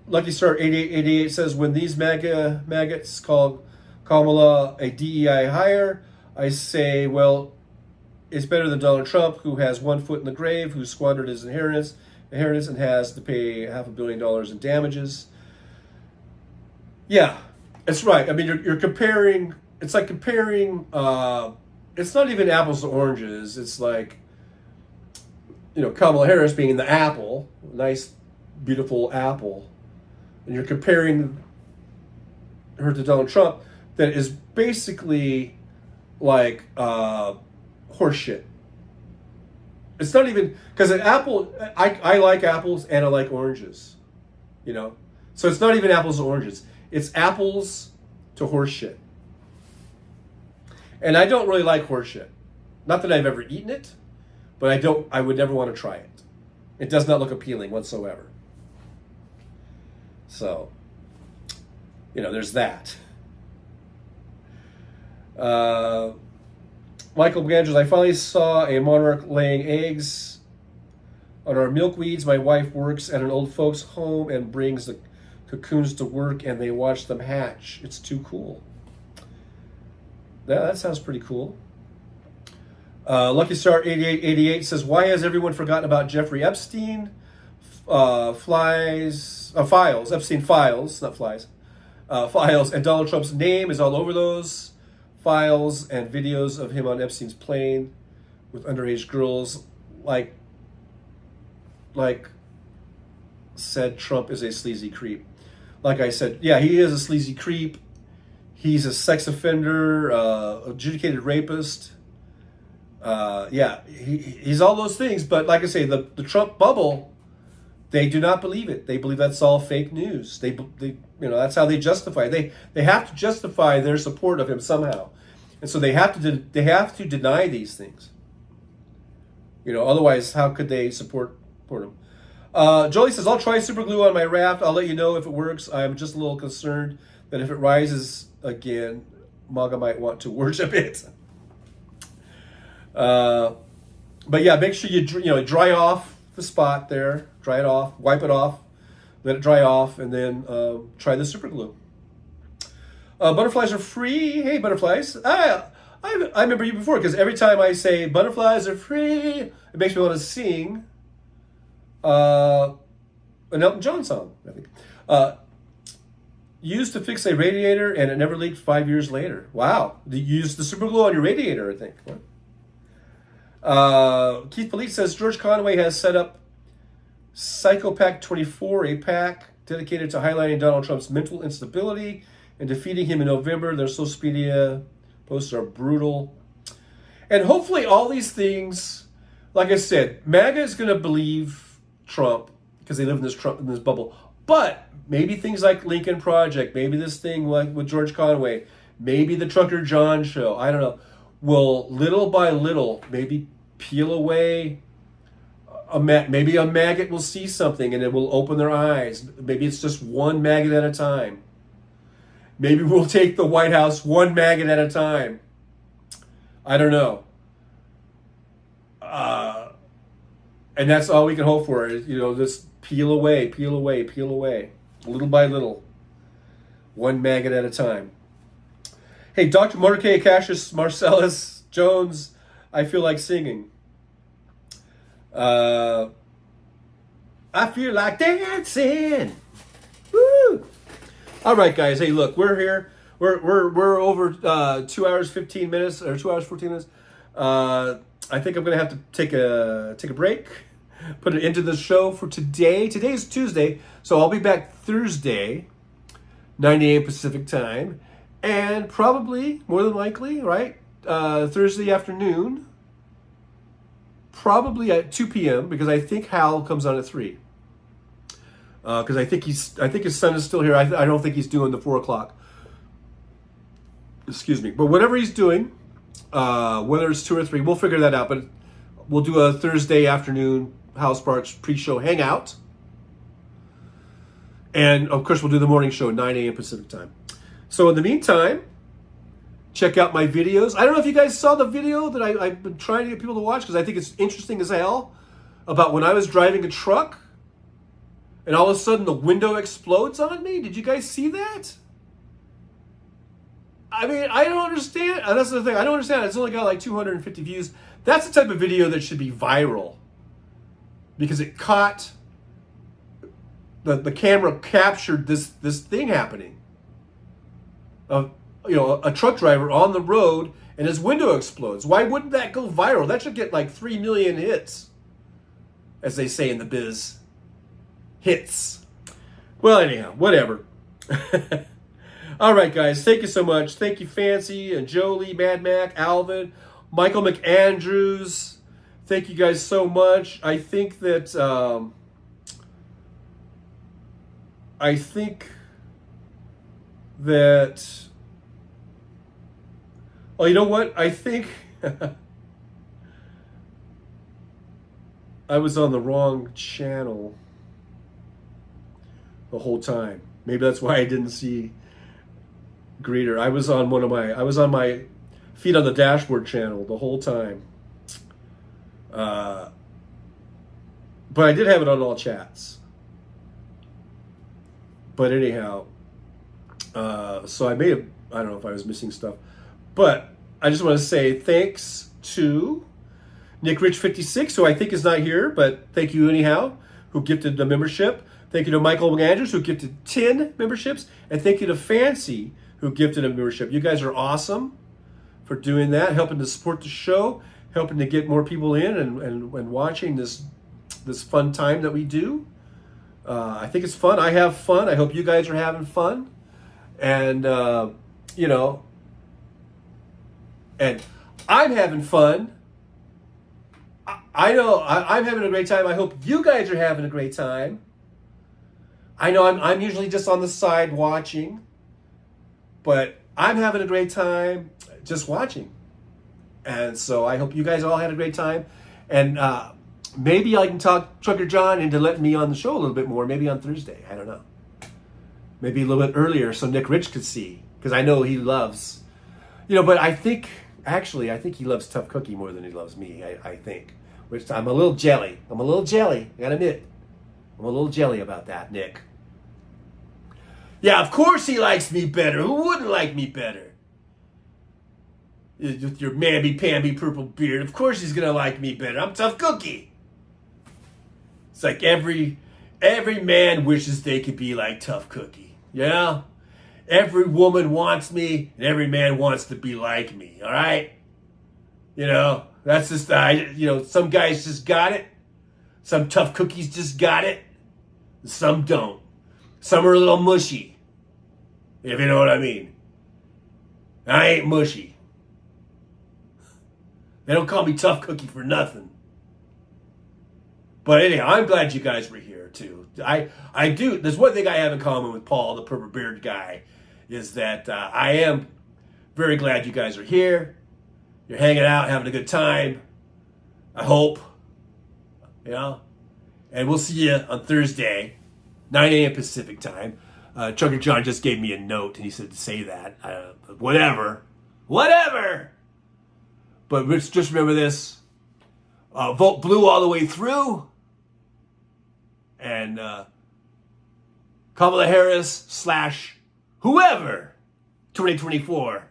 Lucky Star 8888 says, when these maggots call Kamala a DEI hire, I say, well, it's better than Donald Trump, who has 1 foot in the grave, who squandered his inheritance and has to pay $500 million in damages. Yeah, that's right. I mean, you're comparing, it's like comparing, it's not even apples to oranges. It's like, Kamala Harris being the apple, nice, beautiful apple, and you're comparing her to Donald Trump, that is basically like horseshit. It's not even, because an apple, I like apples and I like oranges, So it's not even apples to oranges. It's apples to horseshit. And I don't really like horseshit. Not that I've ever eaten it, but I would never want to try it. It does not look appealing whatsoever. So, there's that. Michael Gandros, I finally saw a monarch laying eggs on our milkweeds. My wife works at an old folks home and brings the cocoons to work, and they watch them hatch. It's too cool. that sounds pretty cool. Lucky Star 8888 says, why has everyone forgotten about Jeffrey Epstein? Files, Epstein files, not flies. Files, and Donald Trump's name is all over those files and videos of him on Epstein's plane with underage girls. Like said, Trump is a sleazy creep. Like I said, yeah, he is a sleazy creep. He's a sex offender, adjudicated rapist. Yeah, he's all those things. But like I say, the Trump bubble, they do not believe it. They believe that's all fake news. They that's how they justify it. They have to justify their support of him somehow, and so they have to deny these things. Otherwise, how could they support him? Jolie says, I'll try super glue on my raft. I'll let you know if it works. I'm just a little concerned that if it rises again, MAGA might want to worship it. But yeah, make sure you dry off the spot there. Dry it off, wipe it off, let it dry off, and then try the super glue. Butterflies are free. Hey, butterflies. I remember you before, because every time I say butterflies are free, it makes me want to sing an Elton John song, I think. Used to fix a radiator, and it never leaked 5 years later. Wow. You used the super glue on your radiator, I think. Keith Polite says, George Conway has set up Psychopac 24, a pack dedicated to highlighting Donald Trump's mental instability and defeating him in November. Their social media posts are brutal. And hopefully all these things, like I said, MAGA is going to believe Trump because they live in this bubble. But maybe things like Lincoln Project, maybe this thing like with George Conway, maybe the Trucker John show, I don't know, will little by little maybe peel away. Maybe a maggot will see something and it will open their eyes. Maybe it's just one maggot at a time. Maybe we'll take the White House one maggot at a time. I don't know. And that's all we can hope for. Just peel away, little by little. One maggot at a time. Hey, Dr. Mordecai Cassius Marcellus Jones, I feel like singing. I feel like dancing. Woo! All right, guys. Hey, look, we're here. We're over 2 hours 15 minutes or 2 hours 14 minutes. I think I'm gonna have to take a break. Put it into the show for today. Today is Tuesday, so I'll be back Thursday, 9 a.m. Pacific time, and probably more than likely, right, Thursday afternoon. Probably at 2 p.m. because I think Hal comes on at 3. Because I think his son is still here. I don't think he's doing the 4 o'clock. Excuse me. But whatever he's doing, whether it's 2 or 3, we'll figure that out. But we'll do a Thursday afternoon Hal Sparks pre-show hangout. And of course, we'll do the morning show at 9 a.m. Pacific time. So in the meantime, check out my videos. I don't know if you guys saw the video that I've been trying to get people to watch because I think it's interesting as hell about when I was driving a truck and all of a sudden the window explodes on me. Did you guys see that? I mean, I don't understand. And that's the thing. I don't understand. It's only got like 250 views. That's the type of video that should be viral because it caught the camera captured this thing happening. A truck driver on the road and his window explodes. Why wouldn't that go viral? That should get like 3 million hits, as they say in the biz. Hits. Well, anyhow, whatever. All right, guys. Thank you so much. Thank you, Fancy and Jolie, Mad Mac, Alvin, Michael McAndrews. Thank you guys so much. I think that oh, you know what? I think I was on the wrong channel the whole time. Maybe that's why I didn't see Greeter. I was on my Feet on the Dashboard channel the whole time. But I did have it on all chats. But anyhow, so I don't know if I was missing stuff. But I just want to say thanks to Nick Rich 56, who I think is not here, but thank you anyhow, who gifted the membership. Thank you to Michael McAndrews, who gifted 10 memberships. And thank you to Fancy, who gifted a membership. You guys are awesome for doing that, helping to support the show, helping to get more people in and watching this fun time that we do. I think it's fun. I have fun. I hope you guys are having fun. And, you know, and I'm having fun. I know I'm having a great time. I hope you guys are having a great time. I know I'm usually just on the side watching, but I'm having a great time just watching. And so I hope you guys all had a great time. And maybe I can talk Trucker John into letting me on the show a little bit more, maybe on Thursday. I don't know. Maybe a little bit earlier so Nick Rich could see, because I know he loves, you know, but I think he loves Tough Cookie more than he loves me, I think. Which I'm a little jelly. I gotta admit. I'm a little jelly about that, Nick. Yeah, of course he likes me better. Who wouldn't like me better? With your mamby-pamby purple beard, of course he's gonna like me better. I'm Tough Cookie. It's like every man wishes they could be like Tough Cookie. Yeah? Every woman wants me, and every man wants to be like me, all right? You know, that's just, you know, some guys just got it. Some Tough Cookies just got it. Some don't. Some are a little mushy, if you know what I mean. I ain't mushy. They don't call me Tough Cookie for nothing. But anyhow, I'm glad you guys were here too. I do. There's one thing I have in common with Paul, the purple beard guy, is that I am very glad you guys are here. You're hanging out, having a good time. I hope. You know? And we'll see you on Thursday, 9 a.m. Pacific time. Trucker John just gave me a note, and he said to say that. Whatever. But just remember this. Vote blue all the way through. And Kamala Harris / whoever, 2024.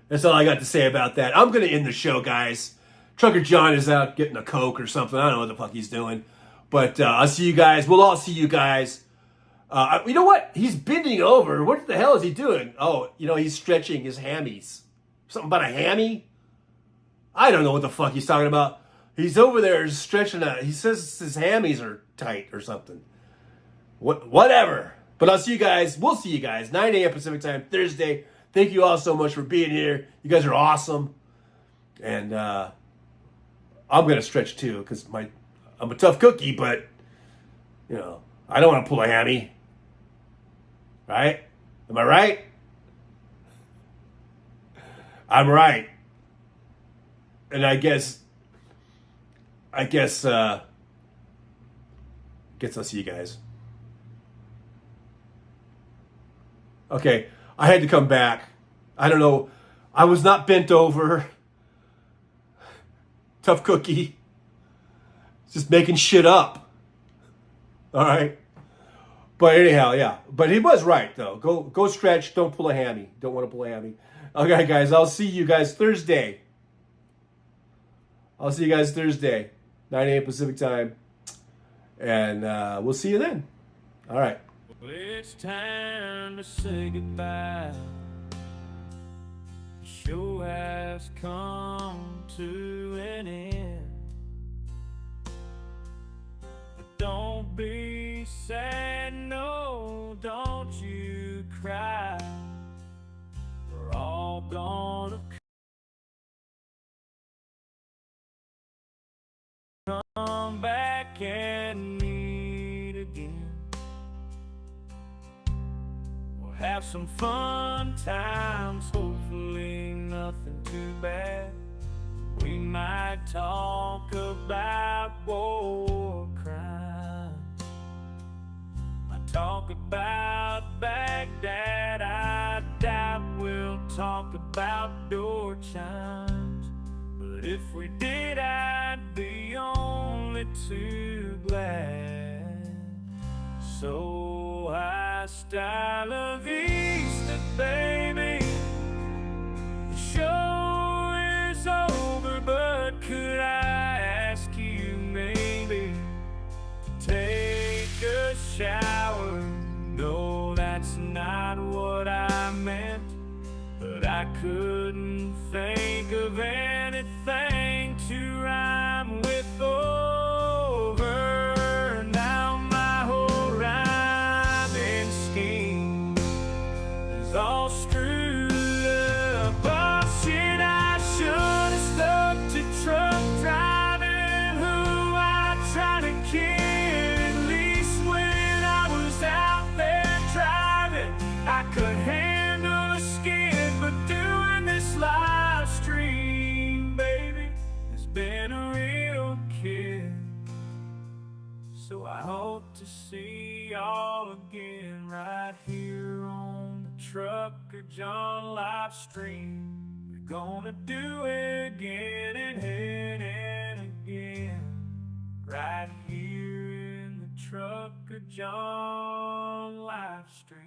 That's all I got to say about that. I'm going to end the show, guys. Trucker John is out getting a Coke or something. I don't know what the fuck he's doing. But I'll see you guys. We'll all see you guys. You know what? He's bending over. What the hell is he doing? Oh, you know, he's stretching his hammies. Something about a hammy? I don't know what the fuck he's talking about. He's over there stretching out. He says his hammies are tight or something. Whatever. But I'll see you guys. We'll see you guys. 9 a.m. Pacific time, Thursday. Thank you all so much for being here. You guys are awesome. And I'm going to stretch too because I'm a tough cookie, but, you know, I don't want to pull a hammy. Right? Am I right? I'm right. And I guess I'll see you guys. Okay, I had to come back. I don't know. I was not bent over. Tough cookie. Just making shit up. All right. But anyhow, yeah. But he was right, though. Go stretch. Don't pull a hammy. Don't want to pull a hammy. Okay, guys. I'll see you guys Thursday. 9 a.m. Pacific time. And we'll see you then. All right.
Well, it's time to say goodbye. The show has come to an end. But don't be sad, no, don't you cry. We're all gonna come back and meet again. We'll have some fun times, hopefully nothing too bad. We might talk about war crimes. Might talk about Baghdad. I doubt we'll talk about door chimes. But if we did, I'd be only too glad. So hostile of Easter, baby. I couldn't think of anything to rhyme with over. Now my whole rhyming scheme is all screwed up. Oh shit, I should have stuck to truck driving, who I try to kid. At least when I was out there driving, I could handle a skid. But doing this live stream, baby, has been a real kid. So I hope to see y'all again right here on the Trucker John live stream. We're gonna do it again and again, right here in the Trucker John live stream.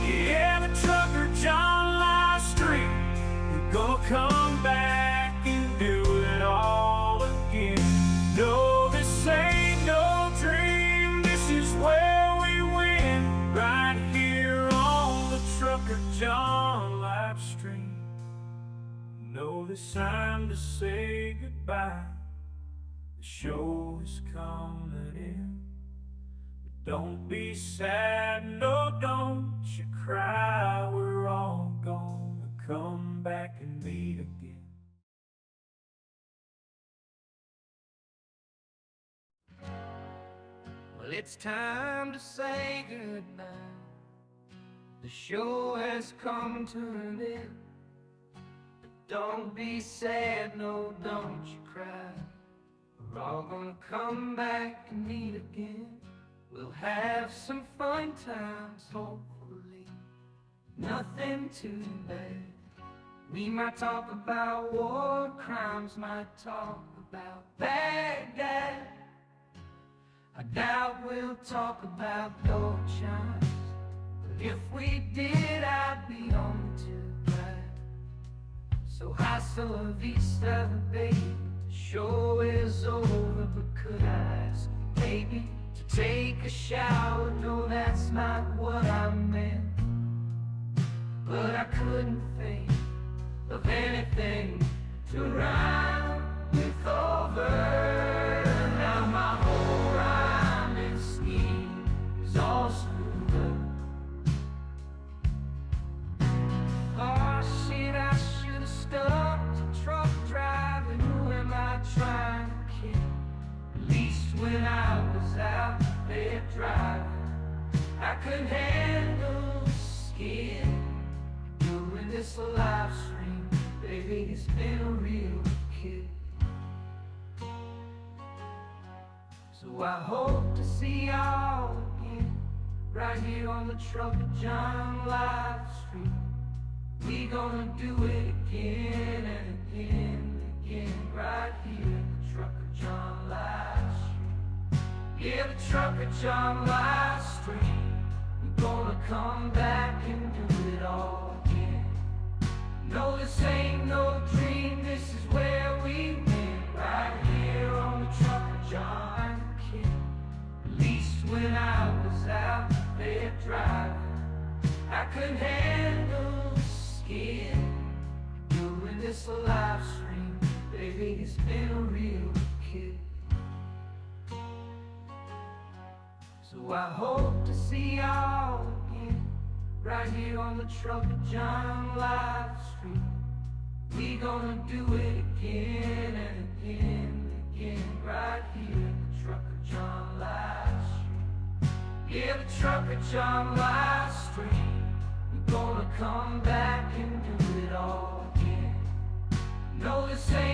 Yeah, the Trucker John live stream. We're gonna come back and do it all again. No, this ain't no dream. This is where we win, right here on the Trucker John live stream. No, this time to say goodbye. The show is coming in. Don't be sad, no, don't you cry. We're all gonna come back and meet again. Well, it's time to say goodbye. The show has come to an end. But don't be sad, no, don't you cry. We're all gonna come back and meet again. We'll have some fun times, hopefully. Nothing too bad. We might talk about war crimes, might talk about Baghdad. I doubt we'll talk about gold chimes, but if we did, I'd be only too glad. So hasta la vista, baby. The show is over, but could I ask you, baby, to take a shower? No, that's not what I meant. But I couldn't think of anything to rhyme with over. Now my whole rhyming scheme is all screwed up. Oh shit, I should have stuck to truck driving. Who am I trying to kid? At least when I was out there driving, I could handle the skid. Doing this live stream, baby, it's been a real kid. So I hope to see y'all again, right here on the Trucker John live stream. We gonna do it again and again and again, right here in the Trucker John live stream. Yeah, the Trucker John live stream. We're gonna come back and do it all again. No, this ain't no dream. This is where we win, right here on the Trucker John kid. At least when I was out there driving, I could handle the skid. Doing this live stream, baby, it's been a real kid. So I hope to see y'all again, right here on the Trucker John live stream. We gonna do it again and again and again, right here in the Trucker John live stream. Yeah, the Trucker John live stream. We're gonna come back and do it all again. No, this ain't